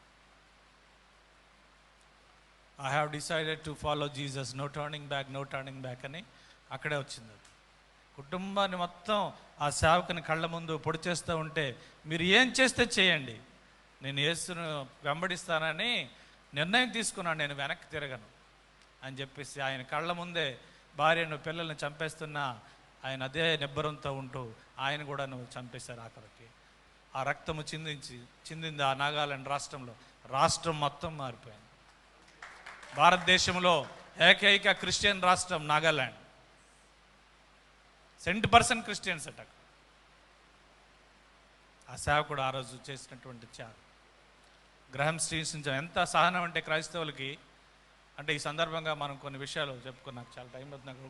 I have decided to follow Jesus, no turning back, no turning back అని అక్కడే వచ్చింది అది. కుటుంబాన్ని మొత్తం ఆ సేవకుని కళ్ళ ముందు పొడి చేస్తూ ఉంటే, మీరు ఏం చేస్తే చేయండి, నేను యేసును వెంబడిస్తానని నిర్ణయం తీసుకున్నాను, నేను వెనక్కి తిరగను అని చెప్పేసి ఆయన కళ్ళ ముందే భార్యను పిల్లల్ని చంపేస్తున్నా ఆయన అదే నిబ్బరంతో ఉంటూ ఆయన కూడా నువ్వు చంపేశారు. ఆఖరికి ఆ రక్తము చిందింది ఆ నాగాలాండ్ రాష్ట్రంలో. రాష్ట్రం మొత్తం మారిపోయింది. భారతదేశంలో ఏకైక క్రిస్టియన్ రాష్ట్రం నాగాలాండ్. 100% క్రిస్టియన్స్ అట. ఆ సేవకుడు ఆ రోజు చేసినటువంటి త్యాగం. గ్రహాం స్టీన్స్ నుంచి ఎంత సహనం అంటే క్రైస్తవులకి. అంటే ఈ సందర్భంగా మనం కొన్ని విషయాలు చెప్పుకున్నాం. చాలా టైం అవుతుంది, నాకు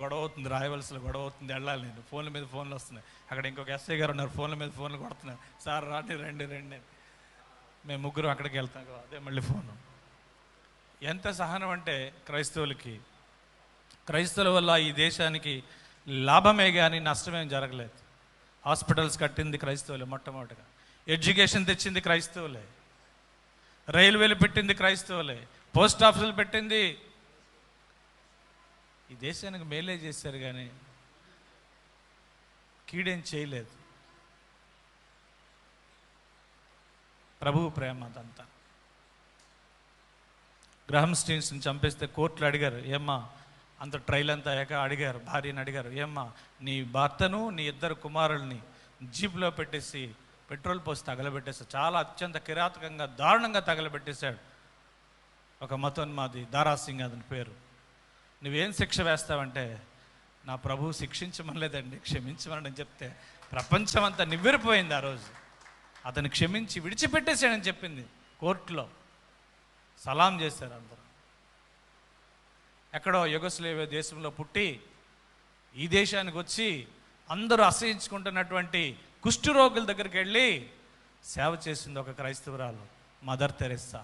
గొడవ అవుతుంది, రాయవలసిన గొడవ అవుతుంది, వెళ్ళాలి నేను. ఫోన్ల మీద ఫోన్లు వస్తున్నాయి. అక్కడ ఇంకొక ఎస్ఐ గారు ఉన్నారు, ఫోన్ల మీద ఫోన్లు కొడుతున్నారు, సార్ రండి. మేము ముగ్గురు అక్కడికి వెళ్తాం, అదే మళ్ళీ ఫోను. ఎంత సహనం అంటే క్రైస్తవులకి. క్రైస్తవుల వల్ల ఈ దేశానికి లాభమే కానీ నష్టమేం జరగలేదు. హాస్పిటల్స్ కట్టింది క్రైస్తవులే మొట్టమొదటిగా. ఎడ్యుకేషన్ తెచ్చింది క్రైస్తవులే. రైల్వేలు పెట్టింది క్రైస్తవులే. పోస్ట్ ఆఫీసులు పెట్టింది. ఈ దేశానికి మేలే చేశారు కానీ కీడేం చేయలేదు. ప్రభువు ప్రేమ అదంతా. గ్రహాం స్టీన్స్ని చంపేస్తే కోర్టులు అడిగారు, ఏమ్మా అంత ట్రైల్ అంతా అయ్యాక అడిగారు, భార్యని అడిగారు, ఏమ్మా నీ భర్తను నీ 2 కుమారుల్ని జీప్లో పెట్టేసి పెట్రోల్ పోసి తగలబెట్టేశాడు. చాలా అత్యంత కిరాతకంగా దారుణంగా తగలబెట్టేశాడు ఒక మతోన్మాది, దారాసింగ్ అతని పేరు. నువ్వేం శిక్ష వేస్తావంటే, నా ప్రభువు శిక్షించమనలేదండి, క్షమించమని చెప్తే ప్రపంచం అంతా నివ్వెరపోయింది. ఆ రోజు అతను క్షమించి విడిచిపెట్టేశాడని చెప్పింది కోర్టులో. సలాం చేశారు అందరూ. ఎక్కడో యుగోస్లేవియా దేశంలో పుట్టి ఈ దేశానికి వచ్చి అందరూ అసహించుకుంటున్నటువంటి కుష్ఠరోగుల దగ్గరికి వెళ్ళి సేవ చేసింది ఒక క్రైస్తవురాలు, మదర్ తెరెస్సా.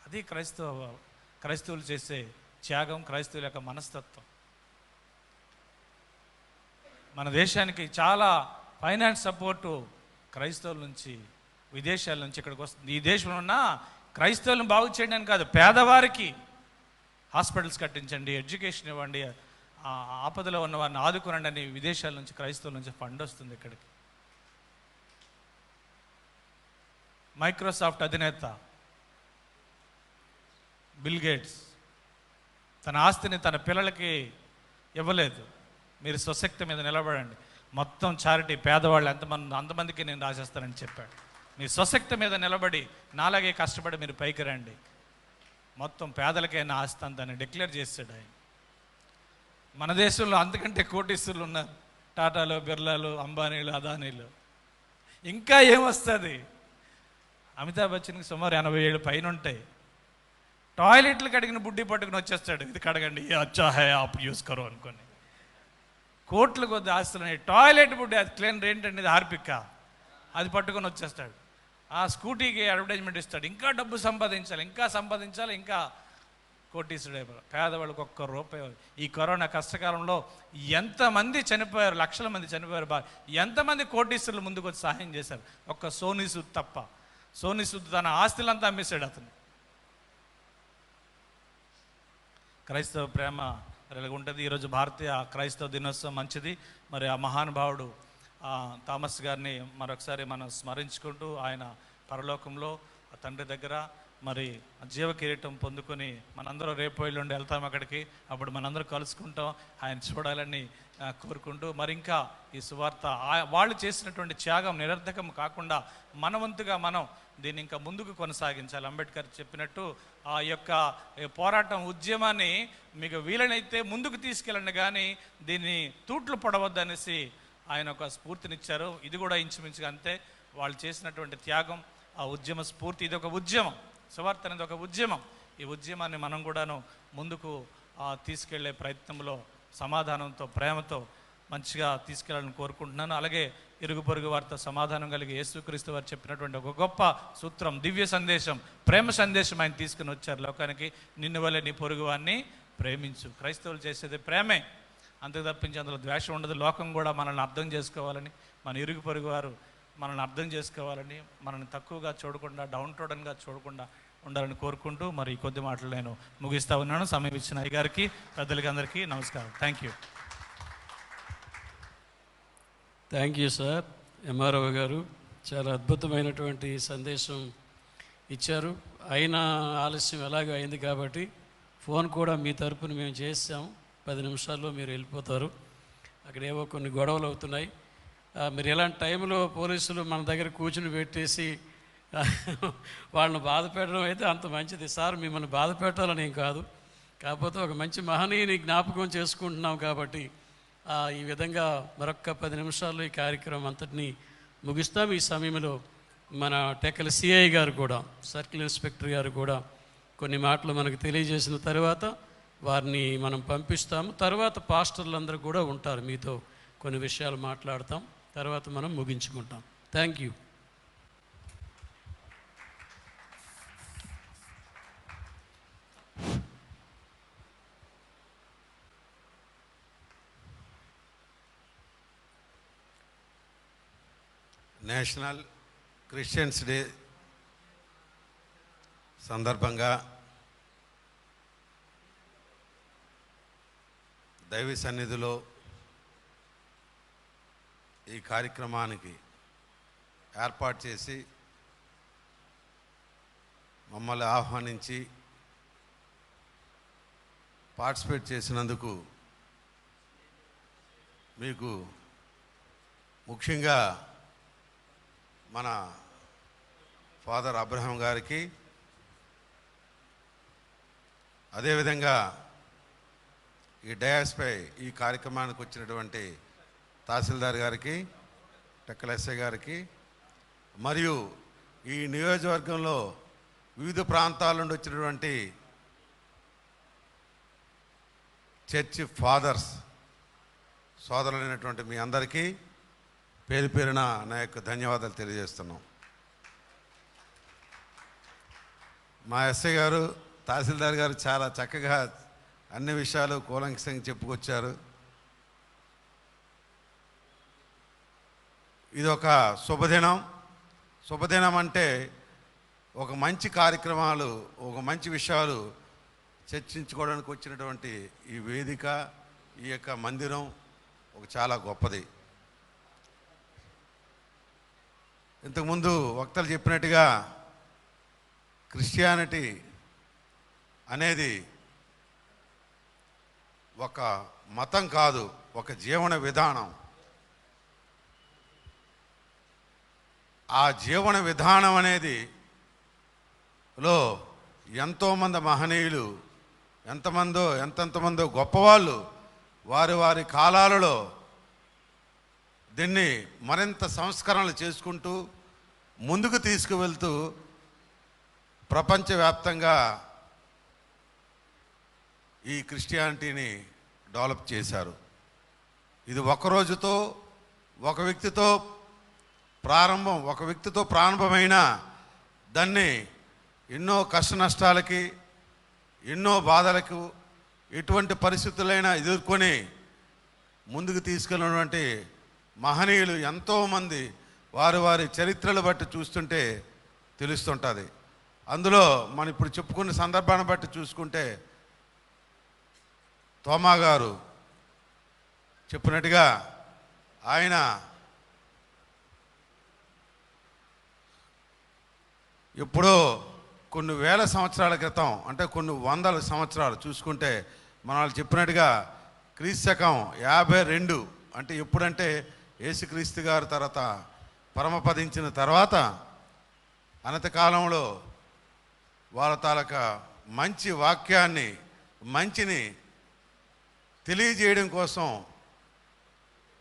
అది క్రైస్తవులు చేసే త్యాగం, క్రైస్తవుల యొక్క మనస్తత్వం. మన దేశానికి చాలా ఫైనాన్స్ సపోర్టు క్రైస్తవుల నుంచి, విదేశాల నుంచి ఇక్కడికి వస్తుంది. ఈ దేశంలో ఉన్న క్రైస్తవులను బాగు చేయడానికి కాదు, పేదవారికి హాస్పిటల్స్ కట్టించండి, ఎడ్యుకేషన్ ఇవ్వండి, ఆపదలో ఉన్న వారిని ఆదుకోనండి అని విదేశాల నుంచి, క్రైస్తవుల నుంచి ఫండ్ వస్తుంది ఇక్కడికి. మైక్రోసాఫ్ట్ అధినేత బిల్ గేట్స్ తన ఆస్తిని తన పిల్లలకి ఇవ్వలేదు. మీరు స్వశక్తి మీద నిలబడండి, మొత్తం చారిటీ పేదవాళ్ళు అంతమందికి నేను రాసేస్తానని చెప్పాడు. మీ స్వశక్తి మీద నిలబడి నాలాగే కష్టపడి మీరు పైకి రండి, మొత్తం పేదలకైనా ఆస్తి అంతని డిక్లేర్ చేశాడు ఆయన. మన దేశంలో అంతకంటే కోటీశ్వరులు ఉన్నారు, టాటాలు, బిర్లాలు, అంబానీలు, అదానీలు. ఇంకా ఏమొస్తుంది? అమితాబ్ బచ్చన్కి సుమారు 80 ఏళ్ళు పైన ఉంటాయి. టాయిలెట్లు కడిగిన బుడ్డి పట్టుకుని వచ్చేస్తాడు, ఇది కడగండి, ఏ అచ్చా హై ఆప్ యూస్ కరో అనుకొని. కోట్ల కొద్ది ఆస్తులని టాయిలెట్ బుడ్డి, అది క్లీనర్ ఏంటండి, ఇది హార్పిక్, అది పట్టుకొని వచ్చేస్తాడు. ఆ స్కూటీకి అడ్వర్టైజ్మెంట్ ఇస్తాడు, ఇంకా డబ్బు సంపాదించాలి, ఇంకా కోటీసుడే. పేదవాళ్ళకి ₹1. ఈ కరోనా కష్టకాలంలో ఎంతమంది చనిపోయారు, లక్షల మంది చనిపోయారు. ఎంతమంది కోటీసులు ముందుకు వచ్చి సహాయం చేశారు, ఒక్క సోనీ సూద్ తప్ప. సోనీ సూద్ తన ఆస్తులంతా అమ్మేశాడు అతను. క్రైస్తవ ప్రేమ ఇలాగ ఉంటుంది. ఈరోజు భారతీయ క్రైస్తవ దినోత్సవం మంచిది. మరి ఆ మహానుభావుడు థామస్ గారిని మరొకసారి మనం స్మరించుకుంటూ, ఆయన పరలోకంలో ఆ తండ్రి దగ్గర మరి జీవ కిరీటం పొందుకొని మనందరం రేపు ఎల్లుండి వెళ్తాం అక్కడికి. అప్పుడు మనందరం కలుసుకుంటాం, ఆయన చూడాలని కోరుకుంటూ, మరి ఇంకా ఈ సువార్త వాళ్ళు చేసినటువంటి త్యాగం నిరర్ధకం కాకుండా మన వంతుగా మనం దీన్ని ఇంకా ముందుకు కొనసాగించాలి. అంబేద్కర్ చెప్పినట్టు ఆ యొక్క పోరాటం, ఉద్యమాన్ని మీకు వీలైతే ముందుకు తీసుకెళ్ళండి, కానీ దీన్ని తూట్లు పడవద్దనేసి ఆయన ఒక స్ఫూర్తినిచ్చారు. ఇది కూడా ఇంచుమించుగా అంతే. వాళ్ళు చేసినటువంటి త్యాగం, ఆ ఉద్యమ స్ఫూర్తి, ఇది ఒక ఉద్యమం. సువార్త అనేది ఒక ఉద్యమం. ఈ ఉద్యమాన్ని మనం కూడాను ముందుకు తీసుకెళ్లే ప్రయత్నంలో సమాధానంతో, ప్రేమతో మంచిగా తీసుకెళ్ళాలని కోరుకుంటున్నాను. అలాగే ఇరుగు పొరుగు వారితో సమాధానం కలిగి యేసుక్రీస్తు వారు చెప్పినటువంటి ఒక గొప్ప సూత్రం, దివ్య సందేశం, ప్రేమ సందేశం ఆయన తీసుకుని వచ్చారు లోకానికి. నిన్ను వల్లే నీ పొరుగు వారిని ప్రేమించు. క్రైస్తవులు చేసేది ప్రేమే, అంతకు తప్పించి అందులో ద్వేషం ఉండదు. లోకం కూడా మనల్ని అర్థం చేసుకోవాలని, మన ఇరుగు పొరుగు వారు మనల్ని అర్థం చేసుకోవాలని, మనల్ని తక్కువగా చూడకుండా, డౌన్ టోడన్గా చూడకుండా ఉండాలని కోరుకుంటూ మరి ఈ కొద్ది మాటలు నేను ముగిస్తూ ఉన్నాను. సమయం ఇచ్చిన అయ్యగారికి, పెద్దలకి అందరికీ నమస్కారం. Thank you. Thank you sir. MRO గారు చాలా అద్భుతమైనటువంటి సందేశం ఇచ్చారు. అయినా ఆలస్యం ఎలాగో అయింది కాబట్టి ఫోన్ కూడా మీ తరపున మేము చేసాం. 10 నిమిషాల్లో మీరు వెళ్ళిపోతారు. అక్కడ ఏవో కొన్ని గొడవలు అవుతున్నాయి. మీరు ఇలాంటి టైంలో పోలీసులు మన దగ్గర కూర్చుని పెట్టేసి వాళ్ళని బాధ పెట్టడం అయితే అంత మంచిది సార్. మిమ్మల్ని బాధ పెట్టాలని ఏం కాదు, కాకపోతే ఒక మంచి మహనీయుని జ్ఞాపకం చేసుకుంటున్నాం కాబట్టి ఈ విధంగా మరొక్క 10 నిమిషాల్లో ఈ కార్యక్రమం అంతటినీ ముగిస్తాం. ఈ సమయంలో మన టెక్కల సిఐ గారు కూడా, సర్కిల్ ఇన్స్పెక్టర్ గారు కూడా కొన్ని మాటలు మనకు తెలియజేసిన తర్వాత వారిని మనం పంపిస్తాము. తర్వాత పాస్టర్లు అందరూ కూడా ఉంటారు, మీతో కొన్ని విషయాలు మాట్లాడతాం, తర్వాత మనం ముగించుకుంటాం. Thank you. National Christians day సందర్భంగా దైవ సన్నిధిలో ఈ కార్యక్రమానికి ఏర్పాటు చేసి మమ్మల్ని ఆహ్వానించి పార్టిసిపేట్ చేసినందుకు మీకు ముఖ్యంగా మన ఫాదర్ అబ్రహాం గారికి, అదేవిధంగా ఈ డయాస్పై ఈ కార్యక్రమానికి వచ్చినటువంటి తహసీల్దార్ గారికి, టెక్కల ఎస్ఐ గారికి, మరియు ఈ నియోజకవర్గంలో వివిధ ప్రాంతాల నుండి వచ్చినటువంటి చర్చి ఫాదర్స్ సోదరులైనటువంటి మీ అందరికీ పేరు పేరున నా యొక్క ధన్యవాదాలు తెలియజేస్తున్నాం. మా ఎస్ఐ గారు, తహసీల్దార్ గారు చాలా చక్కగా అన్ని విషయాలు కూలంకషంగా చెప్పుకొచ్చారు. ఇది ఒక శుభదినం అంటే ఒక మంచి కార్యక్రమాలు, ఒక మంచి విషయాలు చర్చించుకోవడానికి వచ్చినటువంటి ఈ వేదిక, ఈ యొక్క మందిరం ఒక చాలా గొప్పది. ఇంతకుముందు వక్తలు చెప్పినట్టుగా క్రిస్టియానిటీ అనేది ఒక మతం కాదు, ఒక జీవన విధానం. ఆ జీవన విధానం అనేది లో ఎంతోమంది మహనీయులు, ఎంతెంతమందో గొప్పవాళ్ళు వారి వారి కాలాలలో దీన్ని మరింత సంస్కరణలు చేసుకుంటూ ముందుకు తీసుకువెళ్తూ ప్రపంచవ్యాప్తంగా ఈ క్రిస్టియానిటీని డెవలప్ చేశారు. ఇది ఒక రోజుతో, ఒక వ్యక్తితో ప్రారంభమైన దాన్ని ఎన్నో కష్ట నష్టాలకి, ఎన్నో బాధలకు, ఎటువంటి పరిస్థితులైనా ఎదుర్కొని ముందుకు తీసుకెళ్ళినటువంటి మహనీయులు ఎంతోమంది వారి చరిత్రలు బట్టి చూస్తుంటే తెలుస్తుంటుంది. అందులో మనం ఇప్పుడు చెప్పుకున్న సందర్భాన్ని బట్టి చూసుకుంటే తోమా గారు చెప్పినట్టుగా ఆయన ఎప్పుడో కొన్ని వేల సంవత్సరాల క్రితం, అంటే కొన్ని వందల సంవత్సరాలు చూసుకుంటే మన వాళ్ళు చెప్పినట్టుగా క్రీస్తు శకం 52, అంటే ఎప్పుడంటే యేసుక్రీస్తు గారు తర్వాత పరమపదించిన తర్వాత అనంతకాలంలో వాళ్ళ తాలూకా మంచి వాక్యాన్ని, మంచిని తెలియజేయడం కోసం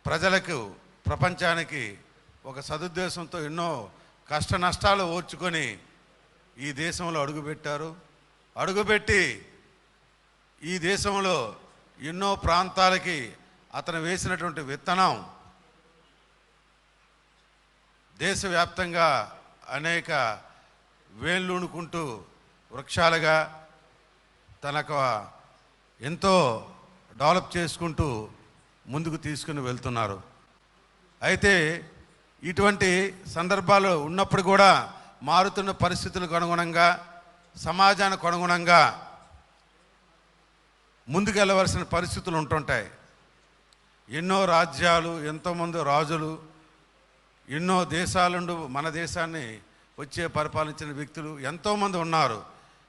ప్రజలకు, ప్రపంచానికి ఒక సదుద్దేశంతో ఎన్నో కష్ట నష్టాలు ఓర్చుకొని ఈ దేశంలో అడుగుపెట్టారు. అడుగుపెట్టి ఈ దేశంలో ఎన్నో ప్రాంతాలకి అతను వేసినటువంటి విత్తనం దేశవ్యాప్తంగా అనేక వేళ్ళూనుకుంటూ వృక్షాలుగా తనకు ఎంతో డెవలప్ చేసుకుంటూ ముందుకు తీసుకుని వెళ్తున్నారు. అయితే ఇటువంటి సందర్భాలు ఉన్నప్పుడు కూడా మారుతున్న పరిస్థితులకు అనుగుణంగా, సమాజానికి అనుగుణంగా ముందుకు వెళ్ళవలసిన పరిస్థితులు ఉంటుంటాయి. ఎన్నో రాజ్యాలు, ఎంతోమంది రాజులు, ఎన్నో దేశాల నుండి మన దేశాన్ని వచ్చే పరిపాలించిన వ్యక్తులు ఎంతోమంది ఉన్నారు.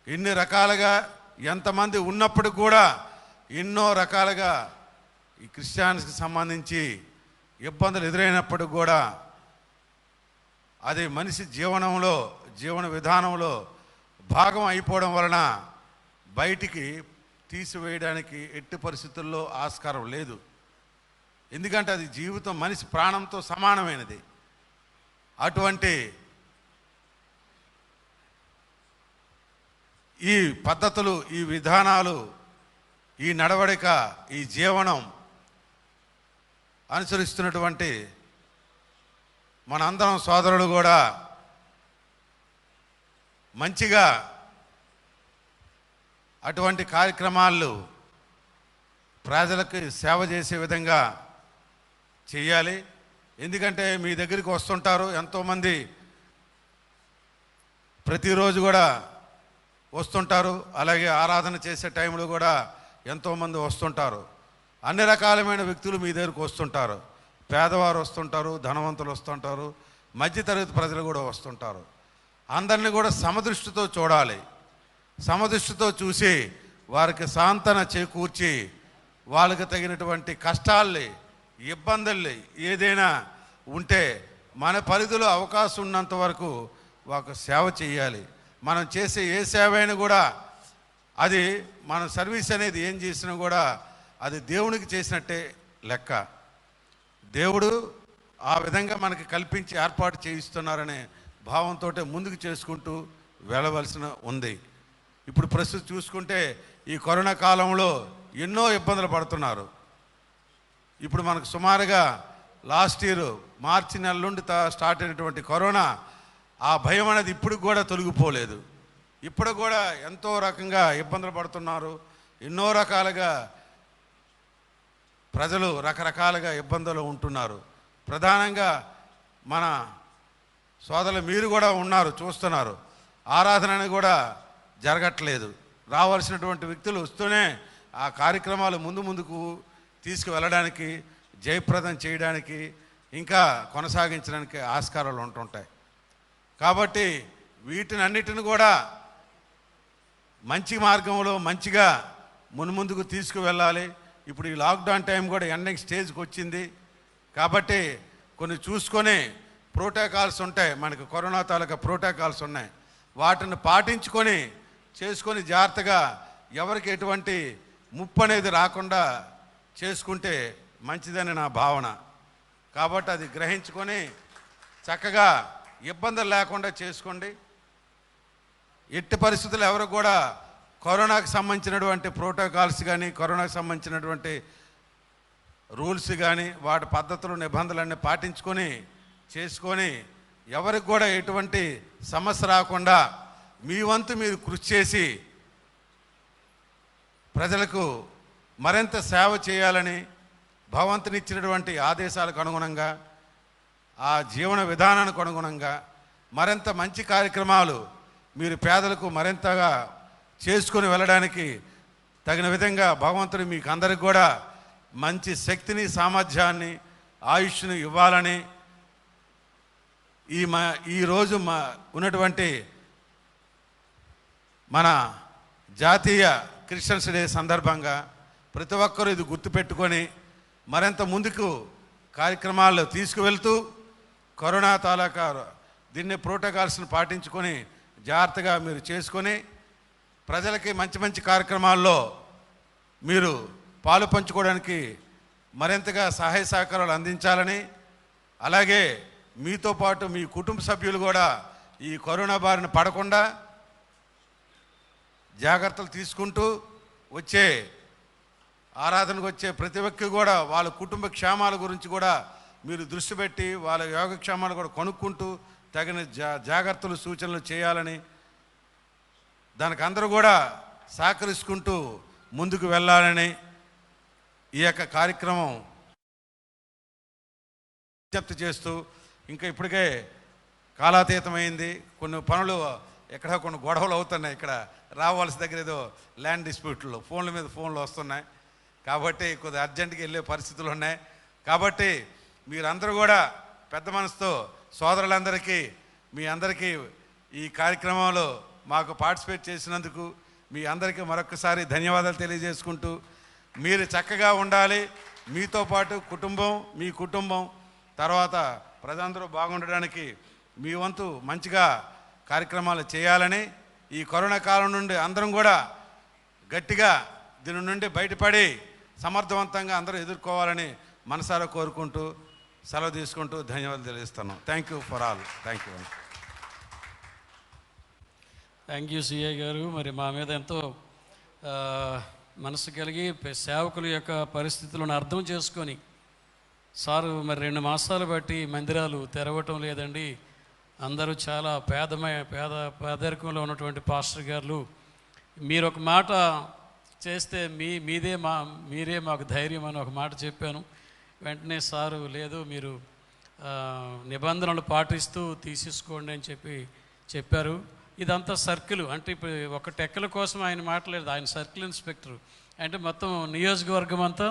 ఇన్ని రకాలుగా ఎంతమంది ఉన్నప్పుడు కూడా ఎన్నో రకాలుగా ఈ క్రిస్టియానిటీకి సంబంధించి ఇబ్బందులు ఎదురైనప్పుడు కూడా అది మనిషి జీవనంలో, జీవన విధానంలో భాగం అయిపోవడం వలన బయటికి తీసివేయడానికి ఎట్టి పరిస్థితుల్లో ఆస్కారం లేదు. ఎందుకంటే అది జీవితం, మనిషి ప్రాణంతో సమానమైనది. అటువంటి ఈ పద్ధతులు, ఈ విధానాలు, ఈ నడవడిక, ఈ జీవనం అనుసరిస్తున్నటువంటి మనందరం సోదరులు కూడా మంచిగా అటువంటి కార్యక్రమాలు ప్రజలకు సేవ చేసే విధంగా చేయాలి. ఎందుకంటే మీ దగ్గరికి వస్తుంటారు ఎంతోమంది, ప్రతిరోజు కూడా వస్తుంటారు. అలాగే ఆరాధన చేసే టైంలో కూడా ఎంతోమంది వస్తుంటారు. అన్ని రకాలమైన వ్యక్తులు మీ దగ్గరికి వస్తుంటారు. పేదవారు వస్తుంటారు, ధనవంతులు వస్తుంటారు, మధ్యతరగతి ప్రజలు కూడా వస్తుంటారు. అందరినీ కూడా సమదృష్టితో చూడాలి. సమదృష్టితో చూసి వారికి సాంతన చేకూర్చి వాళ్ళకి తగినటువంటి కష్టాల్ని, ఇబ్బందుల్ని ఏదైనా ఉంటే మన పరిధిలో అవకాశం ఉన్నంత వరకు ఒక సేవ చేయాలి. మనం చేసే ఏ సేవ అయినా కూడా అది మన సర్వీస్ అనేది ఏం చేసినా కూడా అది దేవునికి చేసినట్టే లెక్క. దేవుడు ఆ విధంగా మనకి కల్పించి ఏర్పాటు చేయిస్తున్నారనే భావంతో ముందుకు చేసుకుంటూ వెళ్ళవలసిన ఉంది. ఇప్పుడు ప్రస్తుతం చూసుకుంటే ఈ కరోనా కాలంలో ఎన్నో ఇబ్బందులు పడుతున్నారు. ఇప్పుడు మనకు సుమారుగా లాస్ట్ ఇయర్ మార్చి నెల నుండి స్టార్ట్ అయినటువంటి కరోనా, ఆ భయం అనేది ఇప్పుడు కూడా తొలగిపోలేదు. ఇప్పుడు కూడా ఎంతో రకంగా ఇబ్బందులు పడుతున్నారు. ఎన్నో రకాలుగా ప్రజలు రకరకాలుగా ఇబ్బందులు ఉంటున్నారు. ప్రధానంగా మన సోదరులు మీరు కూడా ఉన్నారు, చూస్తున్నారు. ఆరాధన అనేది కూడా జరగట్లేదు. రావాల్సినటువంటి వ్యక్తులు వస్తూనే ఆ కార్యక్రమాలు ముందుకు తీసుకువెళ్ళడానికి, జయప్రదం చేయడానికి, ఇంకా కొనసాగించడానికి ఆస్కారాలు ఉంటుంటాయి. కాబట్టి వీటిని అన్నిటిని కూడా మంచి మార్గంలో మంచిగా ముందుకు తీసుకువెళ్ళాలి. ఇప్పుడు ఈ లాక్డౌన్ టైం కూడా ఎండింగ్ స్టేజ్కి వచ్చింది. కాబట్టి కొన్ని చూసుకొని ప్రోటోకాల్స్ ఉంటాయి, మనకు కరోనా తాలూకా ప్రోటోకాల్స్ ఉన్నాయి. వాటిని పాటించుకొని చేసుకొని జాగ్రత్తగా ఎవరికి ఎటువంటి ముప్పు అనేది రాకుండా చేసుకుంటే మంచిదని నా భావన. కాబట్టి అది గ్రహించుకొని చక్కగా ఇబ్బందులు లేకుండా చేసుకోండి. ఎట్టి పరిస్థితులు ఎవరు కూడా కరోనాకు సంబంధించినటువంటి ప్రోటోకాల్స్ కానీ, కరోనాకు సంబంధించినటువంటి రూల్స్ కానీ, వాటి పద్ధతులు, నిబంధనలన్నీ పాటించుకొని చేసుకొని ఎవరికి కూడా ఎటువంటి సమస్య రాకుండా మీ వంతు మీరు కృషి చేసి ప్రజలకు మరింత సేవ చేయాలని భగవంతునిచ్చినటువంటి ఆదేశాలకు అనుగుణంగా, ఆ జీవన విధానానికి అనుగుణంగా మరింత మంచి కార్యక్రమాలు మీరు పేదలకు మరింతగా చేసుకొని వెళ్ళడానికి తగిన విధంగా భగవంతుడు మీకు అందరికి కూడా మంచి శక్తిని, సామర్థ్యాన్ని, ఆయుష్ను ఇవ్వాలని ఈరోజు ఉన్నటువంటి మన జాతీయ క్రిస్టియన్స్ డే సందర్భంగా ప్రతి ఒక్కరూ ఇది గుర్తుపెట్టుకొని మరింత ముందుకు కార్యక్రమాలు తీసుకువెళ్తూ కరోనా తాలూకా దీన్ని ప్రోటోకాల్స్ని పాటించుకొని జాగ్రత్తగా మీరు చేసుకొని ప్రజలకి మంచి మంచి కార్యక్రమాల్లో మీరు పాలు పంచుకోవడానికి మరింతగా సహాయ సహకారాలు అందించాలని, అలాగే మీతో పాటు మీ కుటుంబ సభ్యులు కూడా ఈ కరోనా బారిన పడకుండా జాగ్రత్తలు తీసుకుంటూ వచ్చే ఆరాధనకు వచ్చే ప్రతి ఒక్కరు కూడా వాళ్ళ కుటుంబ క్షేమాల గురించి కూడా మీరు దృష్టి పెట్టి వాళ్ళ యోగక్షేమాలు కూడా కొనుక్కుంటూ తగిన జాగ్రత్తలు సూచనలు చేయాలని, దానికి అందరూ కూడా సహకరించుకుంటూ ముందుకు వెళ్ళాలని ఈ యొక్క కార్యక్రమం విజ్ఞప్తి చేస్తూ, ఇంకా ఇప్పటికే కాలాతీతమైంది, కొన్ని పనులు ఎక్కడ కొన్ని గొడవలు అవుతున్నాయి, ఇక్కడ రావాల్సి దగ్గర ఏదో ల్యాండ్ డిస్ప్యూట్లు ఫోన్ల మీద ఫోన్లు వస్తున్నాయి కాబట్టి కొద్దిగా అర్జెంటుగా వెళ్ళే పరిస్థితులు ఉన్నాయి. కాబట్టి మీరందరూ కూడా పెద్ద మనసుతో సోదరులందరికీ మీ అందరికీ ఈ కార్యక్రమంలో మాకు పార్టిసిపేట్ చేసినందుకు మీ అందరికీ మరొకసారి ధన్యవాదాలు తెలియజేసుకుంటూ, మీరు చక్కగా ఉండాలి, మీతో పాటు కుటుంబం, మీ కుటుంబం తర్వాత ప్రజలందరూ బాగుండడానికి మీ వంతు మంచిగా కార్యక్రమాలు చేయాలని, ఈ కరోనా కాలం నుండి అందరం కూడా గట్టిగా దీని నుండి బయటపడి సమర్థవంతంగా అందరూ ఎదుర్కోవాలని మనసారా కోరుకుంటూ సెలవు తీసుకుంటూ ధన్యవాదాలు తెలియజేస్తాను. Thank you for all. Thank you. Thank you CI గారు. మరి మా మీద ఎంతో మనసు కలిగి సేవకుల యొక్క పరిస్థితులను అర్థం చేసుకొని, సారు మరి 2 మాసాలు బట్టి మందిరాలు తెరవటం లేదండి, అందరూ చాలా పేదరికంలో ఉన్నటువంటి పాస్టర్ గారు, మీరు ఒక మాట చేస్తే మీరే మాకు ధైర్యం అని ఒక మాట చెప్పాను. వెంటనే సారు లేదు, మీరు నిబంధనలు పాటిస్తూ తీసేసుకోండి అని చెప్పారు. ఇదంతా సర్కిల్, అంటే ఇప్పుడు ఒక టెక్కల కోసం ఆయన మాట్లాడలేదు, ఆయన సర్కిల్ ఇన్స్పెక్టర్, అంటే మొత్తం నియోజకవర్గం అంతా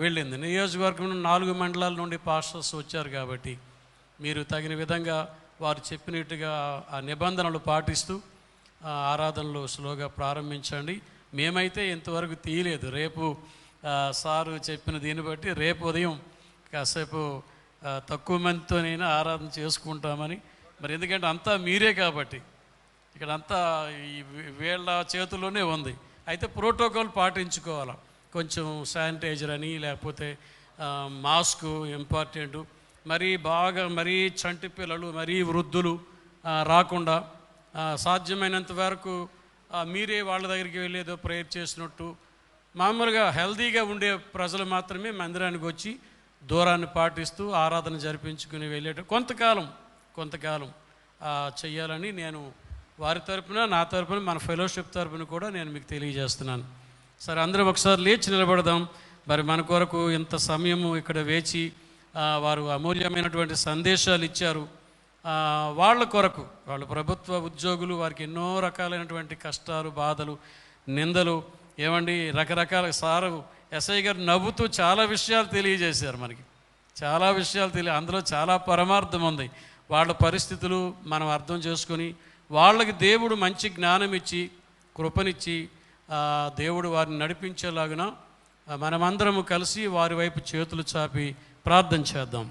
వెళ్ళింది. నియోజకవర్గం 4 మండలాల నుండి పాస్టర్స్ వచ్చారు కాబట్టి మీరు తగిన విధంగా వారు చెప్పినట్టుగా ఆ నిబంధనలు పాటిస్తూ ఆరాధనలు స్లోగా ప్రారంభించండి. మేమైతే ఇంతవరకు తీయలేదు. రేపు సారు చెప్పిన దీన్ని బట్టి రేపు ఉదయం కాసేపు తక్కువ మందితోనైనా ఆరాధన చేసుకుంటామని, మరి ఎందుకంటే అంతా మీరే కాబట్టి ఇక్కడ అంతా వీళ్ళ చేతుల్లోనే ఉంది. అయితే ప్రోటోకాల్ పాటించుకోవాలి, కొంచెం శానిటైజర్ అని, లేకపోతే మాస్క్ ఇంపార్టెంటు, మరీ చంటి పిల్లలు, మరీ వృద్ధులు రాకుండా సాధ్యమైనంత వరకు మీరే వాళ్ళ దగ్గరికి వెళ్ళేదో ప్రేయర్ చేసినట్టు మామూలుగా హెల్తీగా ఉండే ప్రజలు మాత్రమే మందిరానికి వచ్చి దూరాన్ని పాటిస్తూ ఆరాధన జరిపించుకుని వెళ్ళేట కొంతకాలం చెయ్యాలని నేను వారి తరపున, నా తరపున, మన ఫెలోషిప్ తరపున కూడా నేను మీకు తెలియజేస్తున్నాను. సరే, అందరం ఒకసారి లేచి నిలబడదాం. మరి మన కొరకు ఇంత సమయము ఇక్కడ వేచి వారు అమూల్యమైనటువంటి సందేశాలు ఇచ్చారు. వాళ్ళ కొరకు, వాళ్ళు ప్రభుత్వ ఉద్యోగులు, వారికి ఎన్నో రకాలైనటువంటి కష్టాలు, బాధలు, నిందలు, ఏమండి రకరకాల సారు ఎస్ఐ గారు నవ్వుతూ చాలా విషయాలు తెలియజేశారు. మనకి చాలా విషయాలు అందులో చాలా పరమార్థం ఉంది. వాళ్ళ పరిస్థితులు మనం అర్థం చేసుకొని వాళ్ళకి దేవుడు మంచి జ్ఞానం ఇచ్చి కృపనిచ్చి దేవుడు వారిని నడిపించేలాగున మనమందరము కలిసి వారి వైపు చేతులు చాపి ప్రార్థన చేద్దాం.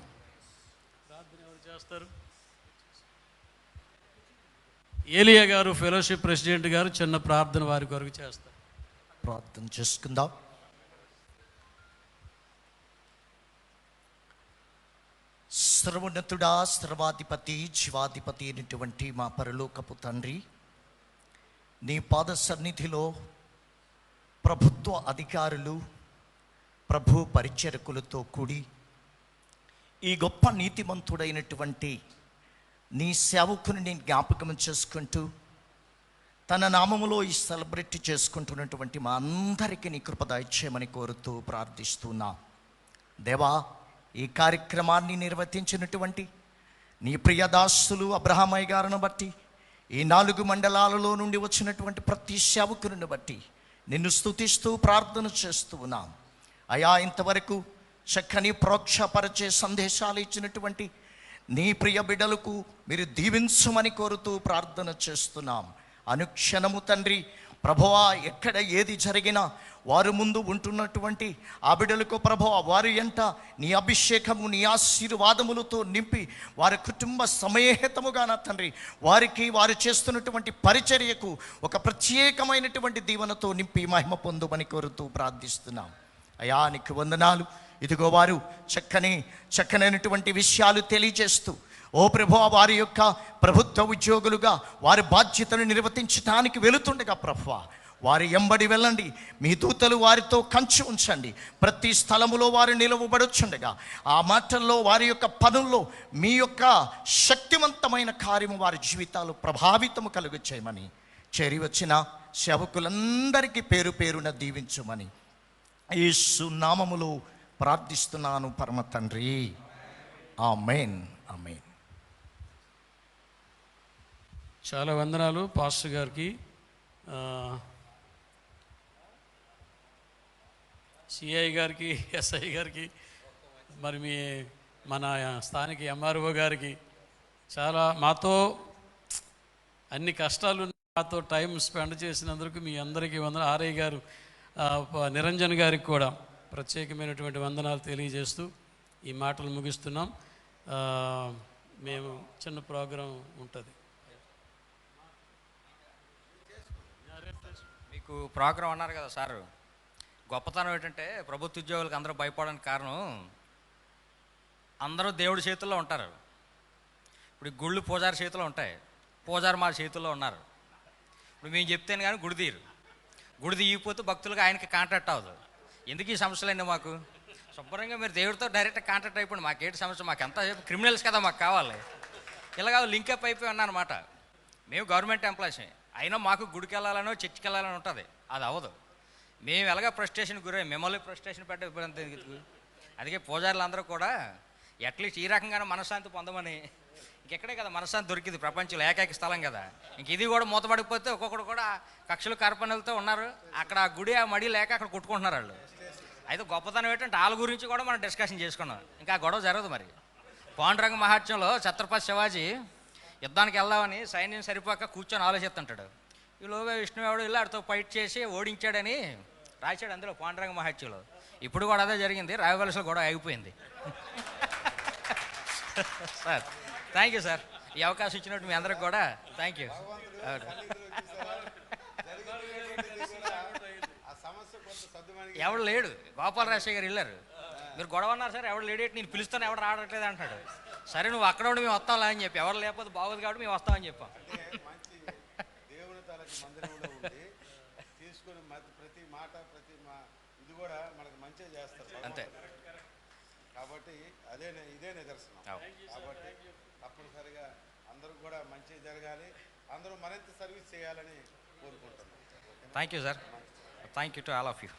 ప్రార్థన ఎవరు చేస్తారు? ఏలియా గారు, ఫెలోషిప్ ప్రెసిడెంట్ గారు చిన్న ప్రార్థన వారి కొరకు చేస్తారు. ప్రార్థన చేసుకుందాం. సర్వోన్నతుడా, సర్వాధిపతి, జీవాధిపతి అయినటువంటి మా పరలోకపు తండ్రి, నీ పాద సన్నిధిలో ప్రభుత్వ అధికారులు, ప్రభు పరిచారకులతో కూడి ఈ గొప్ప నీతిమంతుడైనటువంటి నీ సేవకుని జ్ఞాపకం చేసుకుంటూ తన నామములో ఈ సెలబ్రేట్ చేసుకుంటున్నటువంటి మా అందరికీ నీ కృప దయచేయమని కోరుతూ ప్రార్థిస్తున్నా. దేవా, ఈ కార్యక్రమాన్ని నిర్వర్తించినటువంటి నీ ప్రియదాసులు అబ్రహామయ్య గారిని బట్టి, ఈ 4 మండలాలలో నుండి వచ్చినటువంటి ప్రతి సేవకుని బట్టి నిన్ను స్తుతిస్తూ ప్రార్థన చేస్తూ ఉన్నాం. అయా, ఇంతవరకు చక్కని ప్రోక్షపరిచే సందేశాలు ఇచ్చినటువంటి నీ ప్రియ బిడ్డలకు మీరు దీవించమని కోరుతూ ప్రార్థన చేస్తున్నాం. అనుక్షణము తండ్రి ప్రభువా, ఎక్కడ ఏది జరిగినా వారు ముందు ఉంటున్నటువంటి ఆ బిడ్డలకు ప్రభువా, వారి ఎంట నీ అభిషేకము, నీ ఆశీర్వాదములతో నింపి వారి కుటుంబ సమేతముగా నా తండ్రి వారికి వారు చేస్తున్నటువంటి పరిచర్యకు ఒక ప్రత్యేకమైనటువంటి దీవెనతో నింపి మహిమ పొందుమని కోరుతూ ప్రార్థిస్తున్నాం. అయా, నీకు వందనాలు. ఇదిగో వారు చక్కనైనటువంటి విషయాలు తెలియజేస్తూ, ఓ ప్రభువా, వారి యొక్క ప్రభుత్వ ఉద్యోగులుగా వారి బాధ్యతను నిర్వర్తించడానికి వెళుతుండగా ప్రభువా, వారి ఎంబడి వెళ్ళండి, మీ దూతలు వారితో కంచి ఉంచండి, ప్రతి స్థలములో వారు నిలవబడుచుండగా ఆ మాటల్లో వారి యొక్క పనుల్లో మీ యొక్క శక్తివంతమైన కార్యము వారి జీవితాలు ప్రభావితము కలుగు చేయమని చేరి వచ్చిన సేవకులందరికీ పేరు పేరున దీవించుమని యేసు నామములో ప్రార్థిస్తున్నాను పరమ తండ్రి. ఆమేన్, ఆమేన్. చాలా వందనాలు పాస్టర్ గారికి, సిఐ గారికి, ఎస్ఐ గారికి, మరి మన స్థానిక ఎంఆర్ఓ గారికి, చాలా మాతో అన్ని కష్టాలు మాతో టైం స్పెండ్ చేసినందుకు మీ అందరికీ వందనాలు. ఆర్ఐ గారు, నిరంజన్ గారికి కూడా ప్రత్యేకమైనటువంటి వందనాలు తెలియజేస్తూ ఈ మాటలు ముగిస్తున్నాం. మేము చిన్న ప్రోగ్రాం ఉంటుంది. మీకు ప్రోగ్రాం అన్నారు కదా సార్, గొప్పతనం ఏంటంటే ప్రభుత్వ ఉద్యోగులకు అందరూ భయపడడానికి కారణం అందరూ దేవుడి చేతుల్లో ఉంటారు. ఇప్పుడు ఈ గుళ్ళు పూజారి చేతిలో ఉంటాయి, పూజారి మా చేతుల్లో ఉన్నారు. ఇప్పుడు మేము చెప్తేనే కానీ గుడి తీయరు, గుడి తీయకపోతే భక్తులకు ఆయనకి కాంటాక్ట్ అవ్వదు. ఎందుకు ఈ సమస్యలన్నీ మాకు? శుభ్రంగా మీరు దేవుడితో డైరెక్ట్ కాంటాక్ట్ అయిపోయింది. మాకేంటి సమస్య? మాకు ఎంత క్రిమినల్స్ కదా మాకు కావాలి. ఇలాగా లింకప్ అయిపోయి ఉన్నానమాట. మేము గవర్నమెంట్ ఎంప్లాయీస్ అయినా మాకు గుడికి వెళ్ళాలనో చర్చికి వెళ్ళాలని ఉంటుంది, అది అవ్వదు. మేము ఎలాగ ఫ్రస్ట్రేషన్ గురై మిమ్మల్ని ఫ్రస్ట్రేషన్ పెట్టే ఇబ్బంది ఎందుకు? అందుకే పూజారులు అందరూ కూడా అట్లీస్ట్ ఈ రకంగానే మనశ్శాంతి పొందమని. ఇంకెక్కడే కదా మనశ్శాంతి దొరికింది ప్రపంచంలో, ఏకైక స్థలం కదా. ఇంక ఇది కూడా మూతపడిపోతే ఒక్కొక్కడు కూడా కక్షలు కార్పణలతో ఉన్నారు. అక్కడ ఆ గుడి ఆ మడి లేక అక్కడ కొట్టుకుంటున్నారు వాళ్ళు. అయితే గొప్పతనం ఏంటంటే వాళ్ళ గురించి కూడా మనం డిస్కషన్ చేసుకున్నాం. ఇంకా గొడవ జరగదు. మరి పాండురంగ మహాత్యంలో ఛత్రపతి శివాజీ యుద్ధానికి వెళ్దామని సైన్యం సరిపోక కూర్చొని ఆలోచిస్తుంటాడు. ఈలోగా విష్ణుదేవుడు వెళ్ళి ఆడితో ఫైట్ చేసి ఓడించాడని రాశాడు అందులో పాండురంగ మహాత్యంలో. ఇప్పుడు కూడా అదే జరిగింది, రాయవలసలో గొడవ ఆగిపోయింది. సార్ థ్యాంక్ యూ సార్, ఈ అవకాశం ఇచ్చినట్టు మీ అందరికి కూడా థ్యాంక్ యూ. ఎవడు లేడు, గోపాలరాజశేఖర్ గారు వెళ్ళారు. మీరు గొడవ అన్నారు సార్, ఎవడు లేడేటి, నేను పిలుస్తాను ఎవడు రావట్లేదు అంటాడు. సరే నువ్వు అక్కడ ఉండి మేము వస్తాంలా అని చెప్పి, ఎవరు లేకపోతే బాగోదు కాబట్టి మేము వస్తామని చెప్పాం. దేవుని తాలూకు మందిరంలో ఉండి తీసుకుని ప్రతి మాట ప్రతి ఇది కూడా మనకు మంచిగా చేస్తారు అంతే. కాబట్టి ఇదే నిదర్శనం. కాబట్టి తప్పనిసరిగా అందరూ కూడా మంచి జరగాలి, అందరూ మరింత సర్వీస్ చేయాలని కోరుకుంటున్నాం. Thank you sir, thank you to all of you.